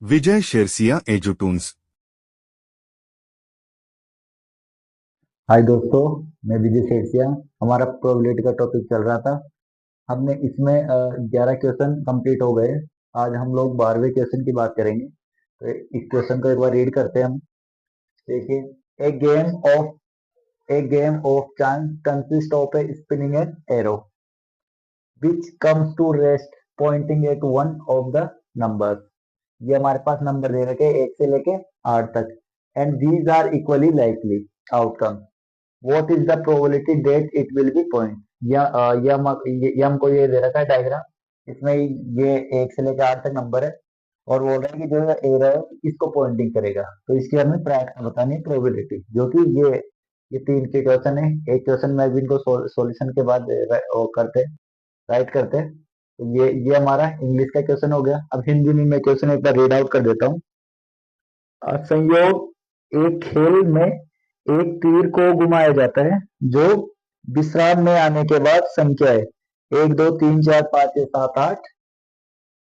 विजय शेरसिया एजुटून्स। हाय दोस्तों, मैं विजय सेठिया। हमारा प्रोबेबिलिटी का टॉपिक चल रहा था। हमने इसमें 11 क्वेश्चन कंप्लीट हो गए। आज हम लोग 12वें क्वेश्चन की बात करेंगे। तो इस क्वेश्चन को एक बार रीड करते हैं हम। देखिए, a game of chance consist of a spinning an arrow which comes to rest pointing at one of the numbers. ये हमारे पास नंबर दे रखे 1 से लेके 8 तक। And these are equally likely outcome. What is the probability that it will be point. ये हमको ये दे रखा है डायग्राम। इसमें ये 1 से लेकर 8 तक नंबर है और बोल रहा है कि जो एरो है इसको पॉइंटिंग करेगा। तो इसकी हमें प्रायिकता बतानी है, प्रोबेबिलिटी, जो कि ये 3 के क्वेश्चन है। एक क्वेश्चन में भी इनको सॉल्यूशन के बाद वो करते राइट करते हैं। तो ये हमारा इंग्लिश का क्वेश्चन हो गया। अब हिंदी में मैं क्वेश्चन एक बार रीड आउट कर देता हूँ। संयोग, एक खेल में एक तीर को घुमाया जाता है जो विश्राम में आने के बाद संख्याएं 1 2 3 4 5 6 7 8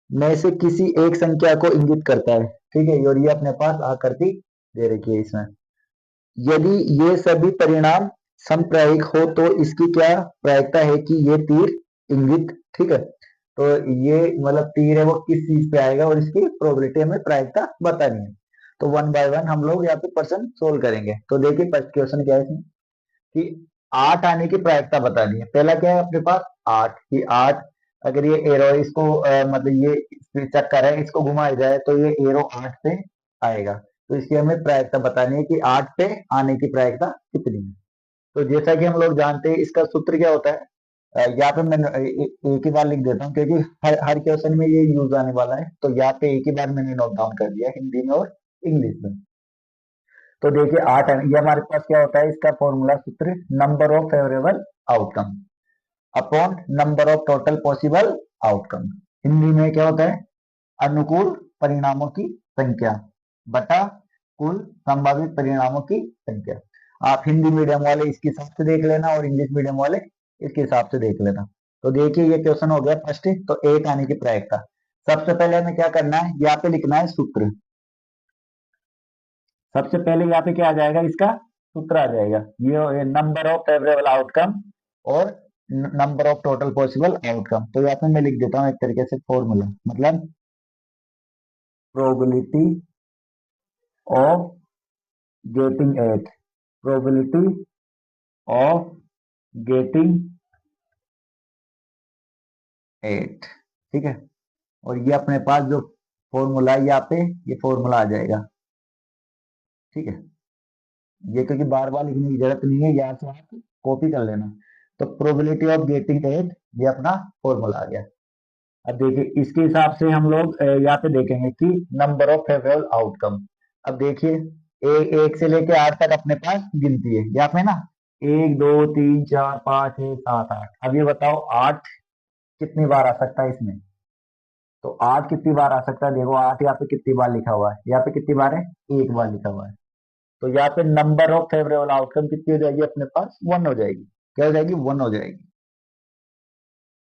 में से किसी एक संख्या को इंगित करता है। ठीक है, और ये अपने पास आकृति दे रखी है इसमें। यदि ये सभी परिणाम समप्रायिक हो तो इसकी क्या प्रायिकता है कि ये तीर इंगित। ठीक है, तो ये मतलब तीर है वो किस चीज पे आएगा और इसकी प्रोबेबिलिटी हमें प्रायिकता बतानी है। तो वन बाय वन हम लोग यहाँ पे क्वेश्चन सोल्व करेंगे। तो देखिए, फर्स्ट क्वेश्चन क्या है इसमें कि 8 आने की प्रायिकता बतानी है। पहला क्या है अपने पास 8, कि 8 अगर ये एरो इसको मतलब ये चक्कर है इसको घुमाया जाए तो ये एरो 8 पे आएगा। तो इसकी हमें प्रायिकता बतानी है कि 8 पे आने की प्रायिकता कितनी है। तो जैसा कि हम लोग जानते हैं इसका सूत्र क्या होता है। यहाँ पे मैं एक ही बार लिख देता हूँ क्योंकि हर हर क्वेश्चन में ये यूज आने वाला है। तो यहाँ पे एक ही बार मैंने नोट डाउन कर दिया हिंदी में और इंग्लिश में। तो देखिए 8 है, ये हमारे पास क्या होता है इसका फॉर्मूला सूत्र, number of favourable outcome upon number of total possible outcome. Hindi में क्या होता है, अनुकूल परिणामों की संख्या बटा कुल संभावित परिणामों की संख्या। आप हिंदी मीडियम वाले इसके हिसाब से देख लेना और इंग्लिश मीडियम वाले इसके हिसाब से देख लेना। तो देखिए ये क्वेश्चन हो गया फर्स्ट। तो 8 आने की प्रायिकता, सबसे पहले हमें क्या करना है, यहाँ पे लिखना है सूत्र। सबसे पहले यहाँ पे क्या आ जाएगा, इसका सूत्र आ जाएगा, ये नंबर ऑफ फेवरेबल आउटकम और number of total possible outcome. तो यहाँ पे मैं लिख देता हूँ एक तरीके से फॉर्मूला, मतलब probability of getting eight, probability of getting eight. ठीक है, और ये अपने पास जो फॉर्मूला है यहाँ पे ये फॉर्मूला आ जाएगा। ठीक है, ये क्योंकि बार बार लिखने की जरूरत नहीं है, यहाँ से आप कॉपी कर लेना। तो प्रोबेबिलिटी ऑफ गेटिंग एट ये अपना फॉर्मूला आ गया। अब देखिए इसके हिसाब से हम लोग यहाँ पे देखेंगे कि नंबर ऑफ फेवरेबल आउटकम। अब देखिए 1 से लेके 8 तक अपने पास गिनती है यहाँ पे ना, 1 2 3 4 5 6 7 8। अब ये बताओ 8 कितनी बार आ सकता है इसमें। तो 8 कितनी बार आ सकता है, देखो 8 यहाँ पे कितनी बार लिखा हुआ है, यहाँ पे कितनी बार है, एक बार लिखा हुआ है। तो यहाँ पे नंबर ऑफ फेवरेबल आउटकम कितनी हो जाएगी अपने पास, 1 हो जाएगी। क्या हो जाएगी, 1 हो जाएगी,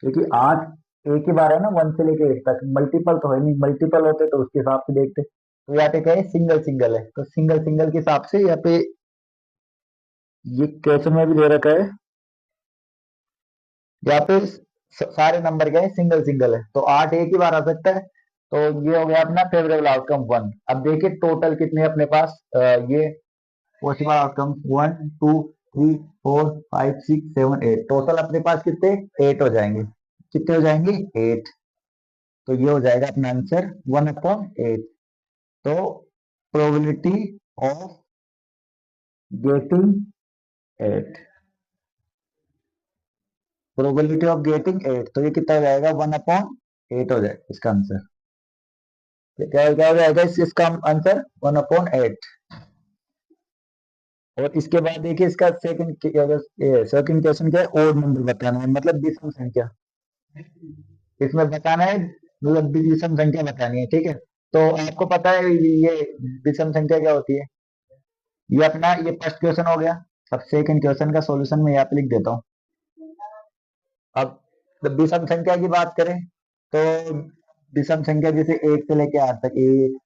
क्योंकि 8 एक ही बार है ना, 1 से लेके 8 तक। मल्टीपल तो है नहीं, मल्टीपल होते तो उसके हिसाब से देखते। तो यहाँ पे क्या है, सिंगल सिंगल है, तो सिंगल सिंगल के हिसाब से यहाँ पे ये क्वेश्चन में भी दे रखा है। यहाँ पे सारे नंबर क्या है, सिंगल सिंगल है, तो 8 एक ही बार आ सकता है। तो ये हो गया अपना फेवरेबल आउटकम 1। अब देखिए टोटल कितने हैं अपने पास, ये पॉसिबल आउटकम 1 2 3 4 5 6 7 8, टोटल अपने पास कितने 8 हो जाएंगे। कितने हो जाएंगे 8। तो ये हो जाएगा अपना आंसर 1/8। तो probability of getting 8, probability of getting 8, तो ये कितना हो जाएगा 1/8 हो जाएगा इसका आंसर। क्या हो जाएगा इसका आंसर 1/8। और इसके बाद देखिए इसका सेकंड क्वेश्चन क्या है, ओड नंबर बताना है, मतलब विषम संख्या इसमें बताना है, मतलब विषम संख्या बतानी है। ठीक है, तो आपको पता है ये विषम संख्या क्या होती है। ये अपना ये फर्स्ट क्वेश्चन हो गया। अब सेकंड क्वेश्चन का सॉल्यूशन मैं यहाँ पे लिख देता हूँ। अब जब विषम संख्या की बात करें तो विषम संख्या जैसे 1 से लेके 8 तक, 1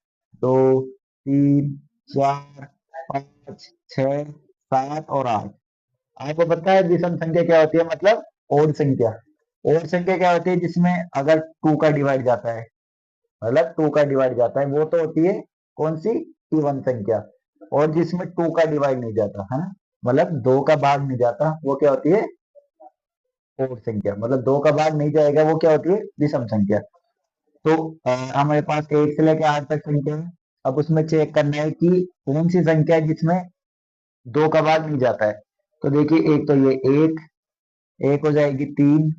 2 3 4 5 6 7 और 8। आपको पता है विषम संख्या क्या होती है, मतलब ओड संख्या। ओड संख्या क्या होती है, जिसमें अगर टू का डिवाइड जाता है, मतलब टू का डिवाइड जाता है, वो तो होती है कौन सी, इवन संख्या। और जिसमें टू का डिवाइड नहीं जाता है ना, मतलब दो का भाग नहीं जाता, वो क्या होती है, ओड संख्या। मतलब दो का भाग नहीं जाएगा, वो क्या होती है, विषम संख्या। तो हमारे पास एक से लेकर आठ तक संख्या है। अब उसमें चेक करना है कि कौन सी संख्या है जिसमें दो का भाग नहीं जाता है। तो देखिए, एक तो ये एक हो जाएगी तीन,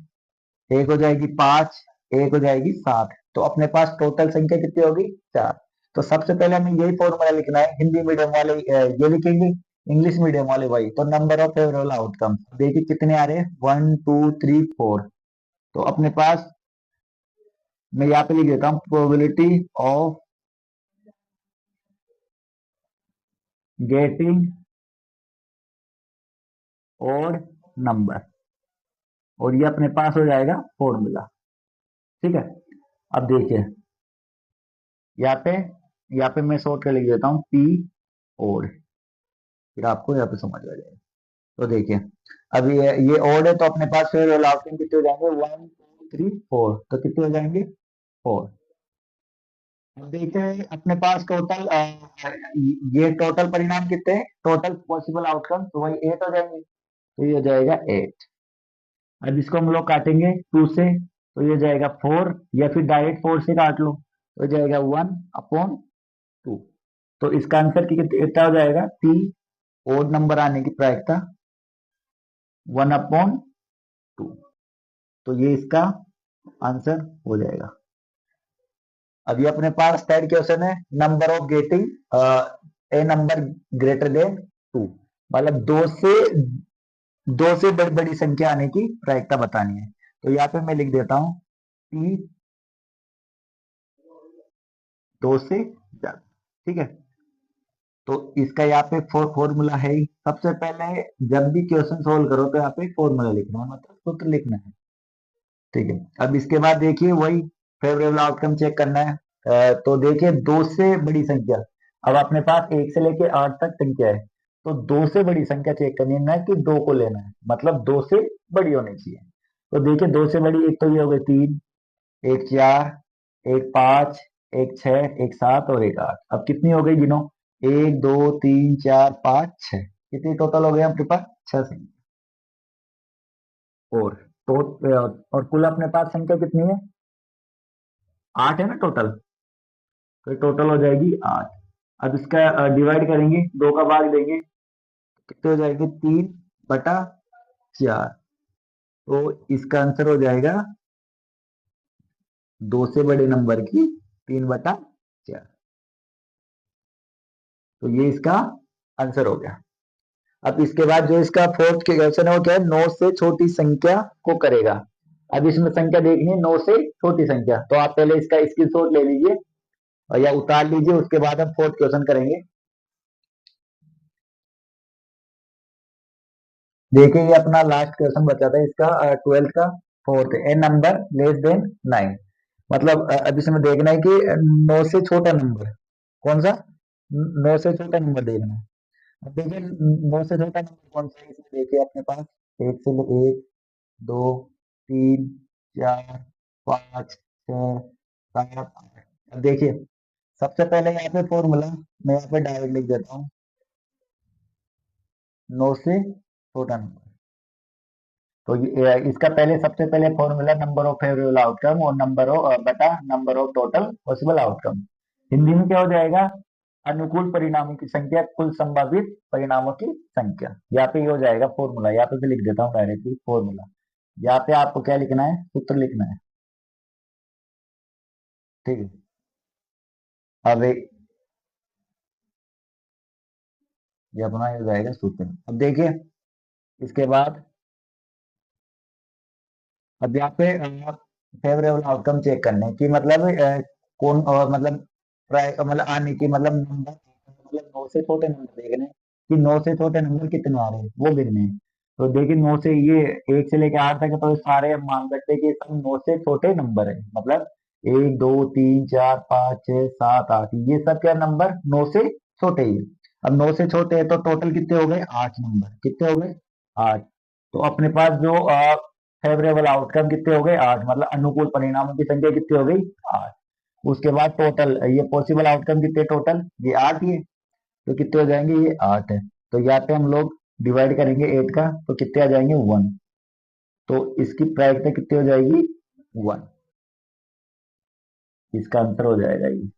एक हो जाएगी पांच, एक हो जाएगी सात। तो अपने पास टोटल संख्या कितनी होगी, चार। तो सबसे पहले हमें यही फॉर्मूला लिखना है। हिंदी मीडियम वाले ये लिखेंगे, इंग्लिश मीडियम वाले वही। तो नंबर ऑफ फेवरेबल आउटकम देखिए कितने आ रहे हैं, 1 2 3 4। तो अपने पास, मैं यहाँ पे लिख देता हूँ, प्रोबेबिलिटी ऑफ गेटिंग और नंबर, और ये अपने पास हो जाएगा फॉर्मूला। ठीक है। अब देखिए यहाँ पे, मैं शॉर्ट कर लिख देता हूँ पी और, फिर आपको यहाँ पे समझ आ जाएगा। तो देखिए, अब ये ओड है, तो अपने पास फिर आउटकम कितने हो जाएंगे, 1 2 3 4। तो कितने हो जाएंगे, 4। अब देखते हैं अपने पास टोटल, ये टोटल परिणाम कितने हैं, टोटल पॉसिबल आउटकम, तो वही 8 हो जाएंगे। तो ये हो जाएगा 8। अब इसको हम लोग काटेंगे 2 से, तो ये जाएगा 4, या फिर डायरेक्ट 4 से काट लो, तो जाएगा 1/2। तो इसका आंसर कितना हो जाएगा, टी ओड नंबर आने की प्रायिकता 1/2। तो ये इसका आंसर हो जाएगा। अभी अपने पास थर्ड क्वेश्चन है, number of getting a number greater than 2। मतलब दो से बड़ी बड़ी संख्या आने की प्रायिकता बतानी है। तो यहाँ पे मैं लिख देता हूँ टी दो से ज्यादा। ठीक है। तो इसका यहाँ पे फॉर्मूला है ही। सबसे पहले जब भी क्वेश्चन सोल्व करो तो यहाँ पे फॉर्मूला लिखना है, मतलब सूत्र लिखना है। ठीक है। अब इसके बाद देखिए वही फेवरेबल आउटकम चेक करना है। तो देखिए दो से बड़ी संख्या, अब अपने पास एक से लेके आठ तक संख्या है, तो दो से बड़ी संख्या चेक करनी है, ना कि दो को लेना है, मतलब दो से बड़ी होनी चाहिए। तो देखिए दो से बड़ी, एक तो ये हो गई तीन, एक चार, एक पांच, एक छह, एक सात और एक आठ। अब कितनी हो गई गिनो, एक दो तीन चार पांच छह, कितनी टोटल हो गई अपने पास, छह संख्या। और तो और कुल अपने पास संख्या कितनी है, आठ है ना टोटल। तो टोटल हो जाएगी आठ। अब इसका डिवाइड करेंगे, दो का भाग देंगे, कितने हो जाएंगे, 3/4। तो इसका आंसर हो जाएगा दो से बड़े नंबर की 3/4। तो ये इसका आंसर हो गया। अब इसके बाद जो इसका फोर्थ क्वेश्चन है वो क्या है, नौ से छोटी संख्या को करेगा। अब इसमें संख्या देखनी है, नौ से छोटी संख्या। तो आप पहले इसका स्क्रीनशॉट ले लीजिए और या उतार लीजिए, उसके बाद हम फोर्थ क्वेश्चन करेंगे। देखिए ये अपना लास्ट क्वेश्चन बचा था इसका, 12th का फोर्थ, ए नंबर लेस देन 9। मतलब अब इसमें देखना है कि नौ से छोटा नंबर कौन सा, नौ से छोटा नंबर देखना है। अब देखिए नौ से छोटा नंबर कौन सा है, इसमें देखिए अपने पास एक, दो, तीन, चार, पाँच, छह, सात, आठ। अब देखिए सबसे पहले यहाँ पे फॉर्मूला मैं यहाँ पे डायरेक्ट लिख देता हूँ, नौ से छोटा नंबर। तो इसका पहले सबसे पहले formula number of favourable outcome और नंबर ऑफ बटा number of total possible outcome. Hindi में क्या हो जाएगा, अनुकूल परिणामों की संख्या कुल संभावित परिणामों की संख्या। यहाँ पे ये हो जाएगा फॉर्मूला, यहाँ पे भी लिख देता हूँ डायरेक्टली फॉर्मूला। यहाँ पे आपको क्या लिखना है, सूत्र लिखना है। ठीक है। अब ये अपना ये हो जाएगा सूत्र। अब देखिए इसके बाद, अब यहाँ पे फेवरेबल आउटकम चेक करने की, मतलब कौन मतलब मतलब आने की, मतलब नंबर, मतलब नौ से छोटे नंबर देखने हैं कि नौ से छोटे नंबर कितने आ रहे हैं वो गिनने हैं। तो देखिए नौ से ये एक से लेके आठ तक है, तो सारे हम मान सकते हैं कि सब नौ से छोटे नंबर है। मतलब 1 2 3 4 5 6 7 8, ये सब क्या नंबर 9 से छोटे ही है। अब 9 से छोटे हैं तो टोटल कितने हो गए 8 नंबर, कितने हो गए 8। तो अपने पास जो फेवरेबल आउटकम कितने हो गए 8, मतलब अनुकूल परिणामों की संख्या कितनी हो गई 8। उसके बाद टोटल ये पॉसिबल आउटकम कितने टोटल, ये 8 ही है, तो कितने हो जाएंगे ये 8 है। तो यहाँ पे हम लोग डिवाइड करेंगे 8 का तो कितने आ जाएंगे 1, तो इसकी प्रायिकता कितनी हो जाएगी 1, इसका आंसर हो जाएगा ये।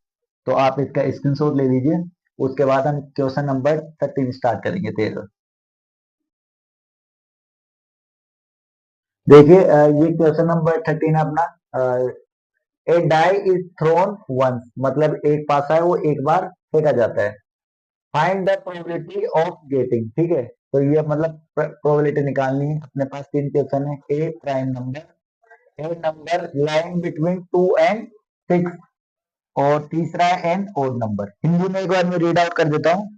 तो आप इसका स्क्रीनशॉट ले लीजिए। उसके बाद हम क्वेश्चन नंबर 13 स्टार्ट करेंगे 13। देखिए ये क्वेश्चन नंबर 13 अपना, ए डाई इज थ्रोन वंस, मतलब एक पासा है वो एक बार फेंका जाता है। Find the probability of getting, ठीक है। तो ये मतलब प्रोबेबिलिटी निकालनी है। अपने पास 3 क्वेश्चन है। A prime number, a number lying between 2 and 6, और तीसरा है एन ओड नंबर। हिंदी में एक बार मैं रीड आउट कर देता हूँ।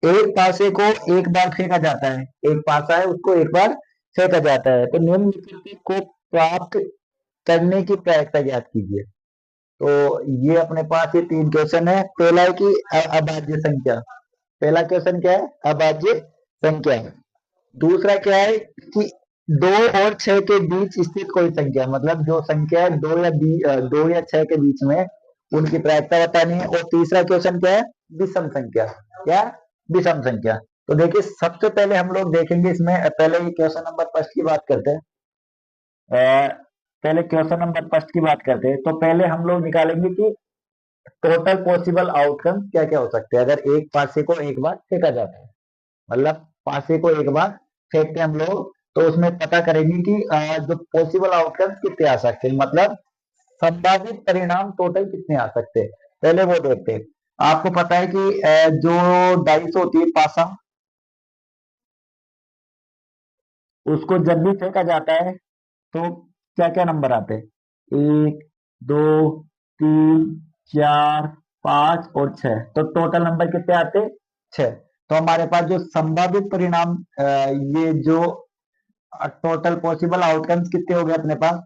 एक पासे को एक बार फेंका जाता है, एक पासा है उसको एक बार फेंका जाता है, तो निम्नलिखित को प्राप्त करने की प्रायिकता ज्ञात कीजिए। तो ये अपने पास ये 3 क्वेश्चन है। पहला है कि अभाज्य संख्या, पहला क्वेश्चन क्या है अभाज्य संख्या है। दूसरा क्या है कि 2 और 6 के बीच स्थित कोई संख्या, मतलब जो संख्या है 2 या 6 के बीच में, उनकी प्रायिकता बतानी है। और तीसरा क्वेश्चन क्या है विषम संख्या, क्या विषम संख्या। तो देखिए सबसे पहले हम लोग देखेंगे इसमें, पहले क्वेश्चन नंबर फर्स्ट की बात करते हैं। पहले क्वेश्चन नंबर फर्स्ट की बात करते हैं, तो पहले हम लोग निकालेंगे कि टोटल पॉसिबल आउटकम क्या क्या हो सकते हैं अगर एक पासे को एक बार फेंका जाता है। मतलब पासे को एक बार फेंकते हैं हम लोग, तो उसमें पता करेंगे कि जो पॉसिबल आउटकम कितने आ सकते हैं, मतलब संभावित परिणाम टोटल कितने आ सकते हैं। पहले वो देखते हैं। आपको पता है कि जो डाइस होती है पासा, उसको जब भी फेंका जाता है तो क्या क्या नंबर आते हैं 1 2 3 4 5 और 6, तो टोटल नंबर कितने आते हैं 6। तो हमारे पास जो संभावित परिणाम ये जो टोटल पॉसिबल आउटकम्स कितने हो गए अपने पास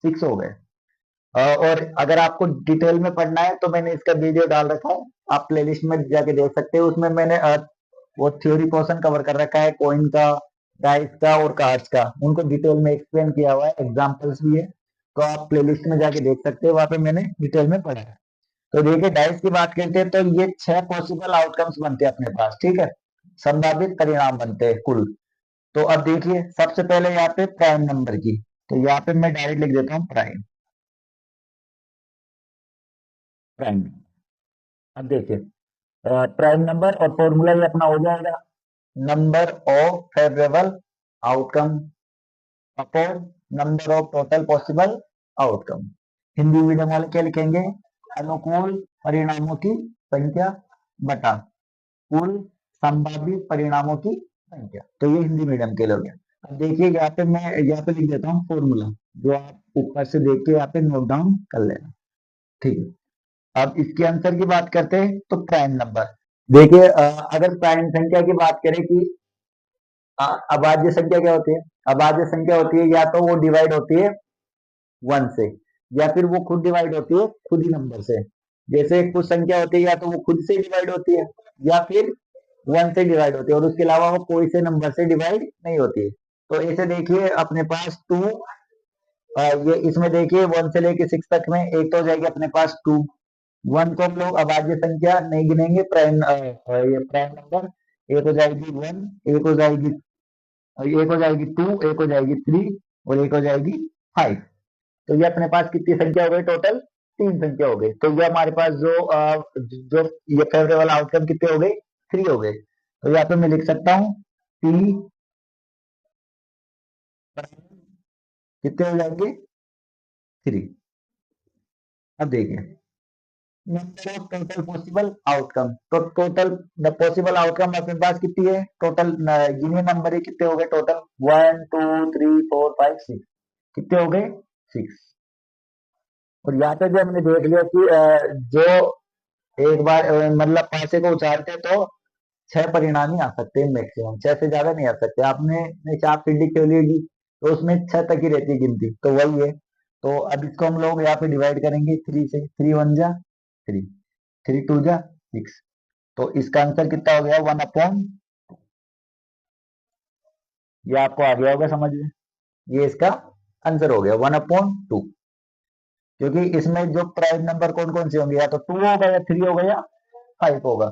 6 हो गए। और अगर आपको डिटेल में पढ़ना है तो मैंने इसका वीडियो डाल रखा है, आप प्लेलिस्ट में जाके देख सकते हो। उसमें मैंने वो थ्योरी पोर्शन कवर कर रखा है, कॉइन का, डाइस का और कार्ड्स का, उनको डिटेल में एक्सप्लेन किया हुआ है, एग्जांपल्स भी है। तो आप प्लेलिस्ट में जाके देख सकते हो, वहां पे मैंने डिटेल में पढ़ा है। तो देखिए डाइस की बात करते हैं तो ये 6 पॉसिबल आउटकम्स बनते हैं अपने पास, ठीक है, संभावित परिणाम बनते हैं कुल। तो अब देखिए सबसे पहले यहाँ पे प्राइम नंबर की, तो यहाँ पे मैं डायरेक्ट लिख देता हूँ प्राइम, प्राइम। अब देखिए प्राइम नंबर और फॉर्मूला ये अपना हो जाएगा number of favourable outcome upon number of total possible outcome. Hindi medium वाले क्या लिखेंगे अनुकूल परिणामों की संख्या बटा कुल संभावित परिणामों की संख्या। तो ये हिंदी मीडियम के लोग हैं। अब देखिए यहाँ पे मैं यहाँ पे लिख देता हूँ फॉर्मूला, जो आप ऊपर से देख के यहाँ पे नोट डाउन कर लेना, ठीक है। अब इसके आंसर की बात करते हैं तो प्राइम नंबर, देखिए अगर प्राइम संख्या की बात करें कि अभाज्य संख्या क्या होती है, अभाज्य संख्या होती है या तो वो डिवाइड होती है 1 से, या फिर वो खुद डिवाइड होती है खुद ही नंबर से। जैसे कुछ संख्या होती है या तो वो खुद से डिवाइड होती है या फिर 1 से डिवाइड होती है, और उसके अलावा वो कोई से नंबर से डिवाइड नहीं होती है। तो ऐसे देखिए अपने पास 2, ये इसमें देखिए 1 से लेके 6 तक में एक तो हो जाएगी अपने पास 2। 1 को हम लोग अभाज्य संख्या नहीं गिनेंगे, प्राइम ये प्राइम नंबर। एक हो जाएगी 1, एक हो जाएगी, एक हो जाएगी 2, एक हो जाएगी 3 और एक हो जाएगी 5। तो ये अपने पास कितनी संख्या हो गई टोटल 3 संख्या हो गई। तो ये हमारे पास जो ये फेवरेबल आउटकम कितने हो गए 3 हो गए। तो यहाँ पे मैं लिख सकता हूँ 3 कितने हो जाएंगे 3। अब देखिए number of total possible outcome, तो टोटल पॉसिबल आउटकम अपने पास कितनी है टोटल, गिने नंबर ही कितने हो गए टोटल 1 2 3 4 5 6, कितने हो गए 6। और यहाँ पे जो हमने देख लिया कि जो एक बार मतलब पासे को उछालते हैं तो 6 परिणाम ही आ सकते हैं मैक्सिमम, 6 से ज्यादा नहीं आ सकते। आपने चाप फील्डिंग खेली होगी तो उसमें 6 तक ही रहती है गिनती, तो वही है। तो अब इसको हम लोग यहाँ पे डिवाइड करेंगे 3 से। 3 1 जा 3, 3 2 जा 6। तो इसका आंसर कितना हो गया? 1/, ये आपको आ गया होगा समझ में। ये इसका आंसर हो गया 1/2, क्योंकि इसमें जो प्राइम नंबर कौन कौन से होंगे, या तो 2 होगा या 3 होगा या 5 होगा।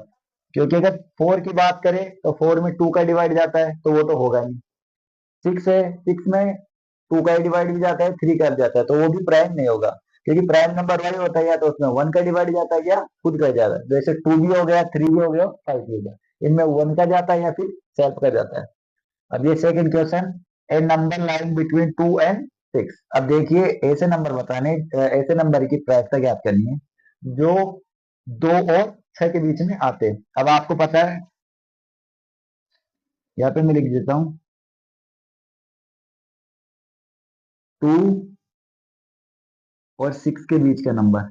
क्योंकि अगर 4 की बात करें तो 4 में 2 का डिवाइड जाता है, तो वो तो होगा नहीं। 6 है, 6 में 2 का डिवाइड भी जाता है, 3 का जाता है, तो वो भी प्राइम नहीं होगा। क्योंकि प्राइम नंबर वही होता है, या तो उसमें 1 का डिवाइड जाता है या खुद का जाता है। जैसे 2 भी हो गया, 3 भी हो गया, 5 भी हो गया, इनमें 1 का जाता है या फिर सेल्फ का जाता है। अब ये second question, A number lying between 2 and 6। अब देखिए, ऐसे नंबर बताने, ऐसे नंबर की प्रायिकता ज्ञात करनी है जो 2 और 6 के बीच में आते हैं। अब आपको पता है, यहाँ पे मैं लिख देता हूं 2 और 6 के बीच का नंबर,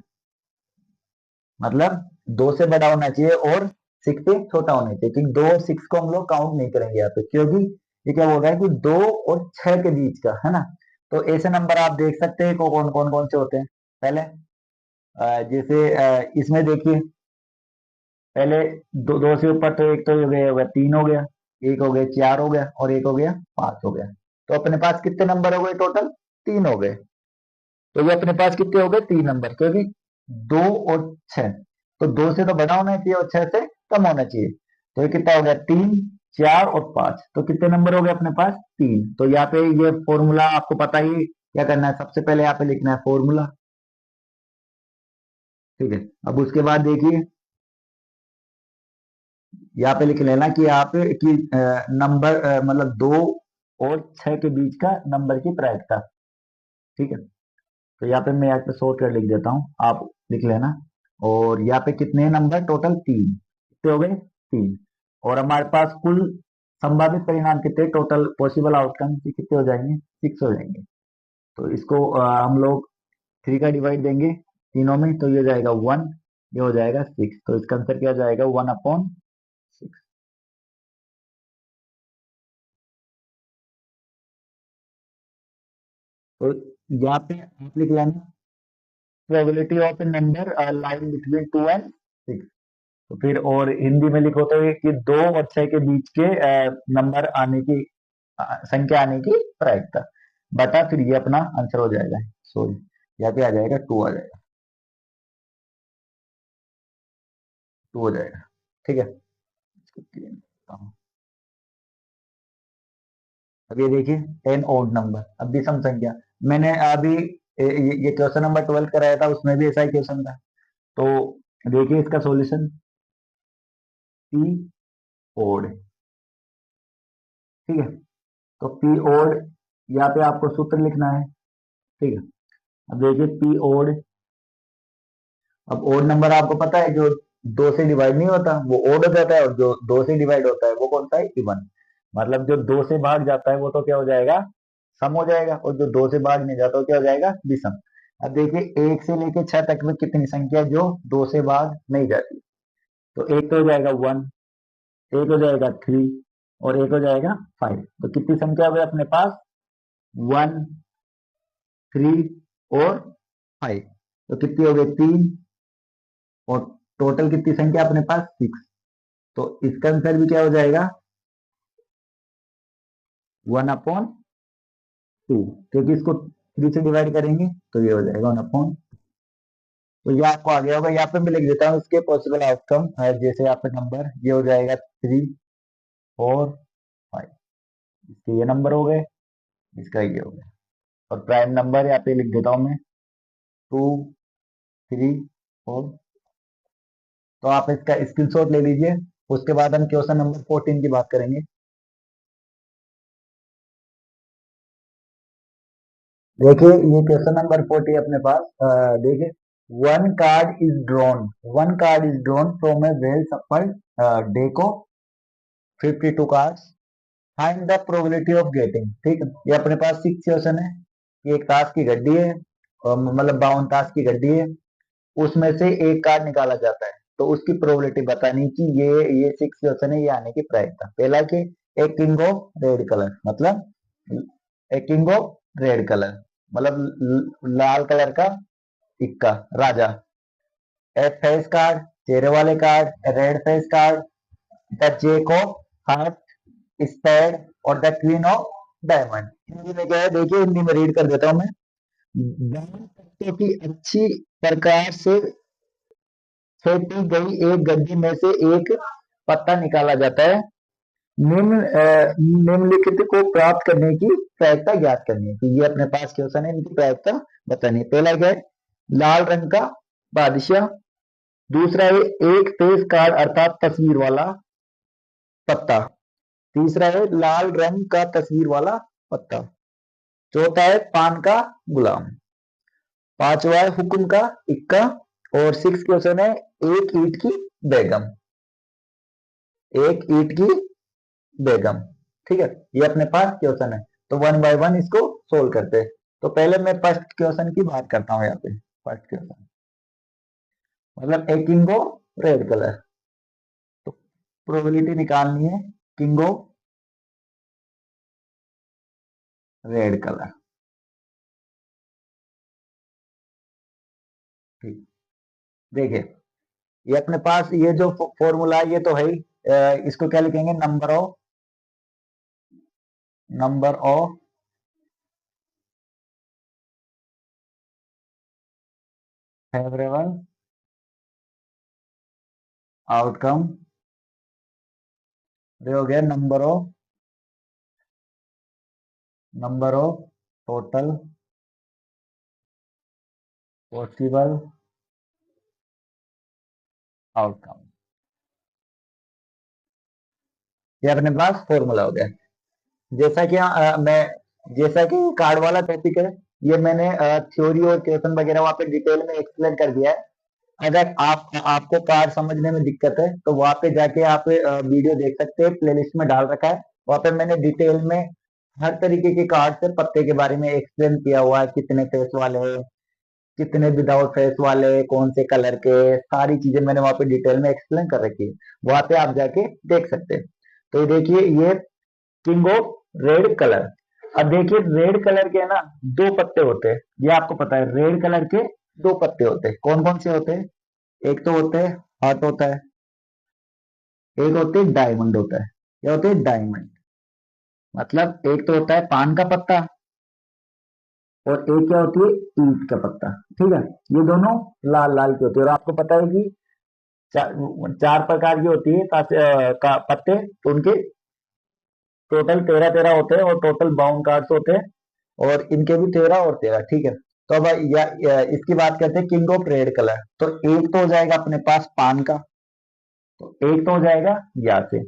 मतलब 2 से बड़ा होना चाहिए और 6 से छोटा होना चाहिए। क्योंकि 2 और 6 को हम लोग काउंट नहीं करेंगे यहाँ पे, क्योंकि ये क्या बोल रहा है कि 2 और 6 के बीच का है ना। तो ऐसे नंबर आप देख सकते हैं कौन कौन कौन से होते हैं। पहले जैसे इसमें देखिए, पहले दो से ऊपर तो एक तो हो गया 3 हो गया, एक हो गया 4 हो गया, और एक हो गया 5 हो गया। तो अपने पास कितने नंबर हो गए टोटल? 3 हो गए। तो ये अपने पास कितने हो गए? 3 नंबर, क्योंकि 2 और 6, तो 2 से तो बड़ा होना चाहिए और 6 से कम होना चाहिए। तो ये कितना हो गया? 3 4 और 5, तो कितने नंबर हो गए अपने पास? 3। तो यहाँ पे ये फॉर्मूला आपको पता ही क्या करना है, सबसे पहले यहाँ पे लिखना है फॉर्मूला। ठीक है, अब उसके बाद देखिए, यहाँ पे लिख लेना कि यहाँ पे कि नंबर मतलब 2 और 6 के बीच का नंबर की प्रायिकता। ठीक है, तो यहाँ पे मैं यहाँ पे शॉर्ट कर लिख देता हूँ, आप लिख लेना। और यहाँ पे कितने नंबर टोटल? 3। कितने हो गए? 3। और हमारे पास कुल संभावित परिणाम कितने, टोटल पॉसिबल आउटकम कितने हो जाएंगे? 6 हो जाएंगे। तो इसको हम लोग 3 का डिवाइड देंगे तीनों में, तो ये हो जाएगा 1, ये हो जाएगा 6। तो इसका आंसर क्या हो जाएगा? 1/6। तो यहाँ पे आप लिख लेना probability of A number lying between 2 and 6। तो फिर और हिंदी में लिखो तो ये कि 2 और 6 के बीच के नंबर आने की संख्या आने की प्रायिकता बता, फिर ये अपना आंसर हो जाएगा। सॉरी, यहाँ पे आ जाएगा 2 आ जाएगा, 2 हो जाएगा। ठीक है, इसको clear करता हूँ। अब ये देखिए, एन ओड नंबर, अब भी सम संख्या। मैंने अभी ये क्वेश्चन नंबर 12 कराया था, उसमें भी ऐसा ही क्वेश्चन था। तो देखिए इसका सॉल्यूशन, पी ओड। ठीक है, तो पी ओड, यहाँ पे आपको सूत्र लिखना है। ठीक है, अब देखिए पी ओड। अब ओड नंबर आपको पता है, जो 2 से डिवाइड नहीं होता वो ओड हो जाता है, और जो 2 से डिवाइड होता है वो कौन सा है? इवन। मतलब जो 2 से भाग जाता है वो तो क्या हो जाएगा? सम हो जाएगा, और जो 2 से भाग नहीं जाता वो क्या हो जाएगा? विषम। अब देखिए 1 से लेके 6 तक में कितनी संख्या जो 2 से भाग नहीं जाती? तो एक तो हो जाएगा 1, एक हो जाएगा 3, और एक हो जाएगा 5। तो कितनी संख्या हो गई अपने पास? 1, 3 और 5। तो कितनी हो गई? 3। और टोटल कितनी संख्या अपने पास? 6। तो इसका आंसर भी क्या हो जाएगा? 1/2, क्योंकि इसको 3 से डिवाइड करेंगे तो ये हो जाएगा 1/। तो ये आपको आ गया होगा। यहाँ पे मैं लिख देता हूँ इसके पॉसिबल आउटकम। जैसे यहाँ पे नंबर ये हो जाएगा 3 और 5, इसके ये नंबर हो गए, इसका ये हो गया। और प्राइम नंबर यहाँ पे लिख देता हूँ मैं 2, 3 और। तो आप इसका स्क्रीनशॉट ले लीजिए। उसके बाद हम क्वेश्चन नंबर 14 की बात करेंगे। देखिए ये क्वेश्चन नंबर 40 अपने पास। देखिए, one card is drawn from a well shuffled deck of 52 cards. Find the probability of getting. ठीक है, ये अपने पास 6 क्वेश्चन है कि एक ताश की गड्डी है, और मतलब 52 ताश की गड्डी है, उसमें से एक कार्ड निकाला जाता है, तो उसकी प्रोबेबिलिटी बतानी कि ये 6 क्वेश्चन है, ये आने की प्रायिकता। पहला कि एक किंग ऑफ रेड कलर, मतलब एक किंग ऑफ रेड कलर, मतलब लाल कलर का इक्का, राजा। ए फेस कार्ड, चेहरे वाले card, red face card, the jack of heart, spade और the queen of diamond. Hindi में क्या है देखिए, हिंदी में रीड कर देता हूँ मैं। दान पत्तों की अच्छी प्रकार से फेंटी गई एक गड्डी में से एक पत्ता निकाला जाता है। निम्नलिखित को प्राप्त करने की प्रायिकता ज्ञात करनी है, कि ये अपने पास क्वेश्चन है, इनकी प्रायिकता बतानी है। पहला क्या है, लाल रंग का बादशाह। दूसरा है एक तेज कार्ड अर्थात तस्वीर वाला पत्ता। तीसरा है लाल रंग का तस्वीर वाला पत्ता। चौथा है पान का गुलाम। पांचवा है हुक्म का इक्का। और सिक्स क्वेश्चन है एक ईंट की बेगम। एक ईंट की बेगम। ठीक है, ये अपने पास क्वेश्चन है, तो वन बाय वन इसको सोल्व करते हैं। तो पहले मैं फर्स्ट क्वेश्चन की बात करता हूँ यहाँ पे। फर्स्ट क्वेश्चन मतलब एक किंगो रेड कलर, तो प्रोबेबिलिटी निकालनी है किंगो रेड कलर। ठीक, देखिए ये अपने पास ये जो फॉर्मूला है ये तो है ही। इसको क्या लिखेंगे, नंबर ऑफ फेवरेबल आउटकम। ये हो गया number of total possible outcome. ये अपने पास फॉर्मूला हो गया। जैसा कि मैं जैसा कि कार्ड वाला टॉपिक है, ये मैंने थ्योरी और क्वेश्चन वगैरह वहाँ पे डिटेल में एक्सप्लेन कर दिया है। अगर आपको कार्ड समझने में दिक्कत है तो वहाँ पे जाके आप वीडियो देख सकते हैं, प्लेलिस्ट में डाल रखा है। वहाँ पे मैंने डिटेल में हर तरीके के कार्ड से पत्ते के बारे में एक्सप्लेन किया हुआ है, कितने फेस वाले हैं, कितने विदाउट फेस वाले, कौन से कलर के, सारी चीजें मैंने वहाँ पे डिटेल में एक्सप्लेन कर रखी है। वहाँ पे आप जाके देख सकते हैं। तो ये देखिए, ये किंग ऑफ रेड कलर। अब देखिए रेड कलर के ना दो पत्ते होते हैं, ये आपको पता है, रेड कलर के दो पत्ते होते हैं। कौन कौन से होते हैं, एक तो होते हैं हार्ट होता है, एक होते हैं डायमंड होता है। क्या होते हैं, डायमंड। मतलब एक तो होता है पान का पत्ता, और एक क्या होती है, ईंट का पत्ता। ठीक है, ये दोनों लाल लाल की होती है। और आपको पता है कि चार, चार प्रकार की होती है पत्ते, तो उनके टोटल 13-13 होते हैं, और टोटल 52 कार्ड्स होते हैं, और इनके भी 13 और 13। ठीक है, तो अब इसकी बात करते हैं किंग ऑफ रेड कलर। तो एक तो हो जाएगा अपने पास पान का, तो एक तो हो जाएगा यहाँ से,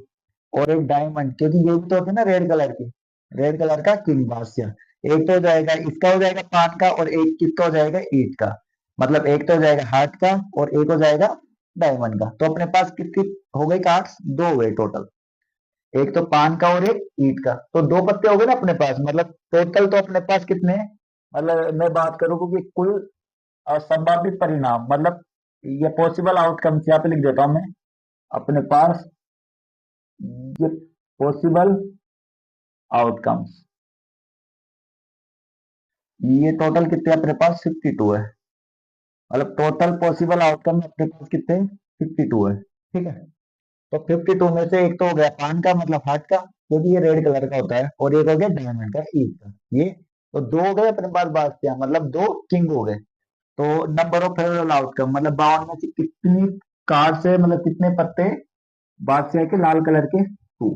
और एक डायमंड, क्योंकि ये भी तो होते हैं ना रेड कलर की, रेड कलर का किंग बादशाह। एक तो हो जाएगा इसका, हो जाएगा पान का, और एक किसका हो जाएगा, ईंट का। मतलब एक तो हो जाएगा हार्ट का, और एक हो जाएगा डायमंड का। तो अपने पास कितनी हो गई कार्ड्स, दो हुए टोटल। एक तो पान का और एक ईंट का, तो दो पत्ते हो गए ना अपने पास। मतलब टोटल तो अपने पास कितने हैं, मतलब मैं बात करूं कि कुल संभावित परिणाम, मतलब ये पॉसिबल आउटकम यहाँ पे लिख देता हूं मैं अपने पास। ये पॉसिबल आउटकम्स, ये टोटल कितने अपने पास, 52 है। मतलब टोटल पॉसिबल आउटकम अपने पास कितने, 52 है। ठीक है, तो 52 में से एक तो हो गया पान का, मतलब हार्ट का, क्योंकि ये रेड कलर का होता है, और एक हो गया डायमंड का, ईद का। ये तो दो हो गए अपने पास बादशाह, मतलब दो किंग हो गए। तो नंबर ऑफ फेवरेबल आउटकम, मतलब 52 में से कितनी कार्ड से, मतलब कितने पत्ते बादशाह के लाल कलर के, टू।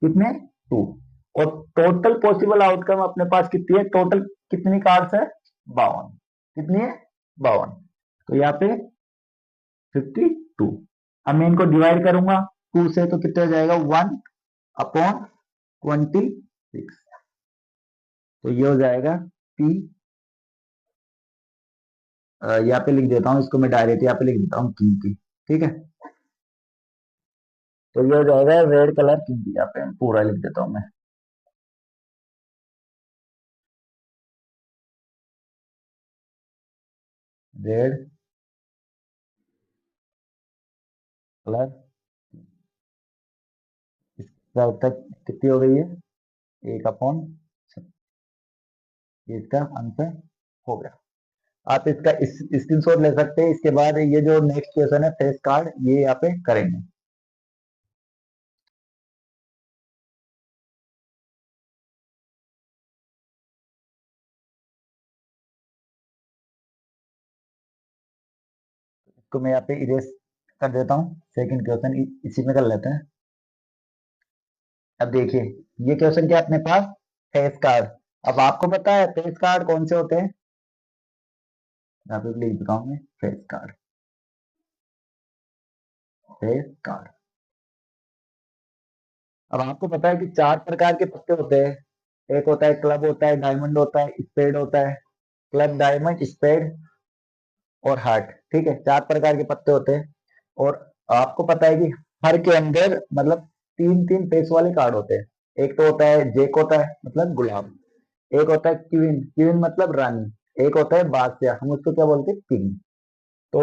कितने, टू। और टोटल पॉसिबल आउटकम अपने पास कितनी है, टोटल कितनी कार्ड्स है, 52। कितनी है, 52। तो यहाँ पे 52। अब मैं इनको डिवाइड करूंगा टू से, तो कितना हो जाएगा, 1/26। तो ये हो जाएगा पी, यहाँ पे लिख देता हूँ इसको मैं डायरेक्ट, यहाँ पे लिख देता हूँ कीमती। ठीक है, तो ये हो जाएगा रेड कलर कीमती, यहाँ पे पूरा लिख देता हूँ मैं, रेड कलर। इसका उत्तर कितनी हो गई है, 1/, ये इसका आंसर हो गया। आप इसका स्क्रीनशॉट ले सकते हैं। इसके बाद ये जो नेक्स्ट क्वेश्चन है फेस कार्ड, ये यहाँ पे करेंगे। इसको मैं यहाँ पे इरेज कर देता हूँ। सेकंड क्वेश्चन इसी में कर लेते हैं। अब देखिए, ये क्वेश्चन क्या है अपने पास, फेस कार्ड। अब आपको पता है फेस कार्ड कौन से होते हैं, यहाँ पे लिख देता हूँ मैं, फेस कार्ड। फेस कार्ड, अब आपको पता है कि चार प्रकार के पत्ते होते हैं। एक होता है क्लब, होता है डायमंड, होता है स्पेड, होता है क्लब, डायमंड, स्पेड और हार्ट। ठीक है, चार प्रकार के पत्ते होते हैं। और आपको पता है कि हर के अंदर मतलब तीन तीन फेस वाले कार्ड होते हैं। एक तो होता है जेक, होता है मतलब गुलाब। एक होता है क्वीन, क्वीन मतलब रानी। एक होता है बादशाह, हम उसको क्या बोलते हैं, किंग। तो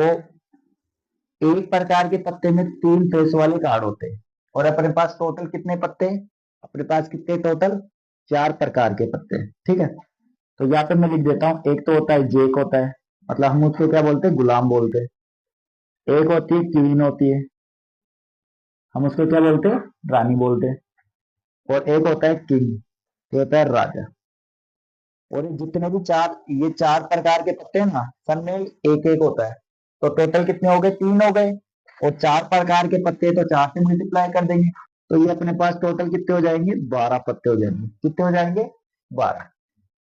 एक प्रकार के पत्ते में तीन फेस वाले कार्ड होते हैं। और अपने पास टोटल कितने पत्ते हैं, अपने पास कितने टोटल, चार प्रकार के पत्ते हैं। ठीक है, तो यहाँ पे मैं लिख देता हूँ। एक तो होता है जेक, होता है मतलब हम उसको क्या बोलते हैं, गुलाम बोलते हैं। एक होती है क्वीन, होती है हम उसको क्या बोलते हैं, रानी बोलते हैं। और एक होता है किंग, ये होता है राजा। और ये जितने भी चार, ये चार प्रकार के पत्ते हैं ना, सब में एक एक होता है। तो टोटल कितने हो गए, तीन हो गए। और चार प्रकार के पत्ते हैं, तो चार से मल्टीप्लाई कर देंगे। तो ये अपने पास टोटल कितने हो जाएंगे, 12 पत्ते हो जाएंगे। कितने हो जाएंगे, 12।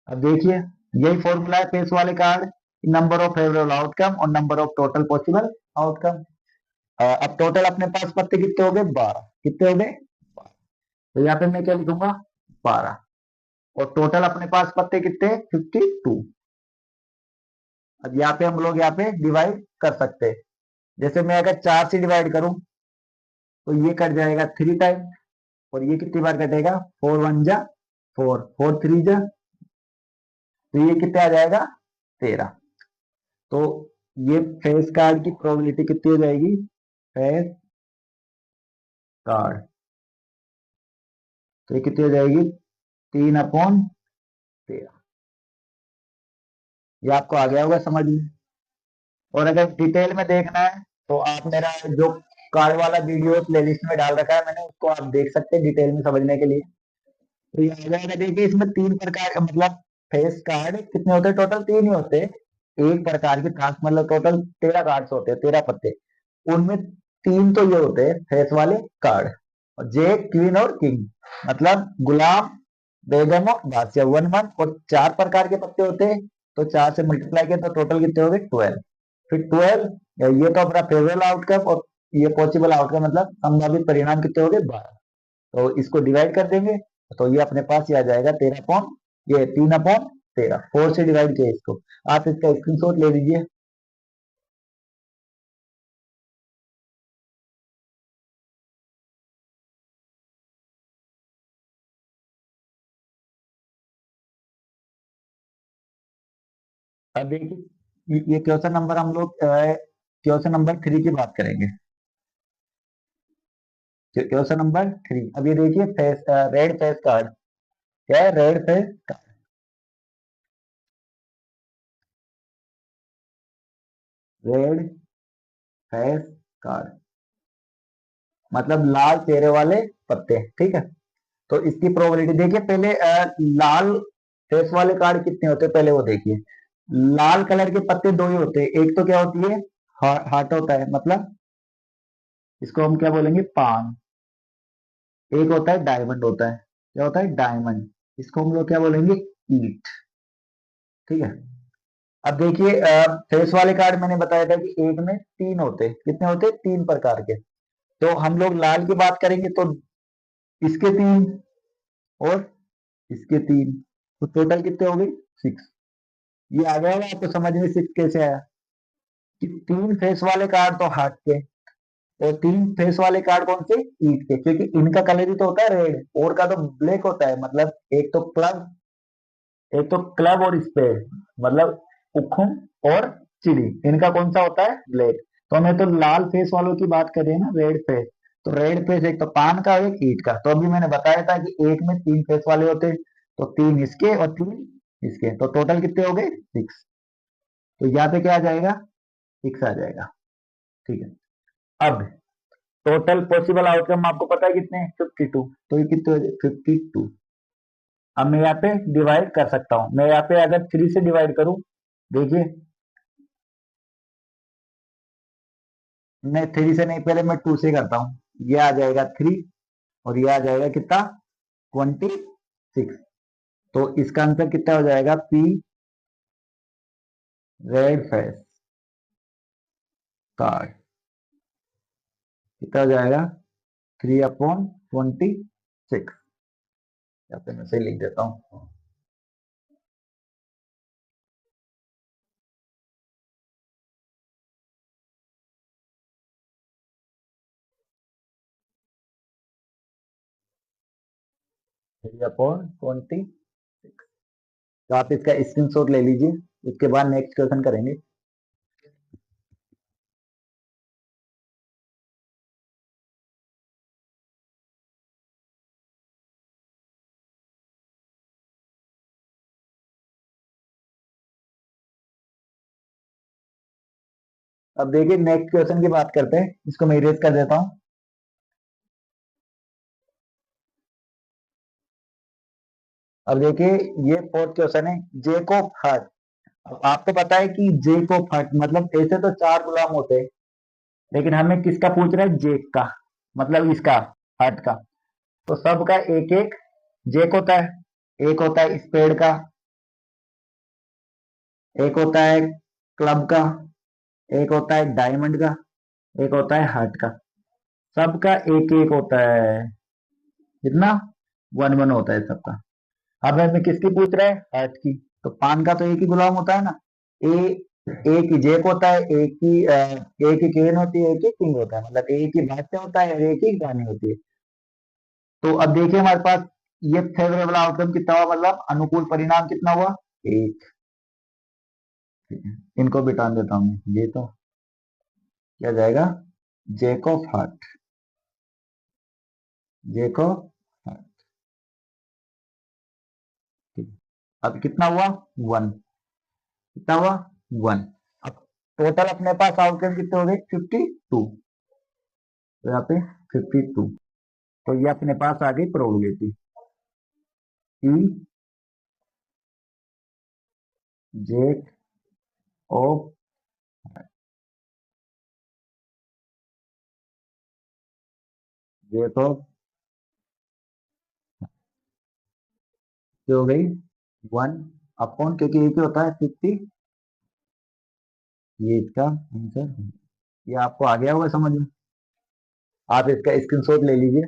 अब देखिए, यही फॉर्मूला है फेस वाले card, number of favourable outcome और number of total possible outcome. अब टोटल अपने पास पत्ते कितने हो गए, 12। कितने हो गए, 12। तो यहाँ पे मैं क्या लिखूंगा, 12। और टोटल अपने पास पत्ते कितने, 52। अब यहाँ पे हम लोग यहाँ पे डिवाइड कर सकते हैं। जैसे मैं अगर 4 से डिवाइड करूं तो ये कट जाएगा 3 टाइम। और ये कितनी बार कटेगा, 4 1 जा 4, 4 3 जा, तो ये कितने आ जाएगा, 13। तो ये फेस कार्ड की प्रोबेबिलिटी कितनी हो जाएगी, फेस कार्ड, तो ये कितनी हो जाएगी, 3/13। ये आपको आ गया होगा समझ में। और अगर डिटेल में देखना है तो आप मेरा जो कार्ड वाला वीडियो प्लेलिस्ट में डाल रखा है मैंने, उसको आप देख सकते हैं डिटेल में समझने के लिए। तो ये आ जाएगा। देखिए, इसमें तीन प्रकार का मतलब फेस कार्ड कितने होते हैं, टोटल तीन ही होते हैं। एक प्रकार के ट्रांस मतलब टोटल 13 कार्ड्स होते हैं, 13 पत्ते। उनमें तीन तो ये होते हैं फेस वाले कार्ड, और जे, क्वीन और किंग मतलब गुलाम, बेगम और बादशाह, 1 1। और चार प्रकार के पत्ते होते हैं, तो चार से मल्टीप्लाई किया तो टोटल कितने हो गए, 12। फिर 12, ये तो अपना फेवरेबल आउटकम, और ये पॉसिबल आउटकम मतलब संभावित परिणाम कितने हो गए, 12। तो इसको डिवाइड कर देंगे, तो ये अपने पास ये आ जाएगा 13 ये 3/13, 4 से डिवाइड किया इसको। आप इसका स्क्रीनशॉट ले लीजिए। अब देखिए, ये क्वेश्चन नंबर हम लोग क्वेश्चन नंबर 3 की बात करेंगे। क्वेश्चन नंबर 3, अब ये देखिए फेस, रेड फेस कार्ड। क्या है, red face card. Red face card मतलब लाल चेहरे वाले पत्ते। ठीक है, तो इसकी प्रोबेबिलिटी देखिए पहले। लाल फेस वाले कार्ड कितने होते हैं पहले वो देखिए। लाल कलर के पत्ते दो ही होते हैं। एक तो क्या होती है, हार्ट होता है मतलब इसको हम क्या बोलेंगे, पान। एक होता है डायमंड, होता है क्या होता है, डायमंड। इसको हम लोग क्या बोलेंगे, ईट। ठीक है, अब देखिए फेस वाले कार्ड मैंने बताया था कि एक में तीन होते, कितने होते, तीन प्रकार के। तो हम लोग लाल की बात करेंगे तो इसके तीन और इसके तीन, तो टोटल कितने हो गए, 6। ये आ गया ना आपको समझ में, 6 कैसे आया, कि तीन फेस वाले कार्ड तो हार्ट के, और तीन फेस वाले कार्ड कौन से, ईट के, क्योंकि इनका कलर ही तो होता है रेड, और का तो ब्लैक होता है। मतलब एक तो क्लब और स्पेड मतलब उखुम और चिड़ी, इनका कौन सा होता है, ब्लैक। तो हमें तो लाल फेस वालों की बात कर रहे हैं ना, रेड फेस। तो रेड फेस एक तो पान का और एक ईट का। तो अभी मैंने बताया था कि एक में तीन फेस वाले होते हैं, तो तीन इसके और तीन इसके, तो टोटल कितने हो गए 6। तो यहाँ पे क्या आ जाएगा 6 आ जाएगा। ठीक है, अब टोटल पॉसिबल आउटकम आपको पता है कितने हैं 52, तो ये कितने हो जाए 52। अब मैं यहाँ पे डिवाइड कर सकता हूँ, मैं यहाँ पे अगर 3 से डिवाइड करूं, देखिए मैं 3 से नहीं, पहले मैं 2 से करता हूँ। ये आ जाएगा 3 और ये आ जाएगा कितना 26। तो इसका आंसर कितना हो जाएगा पी रेड फेस कार्ड कितना हो जाएगा 3/26। यहाँ पे मैं सही लिख देता हूँ। Three upon 26। तो आप इसका स्क्रीनशॉट ले लीजिए, उसके बाद नेक्स्ट क्वेश्चन करेंगे। अब देखिए नेक्स्ट क्वेश्चन की बात करते हैं, इसको मैं इरेज कर देता हूँ। अब देखिए ये फोर्थ क्वेश्चन है, जेकोब हर्ट। अब आपको पता है कि जेकोब हर्ट मतलब ऐसे तो 4 गुलाम होते हैं, लेकिन हमें किसका पूछ रहा है जेक का, मतलब इसका हर्ट का। तो सबका एक एक जेक होता है, एक होता है स्पेड का, एक होता है क्लब का, एक होता है डायमंड का, एक होता है हार्ट का। सबका एक एक होता है, कितना 1 1 होता है सबका। अब हमें किसकी पूछ रहा है हार्ट की, तो पान का तो एक ही गुलाम होता है ना। ए एक ही जेक होता है, एक ही केन होती है, एक ही किंग होता है, मतलब एक ही बादशाह होता है और एक ही रानी होती है। तो अब देखिए हमारे पास ये फेवरेबल आउटकम कितना हुआ, मतलब अनुकूल परिणाम कितना हुआ 1। इनको बिटान देता हूँ, ये तो क्या जाएगा जेक ऑफ हार्ट, जेको हार्ट। अब कितना हुआ 1, कितना हुआ 1। अब टोटल अपने पास आउटकम कितने हो गए 52। तो यहाँ पे 52, तो ये अपने पास आ गई probability E Jake of, Jake of हो गई 1 अपॉन, क्योंकि एक ही होता है 50। ये इसका आंसर, ये आपको आ गया होगा समझ में, आप इसका स्क्रीनशॉट ले लीजिए।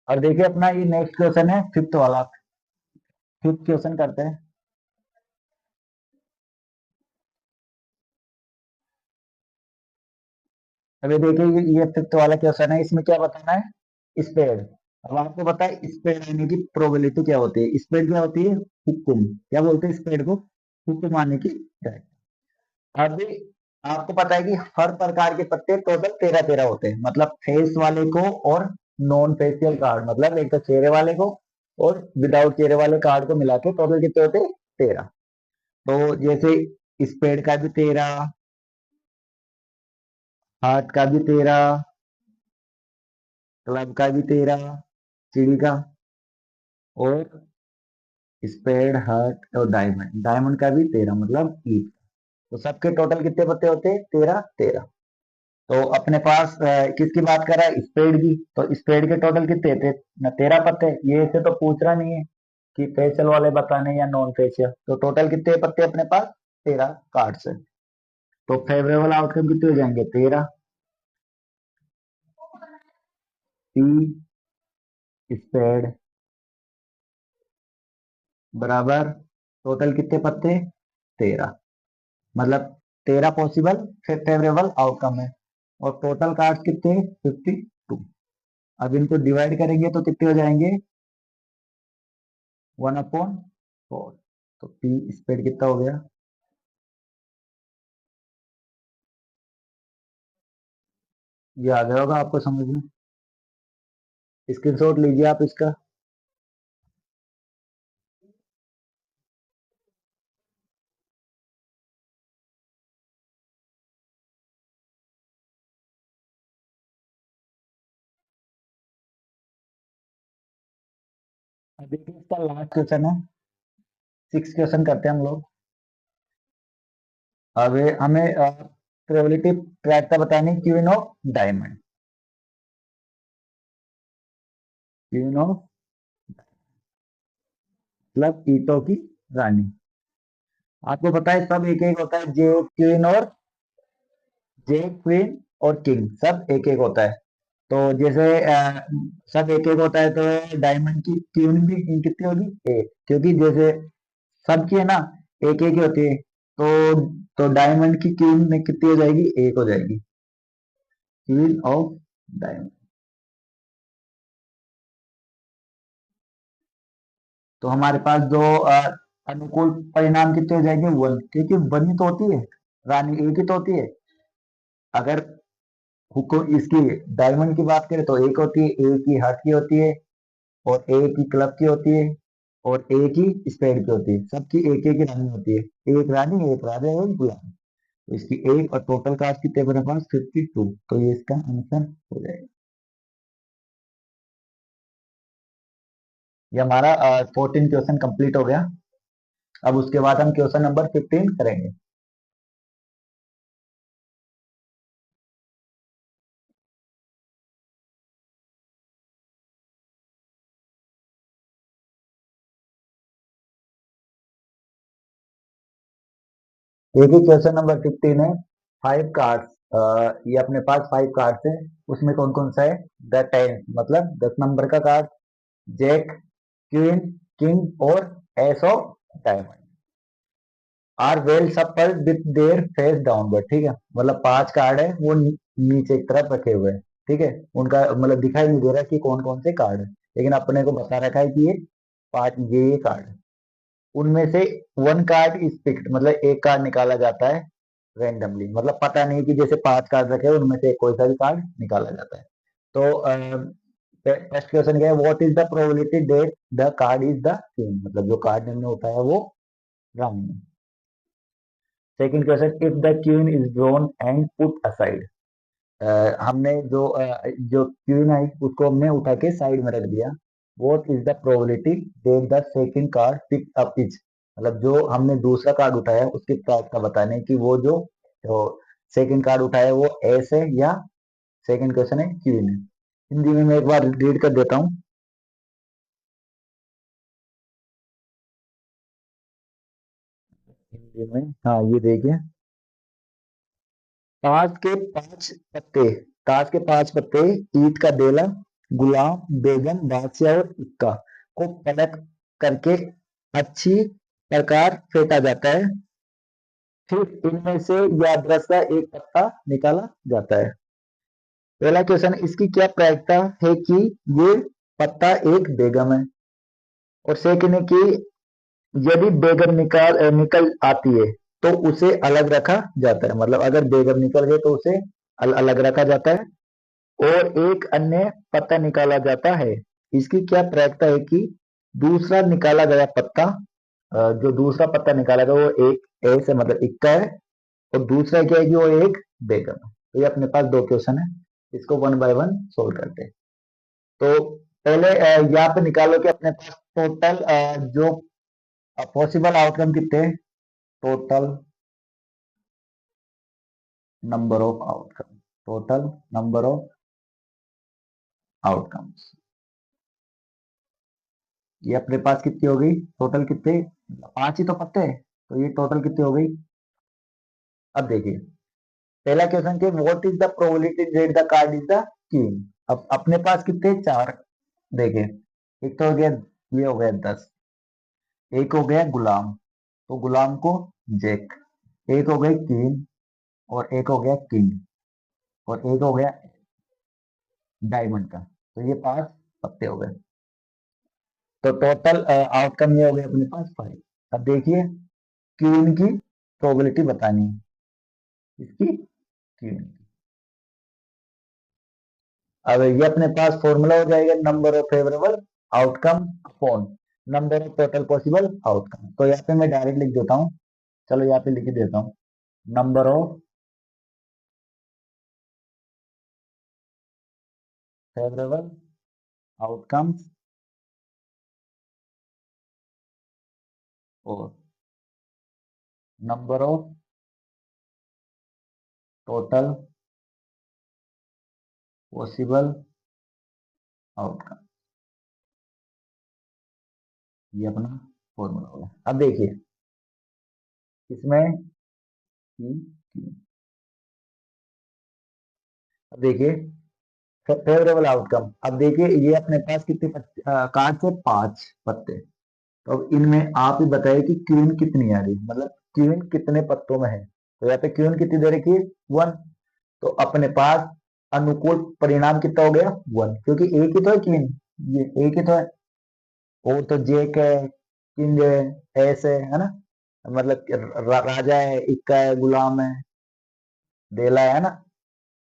और देखिए अपना ये नेक्स्ट क्वेश्चन है फिफ्थ वाला, फिफ्थ क्वेश्चन करते हैं। अभी देखिए ये फिफ्थ वाला क्वेश्चन है, इसमें क्या बताना है स्पेड। अब आपको पता है स्पेड आने की प्रोबेबिलिटी क्या होती है, स्पेड क्या होती है हुक्म, क्या बोलते हैं स्पेड को, हुक्म आने की। अभी आपको पता है कि हर प्रकार के पत्ते टोटल 13 13 होते हैं, मतलब फेस वाले को और नॉन फेशियल कार्ड, मतलब एक तो चेहरे वाले को और विदाउट चेहरे वाले कार्ड को मिला के टोटल कितने होते हैं 13। तो जैसे स्पेड का भी 13, हार्ट का भी 13, क्लब का भी 13, चिड़ी का, और स्पेड हार्ट और डायमंड, डायमंड का भी 13, मतलब ईट। तो सबके टोटल कितने पत्ते होते हैं 13 13। तो अपने पास किसकी बात कर रहा है स्पेड की, तो स्पेड के टोटल कितने थे ना 13 पत्ते। ये ऐसे तो पूछ रहा नहीं है कि फेशियल वाले बताने या नॉन फेशियल, तो टोटल कितने पत्ते अपने पास 13 कार्ड्स है। तो फेवरेबल आउटकम कितने हो जाएंगे 13 पी स्पेड बराबर टोटल कितने पत्ते 13, मतलब 13 पॉसिबल फेवरेबल आउटकम है, और टोटल कार्ड्स कितने 52। अब इनको डिवाइड करेंगे तो कितने हो जाएंगे 1/52। 4। तो पी स्पेड कितना हो गया? ये आ गया होगा आपको समझ में। स्क्रीनशॉट लीजिए आप इसका। अब देखिए इसका लास्ट क्वेश्चन है। 6 क्वेश्चन करते हैं हम लोग। अब हमें प्रोबेबिलिटी प्रायिकता बतानी, queen of diamond. Queen of मतलब ईटों की रानी। आपको पता है सब एक एक होता है, जे क्वीन और जे क्वीन और किंग सब एक एक होता है। तो जैसे सब एक एक होता है तो डायमंड की क्वीन भी कितनी होगी? एक, क्योंकि जैसे सबकी है ना एक एक ही होती है। तो डायमंड की क्वीन में कितनी हो जाएगी? एक हो जाएगी। Queen of diamond. तो हमारे पास जो अनुकूल परिणाम कितने हो जाएंगे? वन, क्योंकि वन ही तो होती है रानी, एक ही तो होती है। अगर इसकी डायमंड की बात करें तो एक होती है, एक ही हाथ की होती है, और एक ही क्लब की होती है, और एक ही स्पेड की होती है। सबकी एक एक ही रानी होती है। एक रानी, एक राजा, एक गुलाम। तो इसकी एक, और टोटल कास्ट कितने बने पास? 52। तो ये इसका आंसर हो जाएगा। ये हमारा 14 क्वेश्चन कंप्लीट हो गया। अब उसके बाद हम क्वेश्चन नंबर 15 करेंगे। देखिए क्वेश्चन नंबर 15 है। 5 कार्ड्स, ये अपने पास 5 कार्ड्स है। उसमें कौन कौन सा है? द 10 मतलब 10 नंबर का कार्ड, जैक, क्वीन, किंग और ace of diamond are well shuffled with their face downward. ठीक है, मतलब 5 कार्ड है वो नीचे की तरफ रखे हुए हैं। ठीक है, उनका मतलब दिखाई नहीं दे रहा कि कौन कौन से कार्ड है, लेकिन अपने को बता रखा है कि ये 5 ये कार्ड है। उनमें से वन कार्ड इज पिक्ड, मतलब एक कार्ड निकाला जाता है रेंडमली, मतलब पता नहीं कि जैसे 5 कार्ड रखे हैं उनमें से कोई सा भी कार्ड निकाला जाता है। तो फर्स्ट क्वेश्चन क्या है? What is the probability that the card is the king, मतलब जो कार्ड हमने उठाया वो रानी है। Second question, if the queen is drawn and put aside. हमने जो क्वीन है उसको हमने उठा के साइड में रख दिया। What is the probability that the second card pick up is, मतलब जो हमने दूसरा कार्ड उठाया उसकी प्रायिकता बताने की, वो जो सेकंड कार्ड उठाया है वो एस है या सेकंड क्वेश्चन है क्वीन है। हिंदी में मैं एक बार रीड कर देता हूँ। हिंदी में, हाँ ये देखिए। ताश के 5 पत्ते, ताश के 5 पत्ते, ईंट का बेला, गुलाम, बेगम, बादशाह और इक्का को पलट करके अच्छी प्रकार फेंटा जाता है। फिर इनमें से यादृच्छा एक पत्ता निकाला जाता है। पहला क्वेश्चन, इसकी क्या प्रायिकता है कि ये पत्ता एक बेगम है? और सेकंड है कि यदि बेगम निकल आती है तो उसे अलग रखा जाता है, मतलब अगर बेगम निकल गए तो उसे अलग रखा जाता है। और एक अन्य पत्ता निकाला जाता है। इसकी क्या प्रायिकता है कि दूसरा निकाला गया पत्ता, जो दूसरा पत्ता निकाला गया वो एक ए से मतलब इक्का है, और दूसरा क्या है कि वो एक बेगम है। तो ये अपने पास 2 क्वेश्चन है, इसको वन बाय वन सोल्व करते हैं। तो पहले यहाँ पे निकालो कि अपने पास टोटल जो पॉसिबल आउटकम कितने हैं? Total number of outcome, total number of outcomes, ये अपने पास कितनी हो गई? टोटल कितने? 5 ही तो पत्ते हैं, तो ये टोटल कितनी हो गई? अब देखिए पहला क्वेश्चन के what is the probability that the card is the king. अब अपने पास कितने? 4। देखिए एक तो हो गया, ये हो गया 10। एक हो गया गुलाम, तो गुलाम को जैक। एक हो गई क्वीन, और एक हो गया किंग, और एक हो गया डायमंड का। तो ये 5 पत्ते हो गए। तो टोटल आउटकम ये हो गया अपने पास 5। अब देखिए क्वीन की प्रोबेबिलिटी बतानी है, इसकी क्वीन। अब ये अपने पास फॉर्मूला हो जाएगा number of favourable outcome upon number of total possible outcome. तो यहाँ पे मैं डायरेक्ट लिख देता हूँ, चलो यहाँ पे लिख देता हूँ, नंबर ऑफ फेवरेबल आउटकम्स और number of total possible outcome, ये अपना फॉर्मूला होगा। अब देखिए इसमें अब देखिए फेवरेबल आउटकम। अब देखिए ये अपने पास कितने कार्ड से 5 पत्ते। तो अब इनमें आप ही बताइए कि क्वीन कितनी आ रही है, मतलब क्वीन कितने पत्तों में है। तो यहाँ पे क्वीन कितनी दे रखी है 1। तो अपने पास अनुकूल परिणाम कितना हो गया 1, क्योंकि एक ही तो है क्वीन, ये एक ही तो है। और तो जेक है, किंग है, एस है ना, मतलब कि राजा है, इक्का है, गुलाम है, बेला है ना।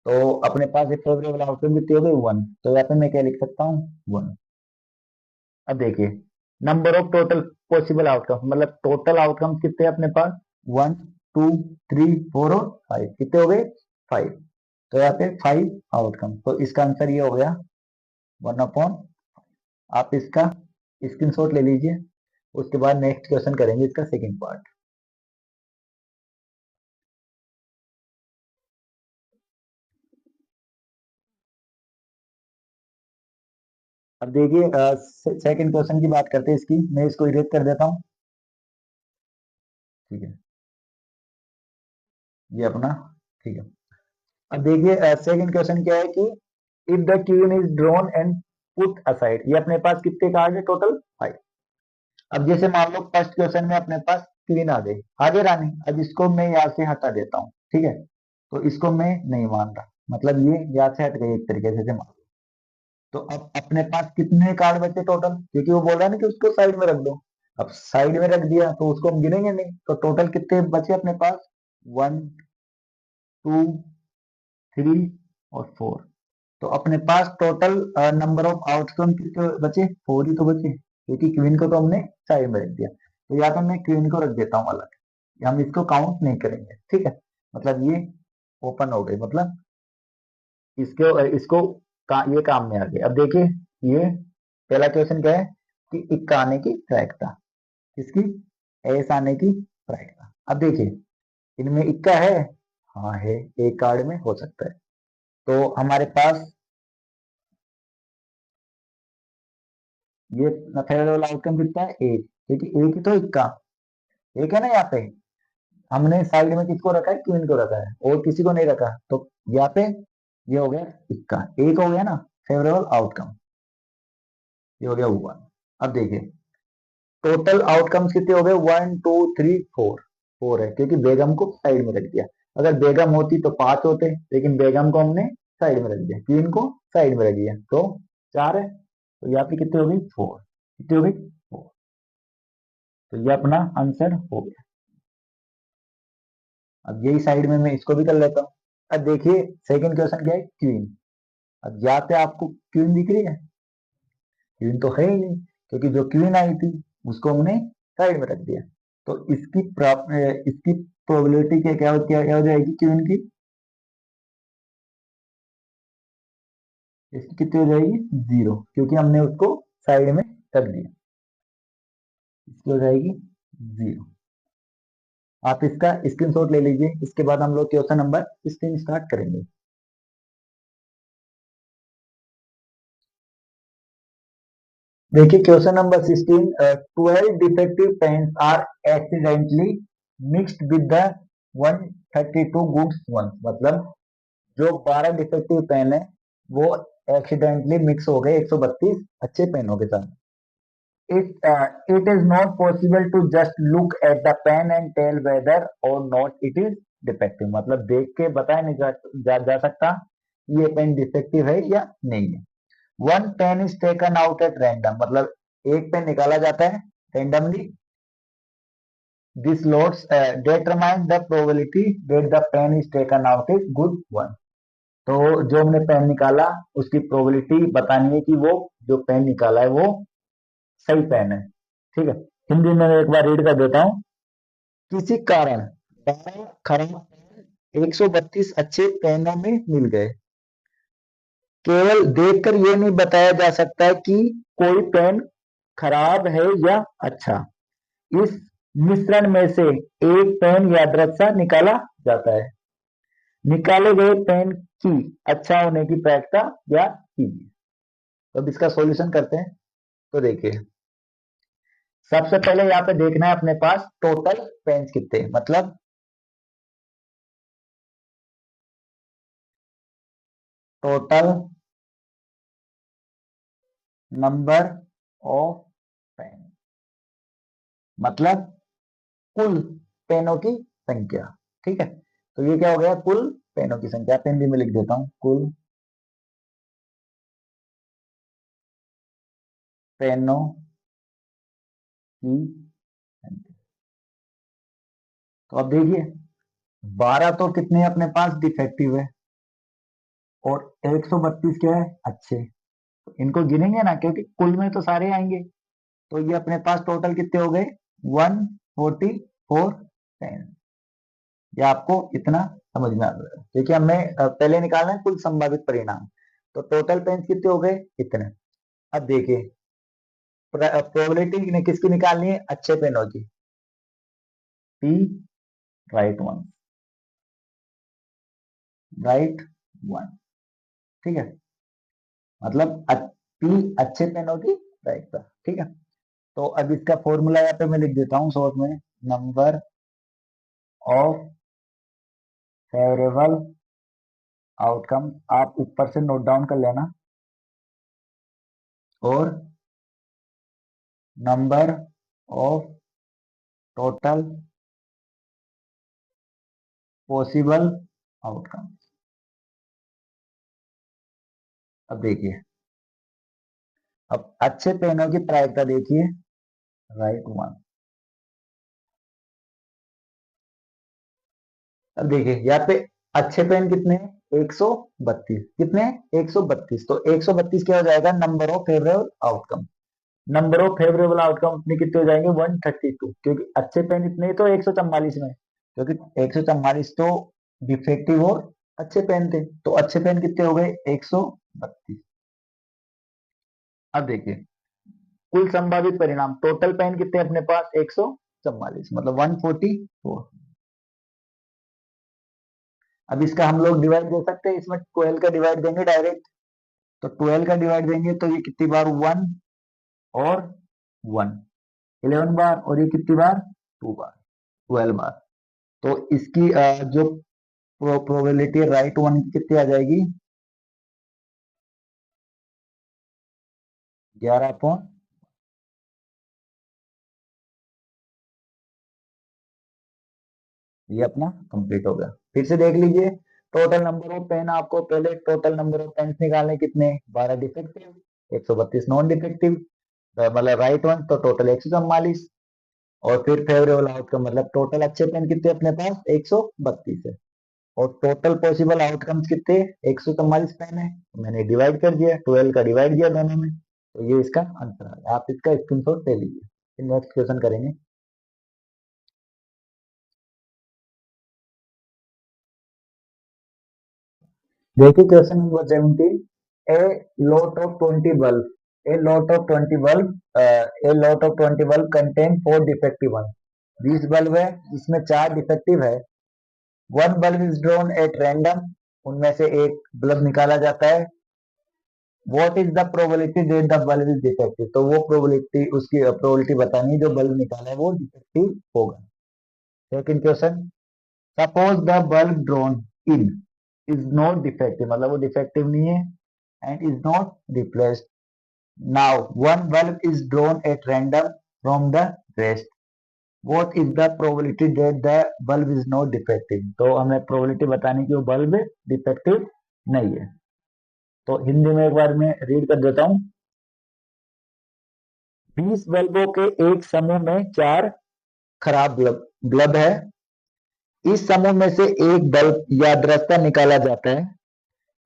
तो अपने पास एक फेवरेबल आउटकम कितनी हो गई 1। तो यहाँ पे मैं क्या लिख सकता हूँ 1। अब देखिए number of total possible outcome, मतलब टोटल आउटकम कितने हैं अपने पास 1 2 3 4 और 5, कितने हो गए 5। तो यहाँ पे 5 आउटकम, तो इसका आंसर ये हो गया 1/। आप इसका स्क्रीनशॉट ले लीजिए, उसके बाद नेक्स्ट क्वेश्चन करेंगे इसका सेकंड पार्ट। अब देखिए सेकंड क्वेश्चन की बात करते हैं इसकी, मैं इसको इरेज कर देता हूँ, ठीक है, ये अपना, ठीक है। अब देखिए सेकंड क्वेश्चन क्या है कि if the queen is drawn and put aside, ये अपने पास कितने कार्ड है टोटल 5। अब जैसे मान लो फर्स्ट क्वेश्चन में अपने पास क्वीन आ गई, आगे रानी, अब इसको मैं यहाँ से हटा देता हूँ, ठीक है। तो इसको मैं नहीं मान रहा, मतलब ये यहाँ से हट गई एक तरीके से मान लो। तो अब अपने पास कितने कार्ड बचे टोटल, क्योंकि वो बोल रहा है ना कि उसको साइड में रख दो। अब साइड में रख दिया तो उसको हम गिनेंगे नहीं, तो टोटल कितने बचे अपने पास 1 2 3 और 4। तो अपने पास टोटल नंबर ऑफ आउटकम कितने बचे 4 ही तो बचे, क्योंकि क्वीन को तो हमने साइड में रख दिया। तो या तो मैं क्वीन को रख देता हूँ अलग, हम इसको काउंट नहीं करेंगे, ठीक है। मतलब ये ओपन हो गई, मतलब इसको ये काम में आ गया। अब देखिए ये पहला क्वेश्चन क्या है कि इक्का आने की प्रायिकता, किसकी, एस आने की प्रायिकता। अब देखिए इनमें इक्का है, हाँ है, एक कार्ड में हो सकता है। तो हमारे पास ये फेवरेबल आउटकम कितना है 1, क्योंकि एक ही तो इक्का, एक है ना यहाँ पे। हमने साइड में किसको रखा है, क्वीन को रखा है, और किसी को नहीं रखा। तो यहाँ पे ये हो गया इक्का, एक हो गया ना फेवरेबल आउटकम, ये हो गया 1। अब देखिए टोटल आउटकम्स कितने हो गए 1 2 3 4, 4 है, क्योंकि बेगम को साइड में रख दिया। अगर बेगम होती तो 5 होते, लेकिन बेगम को हमने साइड में रख दिया, क्वीन को साइड में रख दिया, तो 4 है। तो यहाँ पे कितनी हो गई 4, कितनी हो गई 4। तो ये अपना आंसर हो गया। अब यही साइड में मैं इसको भी कर लेता हूँ। अब देखिए सेकंड क्वेश्चन क्या है क्वीन। अब यहाँ पे आपको क्वीन दिख रही है, क्वीन तो है ही नहीं, क्योंकि जो क्वीन आई थी उसको हमने साइड में रख दिया। तो इसकी प्रोबेबिलिटी क्या हो जाएगी क्वीन की, इसकी कितनी हो जाएगी 0, क्योंकि हमने उसको साइड में रख दिया, इसकी हो जाएगी 0। आप इसका स्क्रीनशॉट ले लीजिए, इसके बाद हम लोग क्वेश्चन नंबर 16 स्टार्ट करेंगे। देखिए question number 16, 12 defective pens are accidentally mixed with the 132 goods ones, मतलब जो 12 डिफेक्टिव पेन है वो एक्सीडेंटली मिक्स हो गए 132 अच्छे पेनों के साथ। It is not possible to just look at the pen and tell whether or not it is defective, मतलब देख के बताया नहीं जा सकता ये पेन डिफेक्टिव है या नहीं है। One pen is taken out at random, मतलब एक पेन निकाला जाता है randomly, this loads determine the probability that the pen is taken out is good one। तो जो हमने पेन निकाला उसकी प्रोबेबिलिटी बतानी है कि वो जो पेन निकाला है वो सही पेन है। ठीक है, हिंदी में मैं एक बार रीड कर देता हूँ। किसी कारण 12 खराब पेन 132 अच्छे पेनों में मिल गए। केवल देखकर यह नहीं बताया जा सकता कि कोई पेन खराब है या अच्छा। इस मिश्रण में से एक पेन यादृच्छा निकाला जाता है। निकाले गए पेन की अच्छा होने की प्रायिकता ज्ञात कीजिए। तो अब इसका सॉल्यूशन करते हैं। तो देखिए, सबसे पहले यहाँ पे देखना है अपने पास टोटल पेन्स कितने, मतलब टोटल नंबर ऑफ पेन, मतलब कुल पेनों की संख्या। ठीक है, तो ये क्या हो गया, कुल पेनों की संख्या। पेन भी मैं लिख देता हूं, कुल पेनों की संख्या। तो अब देखिए, 12 तो कितने अपने पास डिफेक्टिव है और 132 क्या है, अच्छे। तो इनको गिनेंगे ना, क्योंकि कुल में तो सारे आएंगे। तो ये अपने पास टोटल कितने हो गए, 144 पेन। ये आपको इतना समझ में आ गया। देखिए, हमें पहले निकालना है कुल संभावित परिणाम। तो टोटल पेन कितने हो गए, इतने। अब देखिए, प्रोबेबिलिटी किसकी निकालनी है, अच्छे पेनों की। P right one, right one. ठीक है, मतलब पी अच्छे पेनों की राइट। ठीक है, तो अब इसका फॉर्मूला यहाँ पे मैं लिख देता हूँ शॉर्ट में। नंबर ऑफ फेवरेबल आउटकम, आप ऊपर से नोट डाउन कर लेना। और number of total possible outcome. अब देखिए, अब अच्छे पेनों की प्रायिकता देखिए, राइट वन। अब देखिए यहाँ पे अच्छे पेन कितने हैं, 132। कितने हैं, 132। तो 132 क्या हो जाएगा, number of favourable outcome. Number of favourable outcome अपने कितने हो जाएंगे, 132, क्योंकि अच्छे पेन इतने ही तो 144 में, क्योंकि 144 तो डिफेक्टिव और अच्छे पेन थे। तो अच्छे पेन कितने हो गए, 132। अब देखिए, कुल संभावित परिणाम, टोटल पेन कितने अपने पास, 144, मतलब 144। अब इसका हम लोग डिवाइड दे सकते हैं, इसमें 12 का डिवाइड देंगे डायरेक्ट। तो 12 का डिवाइड देंगे तो ये कितनी बार, 1 और 1, 11 बार। और ये कितनी बार, 2 बार, 12 बार। तो इसकी जो प्रोबेबिलिटी राइट वन की कितनी आ जाएगी, 11 ये अपना कंप्लीट हो गया। फिर से देख लीजिए, टोटल नंबर ऑफ पेन, आपको पहले टोटल नंबर ऑफ पेन निकालने कितने, 12 डिफेक्टिव, 132 नॉन डिफेक्टिव, मतलब राइट वन, तो टोटल 144। और फिर फेवरेबल आउटकम, मतलब टोटल अच्छे पेन कितने अपने पास, 132 है। और टोटल पॉसिबल आउटकम्स कितने, 144 पेन है। मैंने डिवाइड कर दिया, 12 का डिवाइड दिया दोनों में, तो ये इसका आंसर है। आप इसका स्क्रीनशॉट ले लीजिए। नेक्स्ट क्वेश्चन करेंगे। देखिए, question number 17। A lot of 20 bulb a lot of 20 bulb a lot of 20 bulb contain 4 defective ones। 20 bulb है जिसमें 4 डिफेक्टिव है। One bulb is drawn at random, उनमें से एक बल्ब निकाला जाता है। What is the probability that the bulb is defective, तो वो प्रोबेबिलिटी, उसकी प्रोबेबिलिटी बतानी है जो बल्ब निकाला है वो डिफेक्टिव होगा। Second question, suppose the bulb drawn in is not defective, मतलब वो डिफेक्टिव नहीं है, and is not replaced. Now one bulb is drawn at random from the rest, what is the probability that the bulb is not defective. तो हमें probability बतानी कि वो bulb defective नहीं है। तो हिंदी में एक बार मैं रीड कर देता हूं। 20 बल्बों के एक समूह में 4 खराब बल्ब है। इस समूह में से एक बल्ब या दृश्यता निकाला जाता है।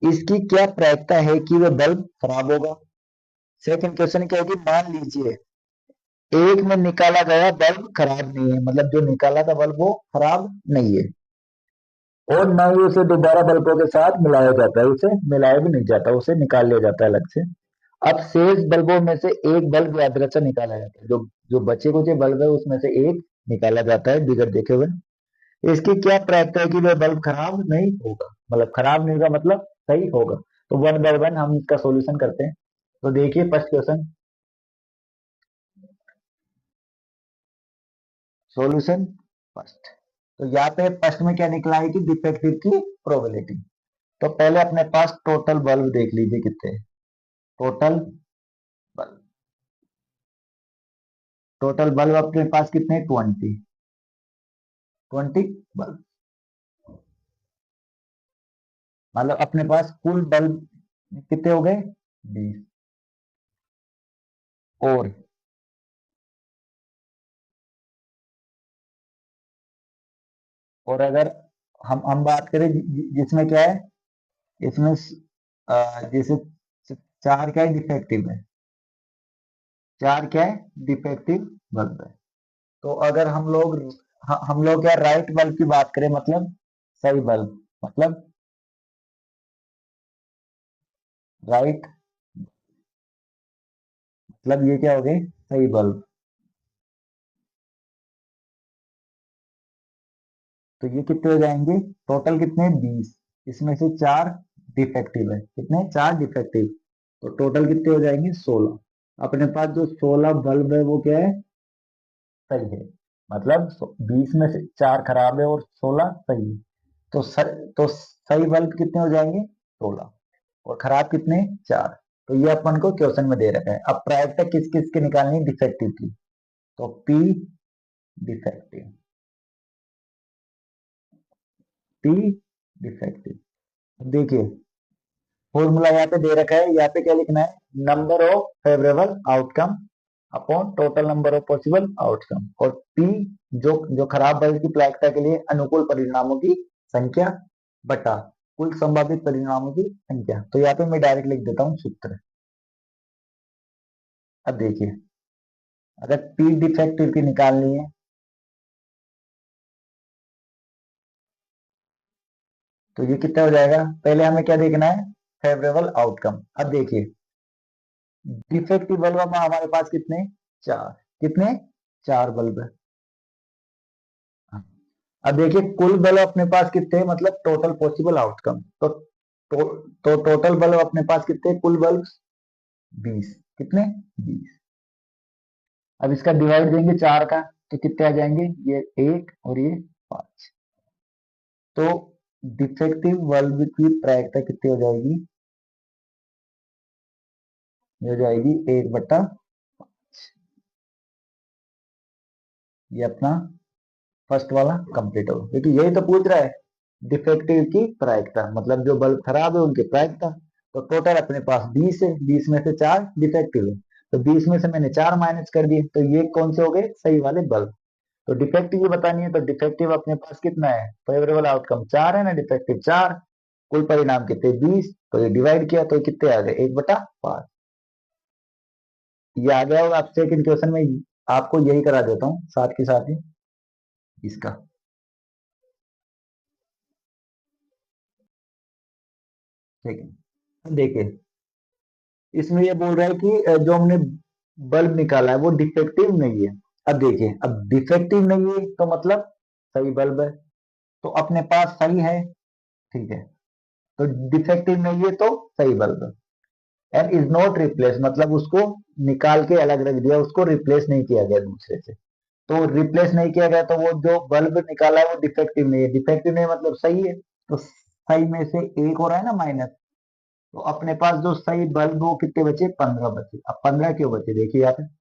इसकी क्या प्रायिकता है कि वह बल्ब खराब होगा? सेकंड क्वेश्चन क्या होगी, मान लीजिए एक में निकाला गया बल्ब खराब नहीं है, मतलब जो निकाला था बल्ब वो खराब नहीं है, और न ही उसे दोबारा बल्बों के साथ मिलाया जाता है, उसे मिलाया भी नहीं जाता, उसे निकाल लिया जाता है अलग से। अब शेष बल्बों में से एक बल्ब या दृश्यता निकाला जाता है, जो जो बचे कुचे बल्ब है उसमें से एक निकाला जाता है बिगड़ देखे हुए। इसकी क्या प्रायिकता है कि वह बल्ब खराब नहीं होगा, मतलब खराब नहीं होगा मतलब सही होगा। तो वन बाय वन हम इसका सॉल्यूशन करते हैं। तो देखिए फर्स्ट क्वेश्चन, सॉल्यूशन फर्स्ट। तो यहाँ पे फर्स्ट में क्या निकला है कि डिफेक्टिव की प्रोबेबिलिटी। तो पहले अपने पास टोटल बल्ब देख लीजिए कितने हैं। टोटल बल्ब, टोटल बल्ब अपने पास कितने, 20, 20 बल्ब, मतलब अपने पास कुल बल्ब कितने हो गए, 20। और अगर हम बात करें जिसमें क्या है, इसमें जैसे 4 क्या है, डिफेक्टिव है, 4 क्या है, डिफेक्टिव बल्ब है। तो अगर हम लोग क्या राइट बल्ब की बात करें, मतलब सही बल्ब, मतलब राइट, मतलब ये क्या हो गए, सही बल्ब। तो ये कितने हो जाएंगे, टोटल कितने, 20। इसमें से 4 डिफेक्टिव है, कितने, 4 डिफेक्टिव। तो टोटल कितने हो जाएंगे, 16। अपने पास जो 16 बल्ब है वो क्या है, सही है। मतलब 20 में से 4 खराब है और 16 सही है। तो सही बल्ब कितने हो जाएंगे, 16, और खराब कितने, 4। तो ये अपन को क्वेश्चन में दे रखा है। अब प्रायिकता किस किस की निकालनी, डिफेक्टिव की। तो पी डिफेक्टिव, पी डिफेक्टिव। देखिए फॉर्मूला यहाँ पे दे रखा है, यहाँ पे क्या लिखना है, number of favourable outcome upon total number of possible outcome, और पी जो जो खराब बल्ब की प्रायिकता के लिए अनुकूल परिणामों की संख्या बटा कुल संभावित परिणामों की संख्या। तो यहाँ पे मैं डायरेक्ट लिख देता हूँ सूत्र। अब देखिए अगर पी डिफेक्टिव की निकालनी है, तो ये कितना हो जाएगा, पहले हमें क्या देखना है, फेवरेबल आउटकम। अब देखिए डिफेक्टिव बल्ब में हमारे पास कितने, 4, कितने, 4 बल्ब है। हाँ। अब देखिए कुल बल्ब अपने पास कितने हैं, मतलब टोटल पॉसिबल आउटकम। तो टोटल बल्ब अपने पास कितने, कुल बल्ब 20, कितने, 20। अब इसका डिवाइड देंगे 4 का, तो कितने आ जाएंगे, ये 1 और ये 5। तो डिफेक्टिव बल्ब की प्रायिकता कितनी हो जाएगी, ये हो जाएगी 1/, ये अपना फर्स्ट वाला कंप्लीट होगा, क्योंकि यही तो पूछ रहा है डिफेक्टिव की प्रायिकता, मतलब जो बल्ब खराब है उनकी प्रायिकता। तो टोटल अपने पास 20 है, 20 में से 4 डिफेक्टिव है, तो 20 में से मैंने 4 माइनस कर दिए, तो ये कौन से हो गए, सही वाले बल्ब। तो डिफेक्टिव ये बतानी है, तो डिफेक्टिव अपने पास कितना है, फेवरेबल आउटकम 4 है ना, डिफेक्टिव 4, कुल परिणाम कितने, 20। तो ये डिवाइड किया तो कितने आ गए, 1/5। ये आ गया होगा। आप सेकंड क्वेश्चन में आपको यही करा देता हूँ साथ के साथ ही इसका। ठीक है, देखिए इसमें ये बोल रहा है कि जो हमने बल्ब निकाला है वो डिफेक्टिव नहीं है। अब देखिए, अब डिफेक्टिव नहीं है तो मतलब सही बल्ब है, तो अपने पास सही है, ठीक है। तो डिफेक्टिव नहीं है तो सही बल्ब है। एंड इज नॉट रिप्लेस, मतलब उसको निकाल के अलग रख दिया, उसको रिप्लेस नहीं किया गया दूसरे से। तो रिप्लेस नहीं किया गया तो वो जो बल्ब निकाला है वो डिफेक्टिव नहीं है, डिफेक्टिव नहीं है मतलब सही है। तो सही में से एक हो रहा है ना माइनस, तो अपने पास जो सही बल्ब वो कितने बचे, 15 बचे। अब 15 क्यों बचे, देखिए यहाँ पे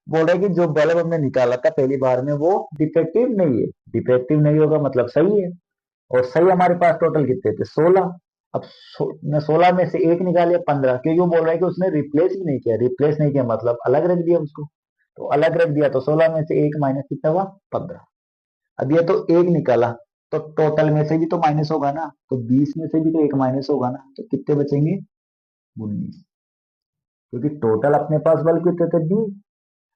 बोल रहे हैं कि जो बल्ब हमने निकाला था पहली बार में वो डिफेक्टिव नहीं है, डिफेक्टिव नहीं होगा मतलब सही है। और सही हमारे पास टोटल कितने थे, 16। अब 16 में से एक निकालिए 15, क्योंकि वो बोल रहा है कि उसने रिप्लेस ही नहीं किया, रिप्लेस नहीं किया मतलब अलग रख दिया उसको। तो अलग रख दिया, तो 16 में से 1 माइनस कितना हुआ, 15। अब ये तो 1 निकाला, तो टोटल में से भी तो माइनस होगा ना, तो 20 में से भी तो 1 माइनस होगा ना, तो कितने बचेंगे, 19। क्योंकि टोटल अपने पास बल्ब कितने थे, 20।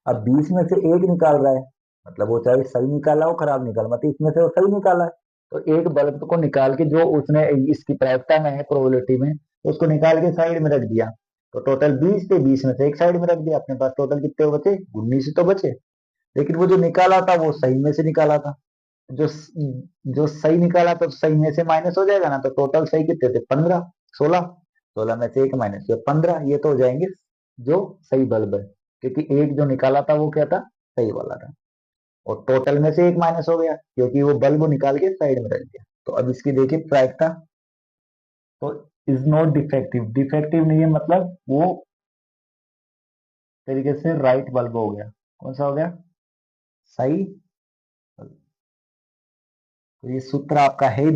अब 20 में से 1 निकाल रहा है, मतलब वो चाहे सही निकाला हो खराब निकाला, मतलब इसमें से वो सही निकाला है, तो एक बल्ब को निकाल के जो उसने इसकी प्रायिकता में है, प्रोबेबिलिटी में, तो उसको निकाल के साइड में रख दिया। तो टोटल 20 थे, 20 में से एक साइड में रख दिया, अपने पास टोटल कितने बचे, 19 तो बचे। लेकिन वो जो निकाला था वो सही में से निकाला था, जो जो सही निकाला तो सही में से माइनस हो जाएगा ना, तो टोटल सही कितने थे, 15, 16, 16 में से 1 माइनस 15, ये तो हो जाएंगे जो सही बल्ब है, क्योंकि एक जो निकाला था वो क्या था, सही वाला था। और टोटल में से 1 माइनस हो गया, क्योंकि वो बल्ब निकाल के साइड में रख दिया। तो अब इसकी देखिए प्रायिकता, तो इज नॉट डिफेक्टिव, डिफेक्टिव नहीं है, मतलब वो तरीके से राइट बल्ब हो गया। कौन सा हो गया, सही बल्ब। तो ये सूत्र आपका है ही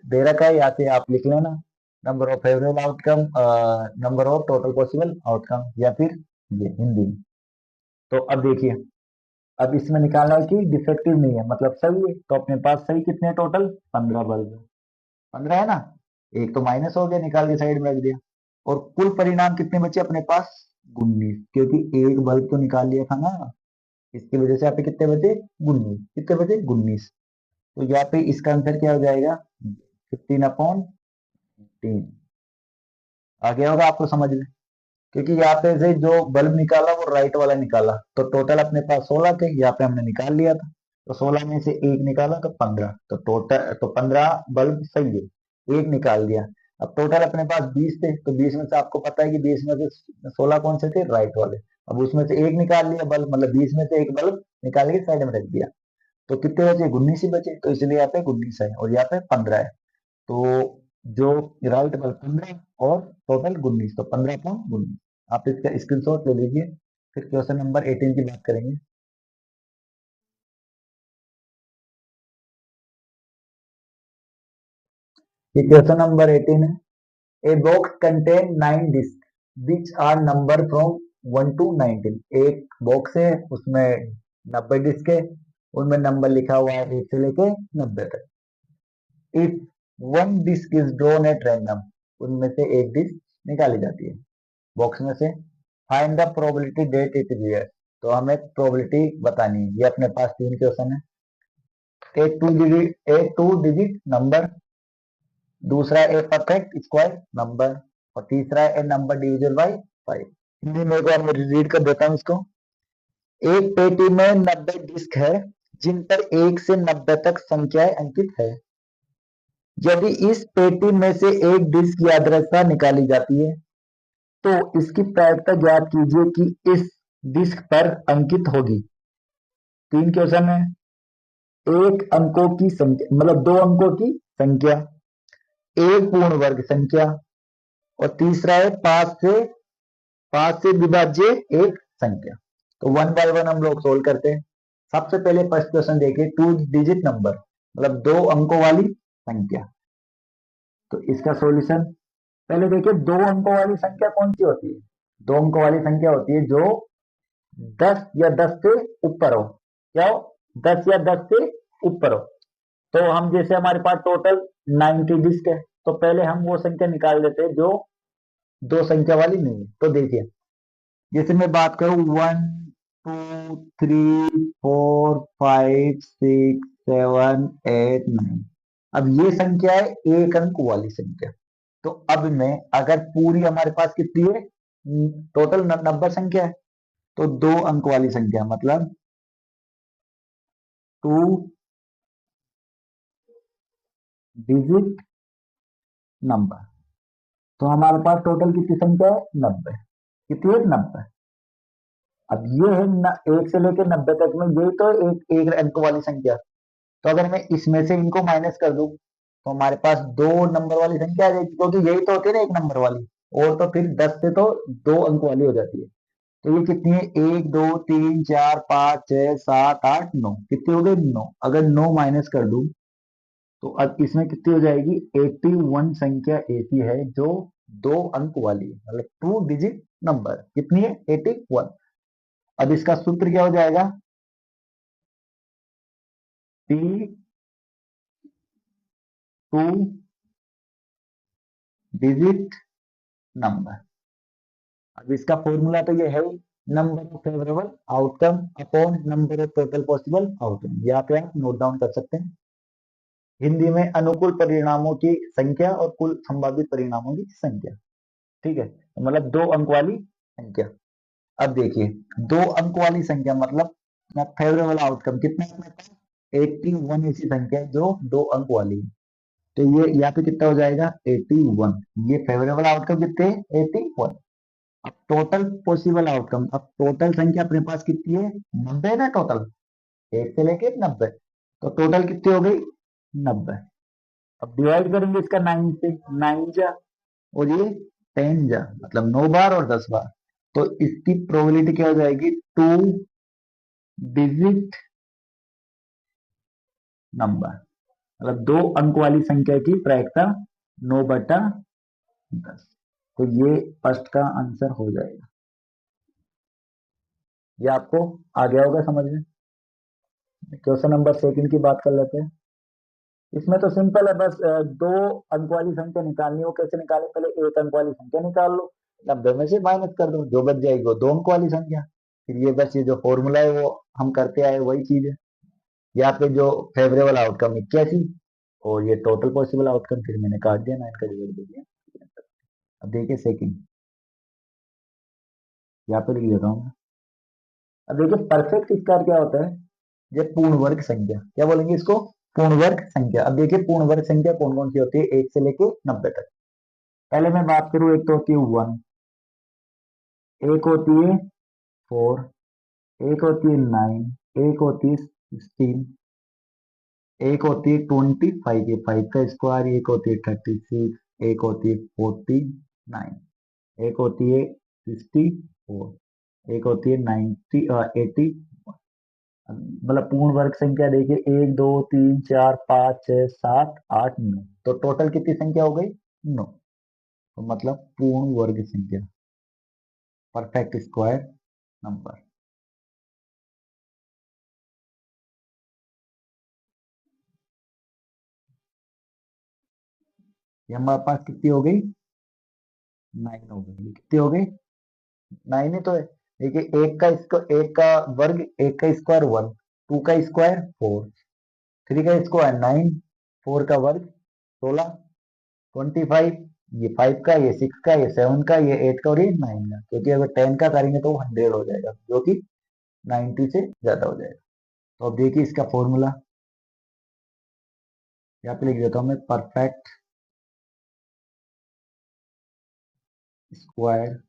दे रखा है, या फिर आप लिख लेना, number of favourable outcome, number of total possible outcome, या फिर ये हिंदी में। तो अब देखिए, अब इसमें निकालना है कि डिफेक्टिव नहीं है, मतलब सही है, तो अपने पास सही कितने टोटल, 15 बल्ब है, 15 है ना, एक तो माइनस हो गया, निकाल के साइड में रख दिया। और कुल परिणाम कितने बचे अपने पास, 19, क्योंकि एक बल्ब तो निकाल लिया था ना, इसकी वजह से यहाँ पे कितने बचे, 19, कितने बचे, 19। तो यहाँ पे इसका आंसर क्या हो जाएगा, 15/3। आ गया होगा आपको समझ में, क्योंकि यहाँ पे से जो बल्ब निकाला वो राइट वाला निकाला, तो टोटल अपने पास 16 थे, यहाँ पे हमने निकाल लिया था, तो 16 में से एक निकाला तो 15, तो टोटल तो 15 बल्ब सही है, एक निकाल दिया। अब टोटल अपने पास 20 थे, तो 20 में से आपको पता है कि 20 में से 16 कौन से थे, राइट वाले। अब उसमें से एक निकाल लिया बल्ब, मतलब 20 में से एक बल्ब निकाल के साइड में रख दिया, तो कितने बचे, 19 ही बचे, तो इसलिए यहाँ पे 19 है और यहाँ पे 15 है। तो जो राइट बल्ब 15 और टोटल 19, तो 15/19। आप इसका स्क्रीनशॉट ले लीजिए, फिर क्वेश्चन नंबर 18 की बात करेंगे। ये क्वेश्चन नंबर 18 है, a box contain 9 disc which are number from 1 to 19। एक बॉक्स है, उसमें 90 डिस्क है, उनमें नंबर लिखा हुआ है 1 से लेके 90 तक। If one disc is drawn at random, उनमें से एक डिस्क निकाली जाती है बॉक्स में से। Find the probability that it bear, तो हमें प्रोबेबिलिटी बतानी है। ये अपने पास 3 क्वेश्चन है, ए टू डिजिट नंबर, दूसरा ए परफेक्ट स्क्वायर नंबर, और तीसरा ए नंबर डिविजिबल बाय 5। हिंदी में एक बार मैं रीड कर देता हूँ इसको। एक पेटी में 90 डिस्क है जिन पर 1 से 90 तक संख्याएं अंकित है। यदि इस पेटी में से एक डिस्क यादृच्छा निकाली जाती है, तो इसकी प्रायिकता ज्ञात कीजिए कि इस डिस्क पर अंकित होगी। 3 क्वेश्चन है, एक अंकों की संख्या, मतलब 2 अंकों की संख्या, एक पूर्ण वर्ग संख्या, और तीसरा है 5 से विभाज्य एक संख्या। तो वन बाय वन हम लोग सोल्व करते हैं। सबसे पहले फर्स्ट क्वेश्चन देखिए, 2 डिजिट नंबर, मतलब 2 अंकों वाली संख्या। तो इसका सॉल्यूशन, पहले देखिए 2 अंकों वाली संख्या कौन सी होती है, 2 अंकों वाली संख्या होती है जो 10 या 10 से ऊपर हो। क्या हो, 10 या 10 से ऊपर हो। तो हम जैसे हमारे पास टोटल 90 डिस्क है, तो पहले हम वो संख्या निकाल लेते हैं जो 2 संख्या वाली नहीं है। तो देखिए, जैसे मैं बात करूं 1 2 3 4 5 6 7 8 9, अब ये संख्या है एक अंक वाली संख्या। तो अब मैं अगर पूरी हमारे पास कितनी है, टोटल 90 संख्या है, तो 2 अंक वाली संख्या मतलब 2 डिजिट नंबर। तो हमारे पास टोटल कितनी संख्या है, 90। कितनी है, 90। अब ये है एक से लेकर 90 तक में, यही तो एक अंक वाली संख्या। तो अगर मैं इसमें से इनको माइनस कर दूं, तो हमारे पास 2 नंबर वाली संख्या आ जाएगी, क्योंकि यही तो होती है ना 1 नंबर वाली। और तो फिर 10 से तो 2 अंक वाली हो जाती है। तो ये कितनी है, 1 2 3 4 5 6 7 8 9, कितनी हो गई, 9। अगर 9 माइनस कर दूं, तो अब इसमें कितनी हो जाएगी, 81 संख्या ऐसी है जो 2 अंक वाली है, मतलब 2 डिजिट नंबर। कितनी है, 81। अब इसका सूत्र क्या हो जाएगा, टी टू डिजिट नंबर। अब इसका फॉर्मूला तो ये है ही, number of favourable outcome upon number of total possible outcome. यहाँ पे आप नोट डाउन कर सकते हैं। हिंदी में अनुकूल परिणामों की संख्या और कुल संभावित परिणामों की संख्या। ठीक है, तो मतलब 2 अंक वाली संख्या। अब देखिए, 2 अंक वाली संख्या मतलब फेवरेबल आउटकम कितना है अपने पास, 81 ऐसी संख्या है जो 2 अंक वाली है। तो ये यहाँ पे कितना हो जाएगा, 81। ये फेवरेबल आउटकम कितने, 81। अब टोटल पॉसिबल आउटकम, अब टोटल संख्या अपने पास कितनी है, 90 है ना टोटल, 1 से लेके 90। तो टोटल कितनी हो गई, 90। अब डिवाइड करेंगे इसका 9 से, 9 जा और ये 10 जा, मतलब 9 बार और 10 बार। तो इसकी प्रोबेबिलिटी क्या हो जाएगी, 2 डिजिट नंबर, मतलब 2 अंक वाली संख्या की प्रायिकता 9/10। तो ये फर्स्ट का आंसर हो जाएगा। ये आपको आ गया होगा समझ में। क्वेश्चन नंबर सेकंड की बात कर लेते हैं। इसमें तो सिंपल है, बस 2 अंक वाली संख्या निकालनी हो। कैसे निकाले, पहले 1 अंक वाली संख्या निकाल लो, 90 में से माइनस कर दो, जो बच जाएगी वो 2 अंक वाली संख्या। फिर ये बस ये जो फॉर्मूला है वो हम करते आए वही चीज है। यहाँ पे जो फेवरेबल आउटकम 81 और ये टोटल पॉसिबल आउटकम, फिर मैंने काट दिया, 9 का डिवाइड दे दिया। अब देखिए सेकंड, यहाँ पे लिख देता हूँ मैं। अब देखिए परफेक्ट स्क्वायर क्या होता है, ये पूर्ण वर्ग संख्या, क्या बोलेंगे इसको, पूर्ण वर्ग संख्या। अब देखिए पूर्ण वर्ग संख्या कौन कौन सी होती है, 1 से लेके 90 तक। पहले मैं बात करूं, एक तो होती है 1, एक होती है 4, एक होती है 9, एक होती है 16, एक होती है 25, ये 5 का स्क्वायर, एक होती है 36, एक होती है 49, एक होती है 64, एक होती है 80। मतलब पूर्ण वर्ग संख्या देखिए, 1 2 3 4 5 6 7 8 9, तो टोटल कितनी संख्या हो गई, 9। तो मतलब पूर्ण वर्ग संख्या, परफेक्ट स्क्वायर नंबर। ये हमारे पास कितनी हो गई, 9 हो गई। ये कितनी हो गई, 9 ही तो है। देखिए एक का वर्ग, एक का स्क्वायर 1, 2 का स्क्वायर 4, 3 का स्क्वायर 9, 4 का वर्ग 16, 25, ये 5 का, ये 6 का, ये 7 का, ये 8 का और ये 9 का। क्योंकि अगर 10 का करेंगे तो 100 हो जाएगा, जो कि 90 से ज्यादा हो जाएगा। तो अब देखिए इसका फॉर्मूला यहाँ पे लिख देता हूँ मैं, परफेक्ट स्क्वायर।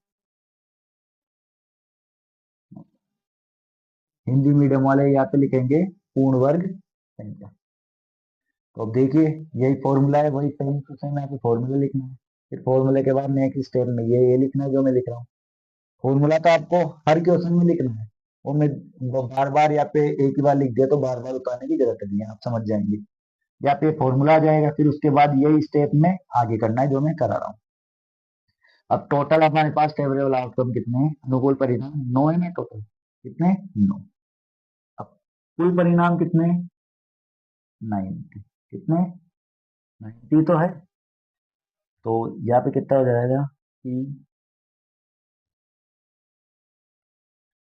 हिंदी मीडियम वाले यहाँ पे लिखेंगे पूर्ण वर्ग संख्या। तो अब देखिए यही फॉर्मूला है, वही सेम टू सेम यहाँ पे फॉर्मूला लिखना है। फिर फॉर्मूले के बाद नेक्स्ट स्टेप में ये लिखना है जो मैं लिख रहा हूँ। फॉर्मूला तो आपको हर क्वेश्चन में लिखना है, वो मैं बार बार यहाँ पे एक ही बार लिख दिया तो बार बार उतारने की जरूरत नहीं है, आप समझ जाएंगे। यहाँ पे फॉर्मूला आ जाएगा, फिर उसके बाद यही स्टेप में आगे करना है जो मैं करा रहा हूँ। अब टोटल हमारे पास फेवरेबल आउटकम कितने हैं, अनुकूल परिणाम 9 है ना टोटल, कितने, 9। अब कुल परिणाम कितने, 90, कितने, 90 तो है। तो यहाँ पे कितना हो जाएगा कि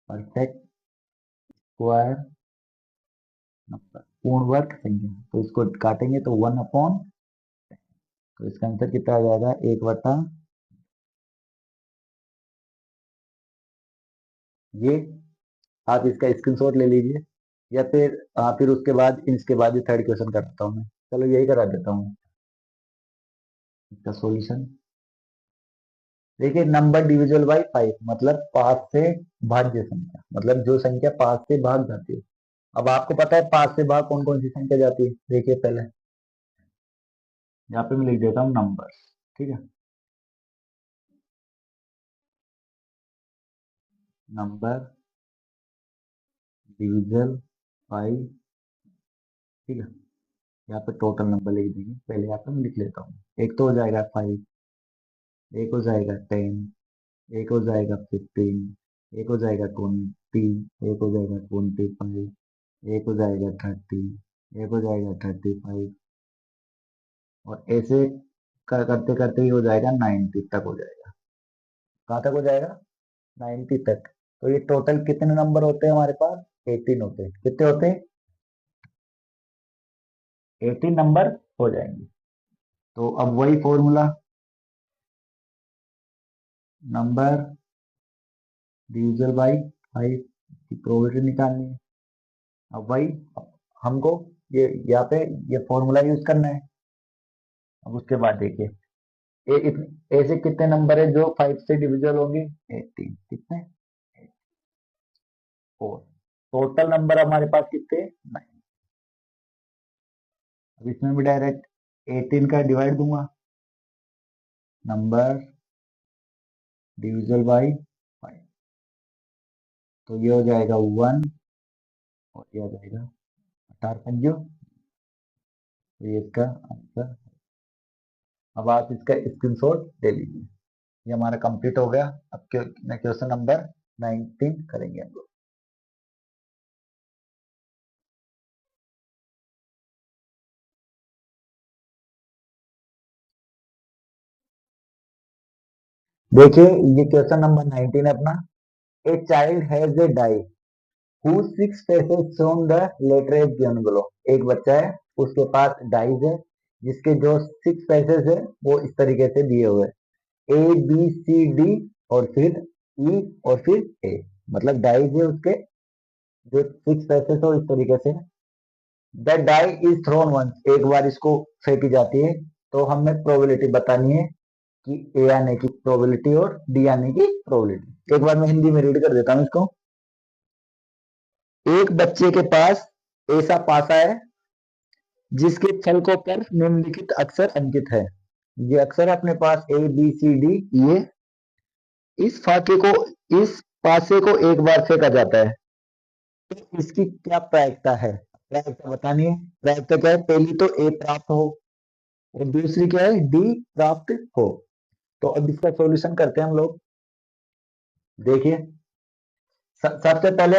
परफेक्ट स्क्वायर नंबर, पूर्ण वर्ग संख्या, तो इसको काटेंगे तो 1/, तो इसका आंसर कितना आ जाएगा, 1/। ये आप इसका स्क्रीनशॉट ले लीजिए, या फिर उसके बाद इसके बाद ही थर्ड क्वेश्चन करता हूँ मैं। चलो यही करा देता हूँ इसका सॉल्यूशन। देखिए नंबर डिविजिबल बाई 5 मतलब 5 से भाज्य संख्या, मतलब जो संख्या 5 से भाग जाती है। अब आपको पता है 5 से भाग कौन कौन सी संख्या जाती है, देखिए पहले यहाँ पे मैं लिख देता हूँ नंबर, ठीक है, नंबर डिविजल बाई, ठीक है। यहाँ पे टोटल नंबर लिख देंगे, पहले यहाँ पे मैं लिख लेता हूँ। एक तो हो जाएगा 5, एक हो जाएगा 10, एक हो जाएगा 15, एक हो जाएगा 20, एक हो जाएगा 25, एक हो जाएगा 30, एक हो जाएगा 35, और ऐसे करते करते ही हो जाएगा 90 तक हो जाएगा। कहाँ तक हो जाएगा? 90 तक। तो ये टोटल कितने नंबर होते हैं हमारे पास? 18 होते हैं। कितने होते हैं? 18 नंबर हो जाएंगे। तो अब वही फॉर्मूला, नंबर डिविजल बाई 5 की प्रोबेबिलिटी निकालनी है। अब वही हमको ये यहाँ पे ये फॉर्मूला यूज करना है। अब उसके बाद देखिए, ऐसे कितने नंबर है जो 5 से डिविजल होंगे? 18। कितने? 4। टोटल नंबर हमारे पास कितने? 9। अब इसमें भी डायरेक्ट 18 का डिवाइड दूंगा, नंबर डिविजल बाई 5, तो ये हो जाएगा 1 और ये हो जाएगा 18 तो ये इसका आंसर। अब आप इसका स्क्रीनशॉट ले लीजिए। ये हमारा कंप्लीट हो गया। अब क्वेश्चन नंबर 19 करेंगे हम लोग। देखिए, ये क्वेश्चन नंबर 19 है अपना। A child has a die whose 6 faces shown the letter is given below। एक बच्चा है, उसके पास डाइज है जिसके जो 6 फेसेस है वो इस तरीके से दिए हुए हैं, ए बी सी डी और फिर ई और फिर ए। मतलब डाइज है उसके जो 6 फेसेस हो इस तरीके से। The die is thrown once, एक बार इसको फेंकी जाती है। तो हमें प्रोबेबिलिटी बतानी है कि ए आने की प्रोबेबिलिटी और डी आने की प्रोबेबिलिटी। एक बार मैं हिंदी में रीड कर देता हूँ इसको। एक बच्चे के पास ऐसा पासा है जिसके फलकों पर निम्नलिखित अक्षर अंकित है। ये अक्षर अपने पास ए बी सी डी। ये इस फाके को, इस पासे को एक बार फेंका जाता है तो इसकी क्या प्रायिकता है? प्रायिकता बतानी है। प्रायिकता क्या है? पहली तो ए प्राप्त हो और दूसरी क्या है? डी प्राप्त हो। तो अब इसका सॉल्यूशन करते हैं हम लोग। देखिए, सबसे पहले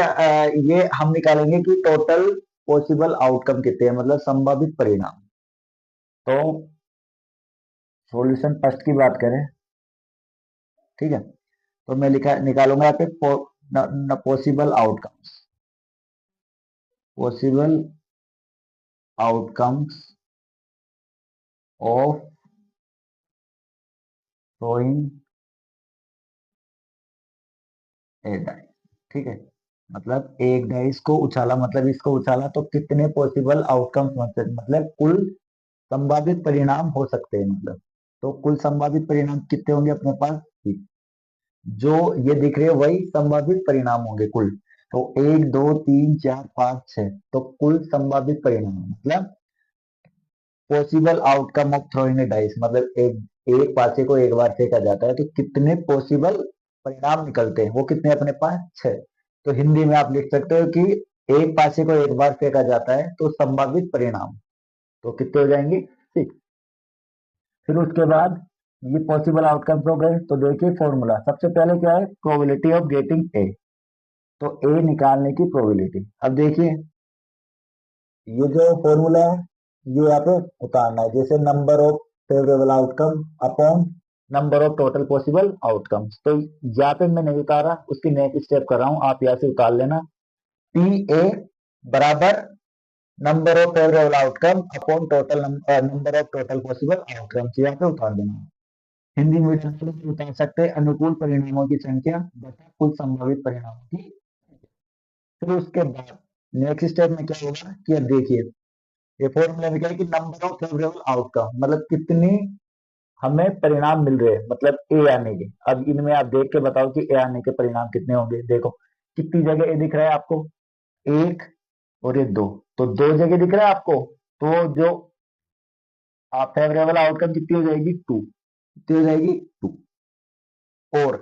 ये हम निकालेंगे कि टोटल पॉसिबल आउटकम कितने हैं, मतलब संभावित परिणाम। तो सॉल्यूशन फर्स्ट की बात करें, ठीक है, तो मैं निकालूंगा यहाँ पे possible outcomes. Possible outcomes of throwing A dice. ठीक है, मतलब एक डाइस को उछाला, मतलब इसको उछाला तो कितने पॉसिबल आउटकम्स, मतलब कुल संभावित परिणाम हो सकते हैं। मतलब तो कुल संभावित परिणाम कितने होंगे अपने पास? जो ये दिख रहे हैं वही संभावित परिणाम होंगे कुल। तो 1 2 3 4 5 6, तो कुल संभावित परिणाम मतलब possible outcome of throwing A dice, मतलब एक पासे को एक बार फेंका जाता है तो कितने पॉसिबल परिणाम निकलते हैं, वो कितने अपने पास? 6। तो हिंदी में आप लिख सकते हो कि एक पासे को एक बार फेंका जाता है तो संभावित परिणाम तो कितने हो जाएंगे? 6। फिर उसके बाद ये पॉसिबल आउटकम्स हो गए। तो देखिए फॉर्मूला, सबसे पहले क्या है? Probability of getting a. तो ए निकालने की प्रोबेबिलिटी। अब देखिए, ये जो फॉर्मूला है ये यहाँ पे उतारना है, जैसे number of favourable outcome upon number of total possible outcomes. तो यहाँ पे मैं नहीं उतारा, उसकी नेक्स्ट स्टेप कर रहा हूँ, आप यहाँ से उतार लेना। पी ए बराबर number of favourable outcome upon total number of total possible outcomes, यहाँ पे उतार देना। हिंदी मीडियम में उतार सकते हैं अनुकूल परिणामों की संख्या बटा कुल संभावित परिणामों की। फिर उसके बाद नेक्स्ट स्टेप में क्या होगा कि अब देखिए, ये फॉर्मूला में क्या है कि नंबर ऑफ फेवरेबल आउटकम, मतलब कितनी हमें परिणाम मिल रहे हैं, मतलब ए आने के। अब इनमें आप देख के बताओ कि ए आने के परिणाम कितने होंगे। देखो कितनी जगह ए दिख रहा है आपको? एक और ये दो, तो दो जगह दिख रहा है आपको। तो जो फेवरेबल आउटकम कितनी हो जाएगी? 2। कितनी हो जाएगी? 2। और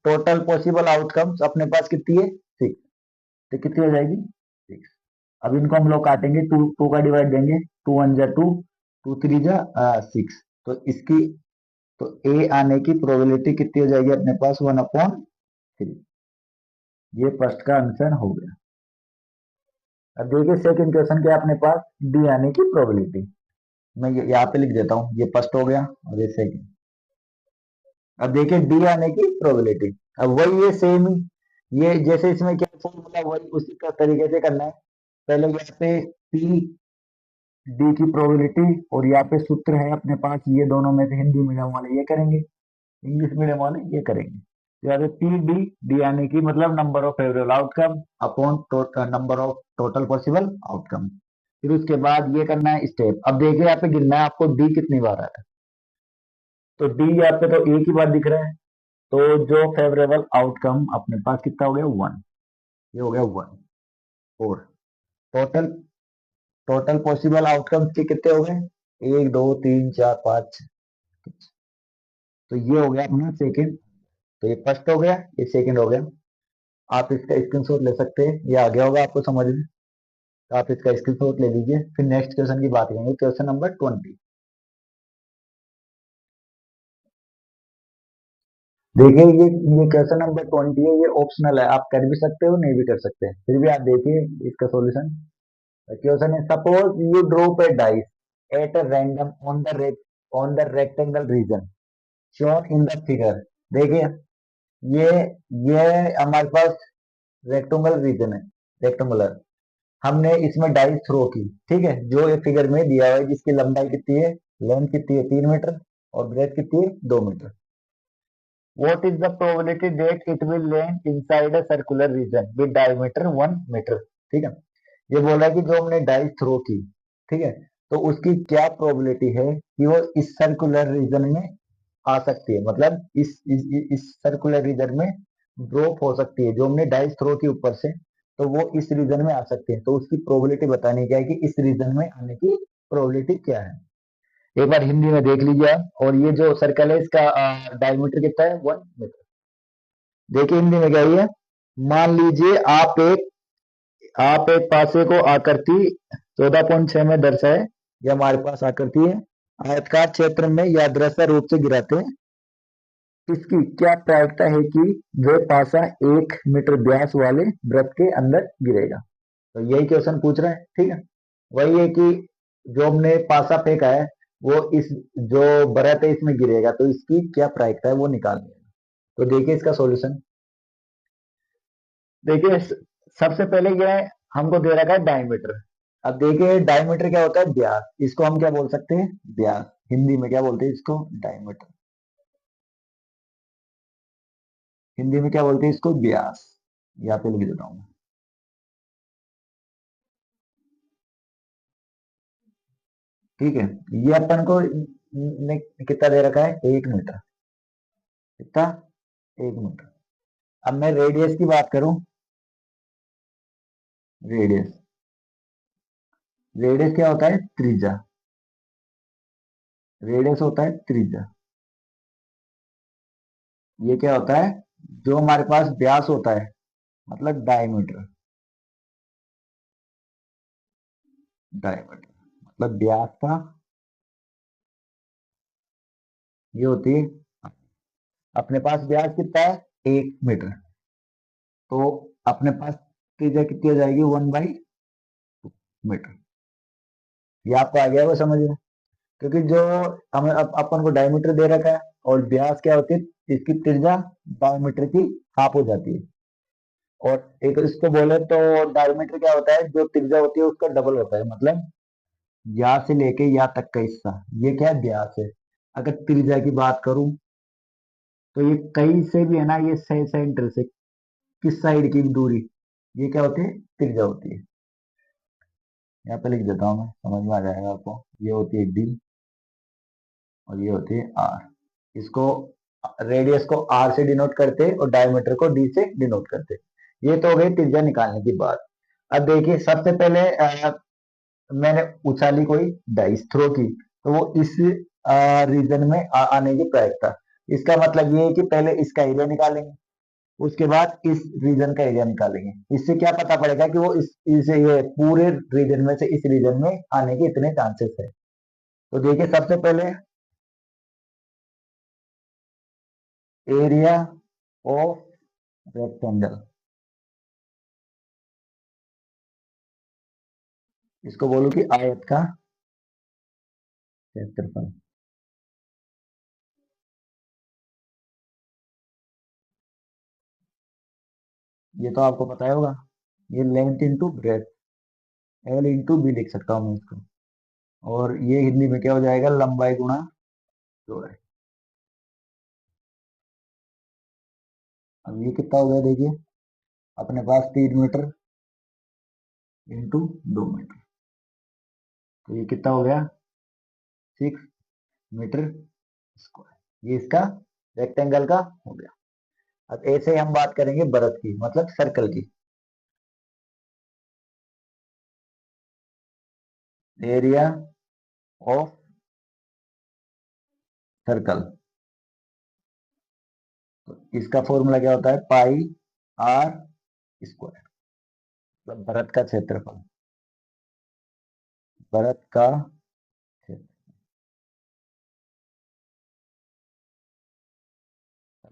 टोटल पॉसिबल आउटकम्स अपने पास कितनी है? 6। तो कितनी हो जाएगी? 6। अब इनको हम लोग काटेंगे, टू टू का डिवाइड देंगे, 2 1 जा 2, 2 3 जा 6। तो इसकी, तो ए आने की प्रोबेबिलिटी कितनी हो जाएगी अपने पास? 1/3। ये फर्स्ट का आंसर हो गया। अब देखिए सेकंड क्वेश्चन क्या है अपने पास, डी आने की प्रोबेबिलिटी। मैं यहाँ पे लिख देता हूँ, ये फर्स्ट हो गया और ये सेकंड। अब देखिए डी आने की प्रोबेबिलिटी, अब वही ये सेम ही, ये जैसे इसमें क्या फॉर्मूला वही उसी का तरीके से करना है। पहले यहाँ पे पी डी की प्रोबेबिलिटी, और यहाँ पे सूत्र है अपने पास, ये दोनों में से हिंदी मीडियम वाले ये करेंगे, इंग्लिश मीडियम वाले ये करेंगे। तो यहाँ पे पी डी, डी आने की मतलब number of favourable outcome upon number of total possible outcome. फिर उसके बाद ये करना है स्टेप। अब देखिए यहाँ पे गिनना है आपको डी कितनी बार आ रहा है। तो डी यहाँ पे तो एक ही बार दिख रहा है, तो जो फेवरेबल आउटकम अपने पास कितना हो गया, 1। ये हो गया 1। और टोटल टोटल पॉसिबल आउटकम के कितने हो गए, 1 2 3 4 5। तो ये हो गया अपना सेकंड। तो ये फर्स्ट हो गया, ये सेकंड हो गया। आप इसका स्क्रीनशॉट ले सकते हैं, ये आ गया होगा आपको समझ में। तो आप इसका स्क्रीनशॉट ले लीजिए। फिर नेक्स्ट क्वेश्चन की बात करेंगे, क्वेश्चन नंबर 20। देखिए ये क्वेश्चन नंबर 20 है, ये ऑप्शनल है, आप कर भी सकते हो नहीं भी कर सकते हैं, फिर भी आप देखिए इसका सॉल्यूशन। क्वेश्चन है, suppose you drop a dice at a random on the rectangle region shown in the figure. देखिए ये ये हमारे पास रेक्टेंगल रीजन है, रेक्टेंगुलर। हमने इसमें डाइस थ्रो की, ठीक है, जो ये फिगर में दिया हुआ है, जिसकी लंबाई कितनी है, लेंथ कितनी है 3 मीटर, और ब्रेथ कितनी है 2 metre. What is the probability that it will land inside a circular region with diameter 1 metre. ठीक है, ये बोल रहा है कि जो हमने डाइस थ्रो की, ठीक है, तो उसकी क्या प्रोबेबिलिटी है कि वो इस सर्कुलर रीजन में आ सकती है, मतलब इस सर्कुलर रीजन में ड्रॉप हो सकती है। जो हमने डाइस थ्रो की ऊपर से, तो वो इस रीजन में आ सकती है, तो उसकी प्रोबेबिलिटी बतानी क्या है कि इस रीजन में आने की प्रोबेबिलिटी क्या है। एक बार हिंदी में देख लीजिए आप। और ये जो सर्कल है इसका डायमीटर कितना है, 1 मीटर। देखिए हिंदी में क्या है, मान लीजिए आप एक पासे को आकृति 14.6 में दर्शाए, ये हमारे पास आकृति है, आयतकार क्षेत्र में यादृच्छिक रूप से गिराते हैं, इसकी क्या प्रायिकता है कि वह पासा 1 मीटर व्यास वाले वृत्त के अंदर गिरेगा। तो यही क्वेश्चन पूछ रहा है, ठीक है। वही है कि जो हमने पासा फेंका है, वो इस जो वृत्त है इसमें गिरेगा, तो इसकी क्या प्रायिकता है वो निकालनी है। तो देखिए इसका सॉल्यूशन। देखिए सबसे पहले ये है, हमको दे रखा है डायमीटर। अब देखिए डायमीटर क्या होता है, व्यास, इसको हम क्या बोल सकते हैं, व्यास। हिंदी में क्या बोलते हैं इसको, डायमीटर। हिंदी में क्या बोलते हैं इसको, व्यास। यहाँ पे लिख देता हूँ। ठीक है, ये अपन को ने कितना दे रखा है, 1 मीटर। कितना, 1 मीटर। अब मैं रेडियस की बात करूं, रेडियस रेडियस क्या होता है, त्रिज्या। रेडियस होता है त्रिज्या। ये क्या होता है, जो हमारे पास व्यास होता है, मतलब डायमीटर। डायमीटर मतलब व्यास का, ये होती है, अपने पास व्यास कितना है, 1 मीटर। तो अपने पास त्रिज्या कितनी हो जाएगी, 1/2 मीटर। ये आपको आ गया वो समझ में। क्योंकि जो हमें अपन को डायमीटर दे रखा है, और व्यास क्या होती है, इसकी त्रिज्या डायमीटर की हाफ हो जाती है। और एक इसको बोले तो डायमीटर क्या होता है, जो त्रिज्या होती है उसका डबल होता है, मतलब यहाँ से लेके यहाँ तक का हिस्सा, ये क्या है, व्यास है। अगर त्रिज्या की बात करूं, तो ये कहीं से भी है ना, ये सेंटर से किस साइड की दूरी, ये क्या होती है, त्रिज्या होती है। यहाँ पे लिख देता हूँ मैं, समझ में आ जाएगा आपको। ये होती है डी, और ये होती है आर। इसको रेडियस को आर से डिनोट करते और डायमीटर को डी से डिनोट करते। ये तो हो गई त्रिज्या निकालने की बात। अब देखिए सबसे पहले मैंने उछाली कोई डाइस थ्रो की, तो वो इस रीजन में आने की प्रायिकता। इसका मतलब ये है कि पहले इसका एरिया निकालेंगे, उसके बाद इस रीजन का एरिया निकालेंगे। इससे क्या पता पड़ेगा कि वो इस ये पूरे रीजन में से इस रीजन में आने के इतने चांसेस है। तो देखिए सबसे पहले एरिया ऑफ रेक्टेंगल, इसको बोलो कि आयत का क्षेत्रफल। ये तो आपको पता ही होगा, ये length into breadth, L into B लिख सकता हूँ मैं इसको। और ये हिंदी में क्या हो जाएगा, लंबाई गुणा चौड़ाई। अब ये कितना हो गया देखिए, अपने पास 3 मीटर इंटू 2 मीटर, तो ये कितना हो गया, 6 मीटर स्क्वायर। ये इसका रेक्टेंगल का हो गया। अब ऐसे ही हम बात करेंगे वृत्त की, मतलब सर्कल की। एरिया ऑफ सर्कल, तो इसका फॉर्मूला क्या होता है, पाई आर स्क्वायर, मतलब वृत्त का क्षेत्रफल, वृत्त का क्षेत्र।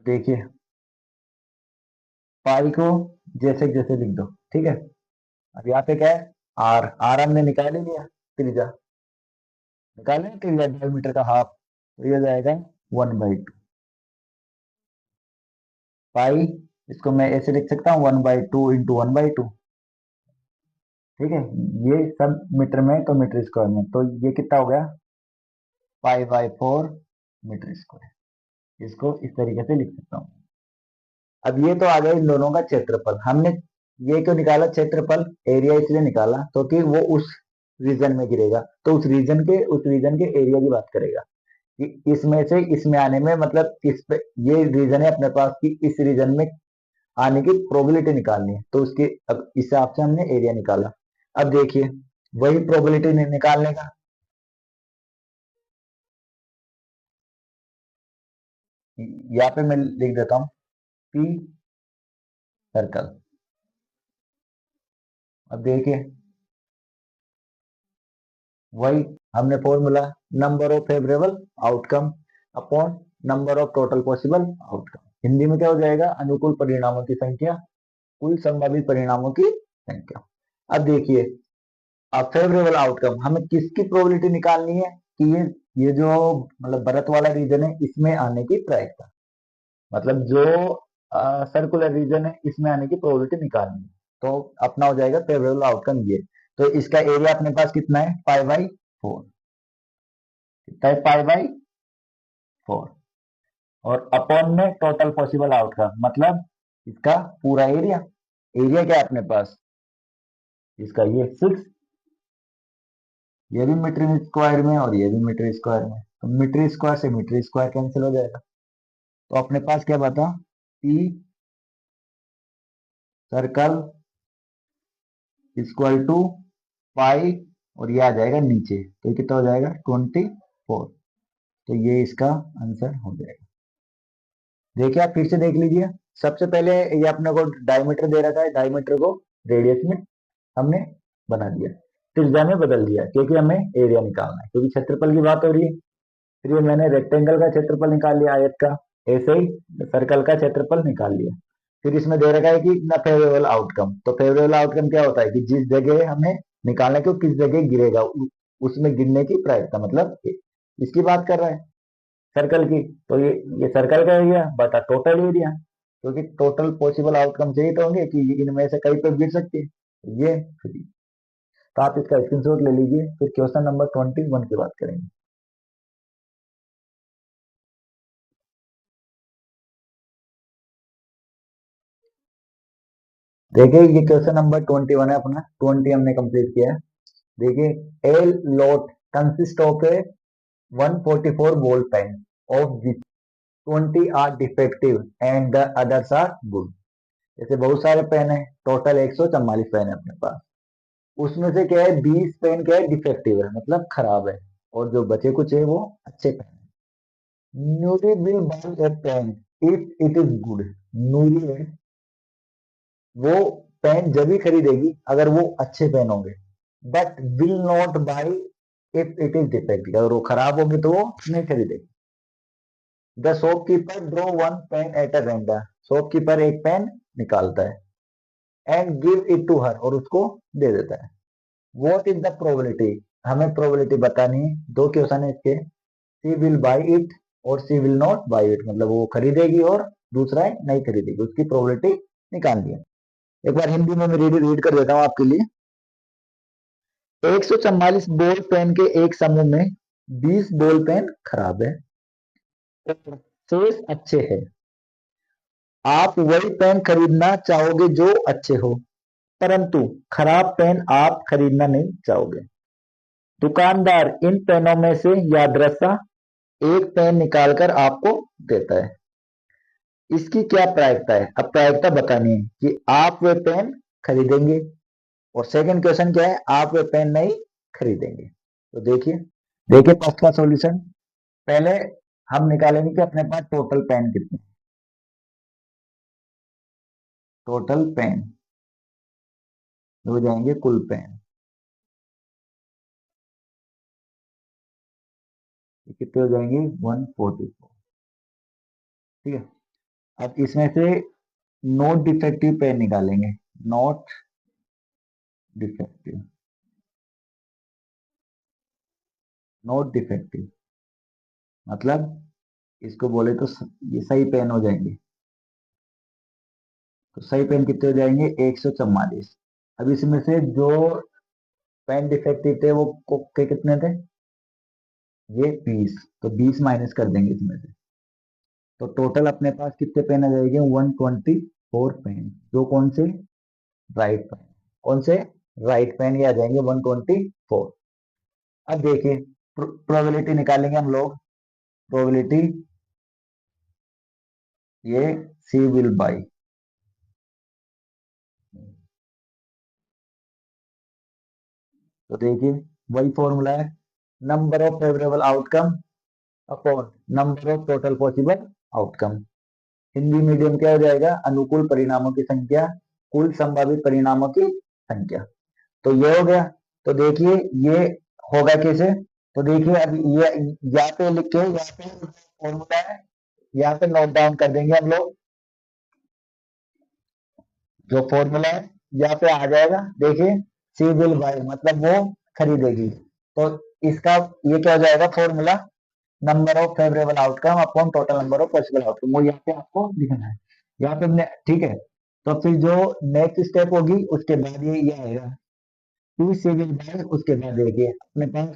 देखिए पाई को जैसे जैसे लिख दो, ठीक है। अब यहाँ पे क्या है, आर, आर हमने निकाल ही लिया, त्रिज्या निकाले, त्रिज्या डायमीटर का हाफ, तो ये हो जाएगा 1/2 पाई। इसको मैं ऐसे लिख सकता हूँ 1/2 इंटू 1/2, ठीक है। ये सब मीटर में तो मीटर स्क्वायर में, तो ये कितना हो गया, π/4 मीटर स्क्वायर। इसको इस तरीके से लिख सकता हूँ। अब ये तो आ गया इन दोनों का क्षेत्रफल। हमने ये क्यों निकाला क्षेत्रफल, एरिया इसलिए निकाला तो कि वो उस रीजन में गिरेगा, तो उस रीजन के एरिया की बात करेगा कि इसमें से इसमें आने में, मतलब इस पे ये रीजन है अपने पास कि इस रीजन में आने की प्रोबेबिलिटी निकालनी है, तो उसके अब इस हिसाब से हमने एरिया निकाला। अब देखिए वही प्रोबेबिलिटी निकालने का, यहाँ पे मैं लिख देता हूँ पी सर्कल। अब देखिए वही हमने formula, number of favourable outcome upon number of total possible outcome. Hindi में क्या हो जाएगा, अनुकूल परिणामों की संख्या कुल संभावित परिणामों की संख्या। अब देखिए, अब फेवरेबल आउटकम हमें किसकी प्रोबेबिलिटी निकालनी है कि ये जो मतलब भरत वाला रीजन है इसमें आने की प्रायिकता, मतलब जो सर्कुलर रीजन है इसमें आने की प्रोबेबिलिटी निकालनी है। तो अपना हो जाएगा फेवरेबल आउटकम ये। तो इसका एरिया अपने पास कितना है, π/4, कितना है, π/4, और अपॉन में टोटल पॉसिबल आउटकम, मतलब इसका पूरा एरिया। एरिया क्या है अपने पास, इसका ये 6, ये भी मीटर स्क्वायर में और ये भी मीटर स्क्वायर में, तो मीटर स्क्वायर से मीटर स्क्वायर कैंसिल हो जाएगा। तो अपने पास क्या बता, पी सर्कल इक्वल टू पाई, और ये आ जाएगा नीचे, तो कितना हो जाएगा 24। तो ये इसका आंसर हो जाएगा। देखिए आप फिर से देख लीजिए, सबसे पहले ये अपने को डायमीटर दे रखा है, डायमीटर को रेडियस में हमने बना दिया, त्रिज्या में बदल दिया क्योंकि हमें एरिया निकालना है, क्योंकि क्षेत्रफल की बात हो रही है। फिर ये मैंने रेक्टेंगल का क्षेत्रफल निकाल लिया, आयत का, ऐसे ही सर्कल का क्षेत्रफल निकाल लिया। फिर इसमें दे रखा है कि न फेवरेबल आउटकम, तो फेवरेबल आउटकम क्या होता है कि जिस जगह हमें निकालना है कि वो किस जगह गिरेगा, उसमें गिरने की प्रायिकता, मतलब इसकी बात कर रहा है सर्कल की। तो ये सर्कल का एरिया बटा टोटल एरिया, क्योंकि टोटल पॉसिबल आउटकम चाहिए तो होंगे कि इनमें से कहीं पर गिर सकती है, तो ये फ्री। तो आप इसका स्क्रीनशॉट ले लीजिए, फिर क्वेश्चन नंबर 21 की बात करेंगे। देखिए ये क्वेश्चन नंबर 21 है अपना, 20 हमने कंप्लीट किया है। देखिए a lot consist of a 144 ball pen of which 20 are defective and the others are good. जैसे बहुत सारे पेन है, टोटल 144 पेन है अपने पास, उसमें से क्या है 20 पेन क्या है डिफेक्टिव है, मतलब खराब है, और जो बचे कुछ है वो अच्छे पेन है। Noori will buy a pen if it is good. Noori है वो पेन जब ही खरीदेगी अगर वो अच्छे पेन होंगे, but will not buy if it is defective, अगर वो खराब होंगे तो वो नहीं खरीदेगी। The shopkeeper draw one pen at a random, shopkeeper एक पेन निकालता है, and give it to her, और उसको दे देता है। व्हाट इज द प्रोबेबिलिटी, हमें प्रोबेबिलिटी बतानी है। दो क्वेश्चन है इसके, सी विल बाई इट और सी विल नॉट बाई इट, मतलब वो खरीदेगी और दूसरा है नहीं खरीदेगी, उसकी प्रोबेबिलिटी निकालनी है। एक बार हिंदी में मैं रीड कर देता हूँ आपके लिए। 144 बॉल पेन के एक समूह में 20 बॉल पेन खराब है और शेष अच्छे हैं। आप वही पेन खरीदना चाहोगे जो अच्छे हो, परंतु खराब पेन आप खरीदना नहीं चाहोगे। दुकानदार इन पेनों में से यादृच्छा एक पेन निकालकर आपको देता है। इसकी क्या प्रायिकता है? अब प्रायिकता बतानी है कि आप वे पेन खरीदेंगे, और सेकंड क्वेश्चन क्या है, आप वे पेन नहीं खरीदेंगे। तो देखिए, देखिए फर्स्ट का सॉल्यूशन। पहले हम निकालेंगे कि अपने पास टोटल पेन कितने, टोटल पेन हो जाएंगे कुल पेन, कितने हो जाएंगे 144। ठीक है, अब इसमें से नोट डिफेक्टिव पेन निकालेंगे। नॉट डिफेक्टिव, नोट डिफेक्टिव मतलब इसको बोले तो ये सही पेन हो जाएंगे। तो सही पेन कितने हो जाएंगे 144। अब इसमें से जो पेन डिफेक्टिव थे वो के कितने थे, ये 20, तो 20 माइनस कर देंगे इसमें से। तो टोटल अपने पास कितने पेन आ जाएंगे 124 पेन, जो कौन से राइट पेन, कौन से राइट पेन ये आ जाएंगे 124। अब देखिए प्रोबेबिलिटी निकालेंगे हम लोग। प्रोबेबिलिटी ये सी विल बाई, तो देखिए वही फॉर्मूला है, number of favourable outcome upon number of total possible outcome. Hindi medium क्या हो जाएगा, अनुकूल परिणामों की संख्या कुल संभावित परिणामों की संख्या। तो ये हो गया। तो देखिए ये होगा कैसे, तो देखिए अब ये यहाँ पे लिख के, यहाँ पे फॉर्मूला है, यहाँ पे नोट डाउन कर देंगे हम लोग। जो फॉर्मूला है यहाँ पे आ जाएगा। देखिए सी विल बाई मतलब वो खरीदेगी, तो इसका ये क्या हो जाएगा formula, number of favourable outcome upon total number of possible outcome, वो यहाँ पे आपको लिखना है। यहाँ पे हमने ठीक है, तो फिर जो नेक्स्ट स्टेप होगी उसके बाद ये आएगा टू सिविल बाय, उसके बाद देखिए अपने पास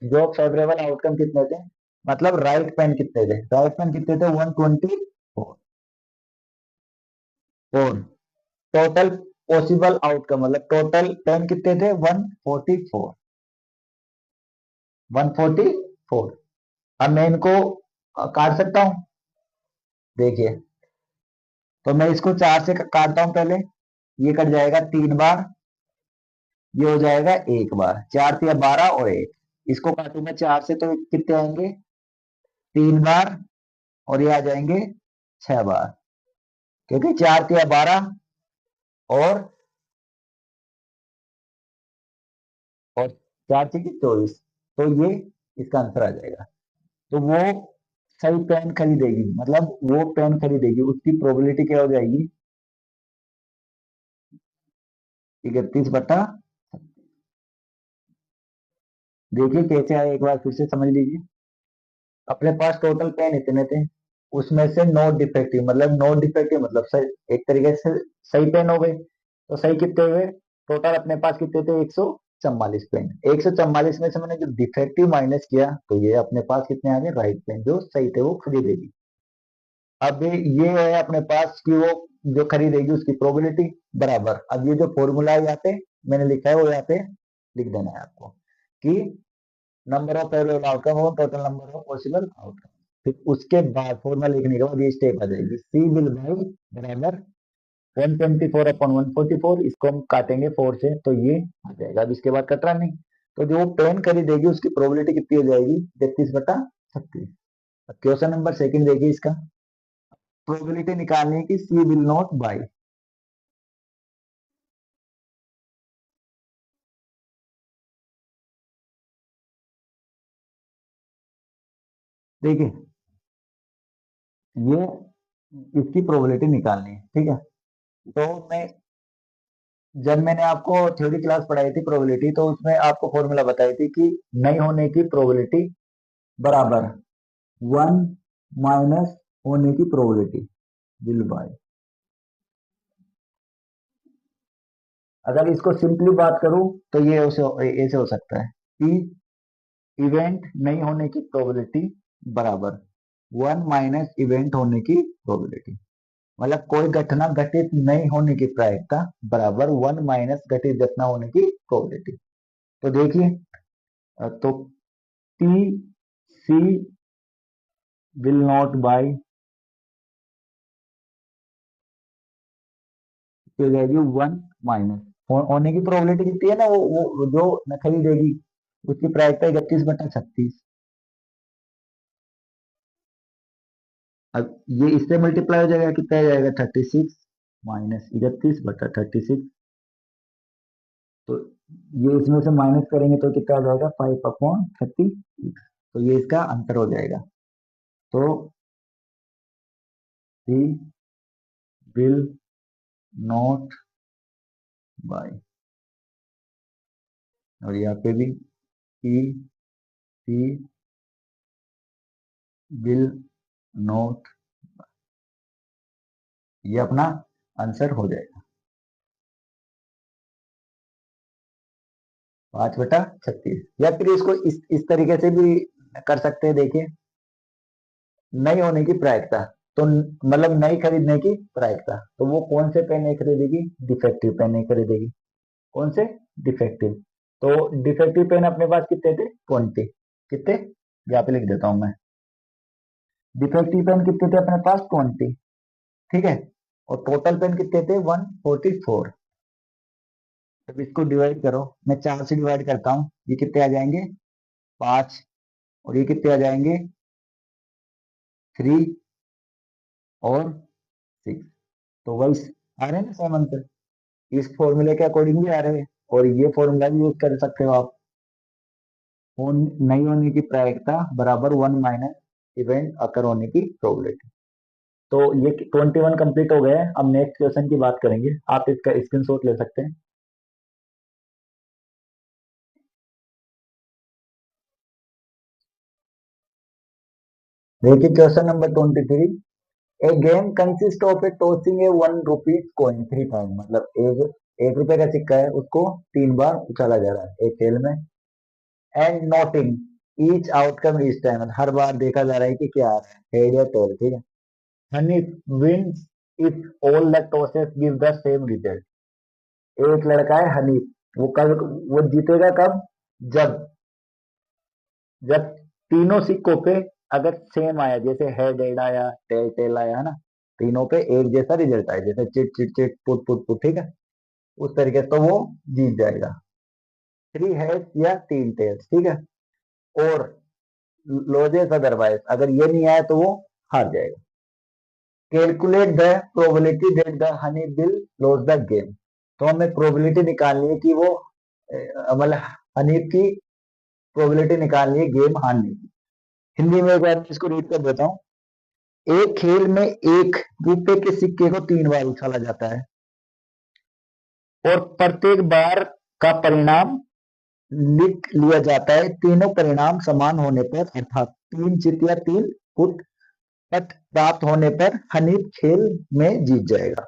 जो फेवरेबल आउटकम कितने थे, मतलब राइट पेन कितने थे, राइट पेन कितने थे 124, और टोटल पॉसिबल आउटकम मतलब टोटल पेन कितने थे 144, 144। अब मैं इनको काट सकता हूँ, देखिए तो मैं इसको 4 से काटता हूं पहले, ये कट जाएगा 3 बार, ये हो जाएगा 1 बार, 4 या 12 और 1, इसको काटूं मैं 4 से तो कितने आएंगे 3 बार, और ये आ जाएंगे 6 बार, क्योंकि 4 या 12 और 4 से 24, तो ये इसका आंसर आ जाएगा। तो वो सही पेन खरीदेगी, मतलब वो पेन खरीदेगी, उसकी प्रोबेबिलिटी क्या हो जाएगी 31 बटा। देखिए कैसे आए, एक बार फिर से समझ लीजिए। अपने पास टोटल पेन इतने थे, उसमें से नॉट डिफेक्टिव मतलब नॉट डिफेक्टिव मतलब सही, एक तरीके से सही पेन हो गए। तो सही कितने हुए, टोटल अपने पास कितने थे 144 पेन, 144 में से मैंने जो डिफेक्टिव माइनस किया, तो ये अपने पास कितने आ गए राइट पेन, जो सही थे वो खरीदेगी। अब ये है अपने पास कि वो जो खरीदेगी उसकी प्रोबेबिलिटी बराबर, अब ये जो फॉर्मूला है यहाँ पे मैंने लिखा है वो यहाँ पे लिख देना है आपको, कि नंबर ऑफ फेवरेबल आउटकम और total number of possible outcome. फिर उसके बाद फॉर्मूला लिखने के बाद ये स्टेप आ जाएगी, सी विल बाई बराबर 124/144, इसको हम काटेंगे 4 से तो ये आ जाएगा। अब इसके बाद कटरा नहीं, तो जो पेन खरीदेगी उसकी प्रोबेबिलिटी कितनी हो जाएगी 33/36। अब क्वेश्चन नंबर सेकंड देखिए, इसका प्रोबेबिलिटी निकालने की सी विल नॉट बाई। देखिए ये इसकी प्रोबेबिलिटी निकालनी है, ठीक है, तो मैं जब मैंने आपको थ्योरी क्लास पढ़ाई थी प्रोबेबिलिटी, तो उसमें आपको फॉर्मूला बताई थी कि नहीं होने की प्रोबेबिलिटी बराबर 1 माइनस होने की प्रोबेबिलिटी विल बाय। अगर इसको सिंपली बात करूं तो ये ऐसे हो सकता है कि इवेंट नहीं होने की प्रोबेबिलिटी बराबर 1 माइनस इवेंट होने की प्रोबेबिलिटी। मतलब कोई घटना घटित नहीं होने की प्रायिकता बराबर 1 माइनस घटित घटना होने की प्रोबेबिलिटी। तो देखिए, तो P C will not buy हो जाएगी 1 माइनस होने की प्रोबेबिलिटी कितनी है ना, वो जो न खरीदेगी उसकी प्रायिकता 31/36। अब ये इससे मल्टीप्लाई हो जाएगा, कितना आ जाएगा 36 माइनस 31/36। तो ये इसमें से माइनस करेंगे तो कितना आ जाएगा 5/36। तो ये इसका आंसर हो जाएगा। तो सी विल नॉट बाय, और यहाँ पे भी सी सी विल नॉट, ये अपना आंसर हो जाएगा 5/36। या फिर इसको इस तरीके से भी कर सकते हैं। देखिए, नई होने की प्रायिकता, तो मतलब नई खरीदने की प्रायिकता, तो वो कौन से पेन नहीं खरीदेगी, डिफेक्टिव पेन नहीं खरीदेगी। कौन से, डिफेक्टिव। तो डिफेक्टिव पेन अपने पास कितने थे, 20। कितने, यहाँ पे लिख देता हूं मैं। डिफेक्टिव पेन कितने थे अपने पास, 20। ठीक है, और टोटल पेन कितने थे, 144। अब इसको डिवाइड करो, मैं 4 से डिवाइड करता हूँ, ये कितने आ जाएंगे, 5। और ये कितने आ जाएंगे, 3 और 6। तो वही आ रहे हैं ना सेम आंसर, इस फॉर्मूले के अकॉर्डिंग भी आ रहे हैं। और ये फॉर्मूला भी यूज कर सकते हो आप। नहीं होने की प्रायिकता बराबर 1 माइनस इवेंट अकर होने की प्रोबेबिलिटी। तो ये 21 कंप्लीट हो गए हैं। अब नेक्स्ट क्वेश्चन की बात करेंगे, आप इसका स्क्रीनशॉट ले सकते हैं। देखिए question number 23। A game consist of a tossing a 1 rupees coin 3 time, मतलब एक रुपए का सिक्का है, उसको 3 बार उछाला जा रहा है एक खेल में। And noting each outcome each time, हर बार देखा जा रहा है कि क्या आ रहा है, हेड या टेल। ठीक है, Hanif wins if all the tosses give the same result. एक लड़का है हनीफ, वो जीतेगा कब, जब जब तीनों सिक्कों पे अगर सेम आया, जैसे हेड हेड आया, टेल टेल आया, है ना, तीनों पे एक जैसा रिजल्ट आया, जैसे chit chit chit put put put, ठीक है, उस तरीके से, तो वो जीत जाएगा। 3 हेड्स या 3 टेल्स, ठीक है। और लॉजेस अदरवाइज, अगर ये नहीं आया तो वो हार जाएगा। Calculate the probability that the honey will loss the game. तो हमें प्रोबेबिलिटी निकालनी है कि वो मतलब हनी की प्रोबेबिलिटी निकालनी है गेम हारने की। हिंदी में एक बार इसको रीड कर देता हूँ। एक खेल में 1 रुपए के सिक्के को 3 बार उछाला जाता है, और प्रत्येक बार का परिणाम लिख लिया जाता है। तीनों परिणाम समान होने पर, अर्थात 3 चित या 3 पुट पट प्राप्त होने पर हनीफ खेल में जीत जाएगा,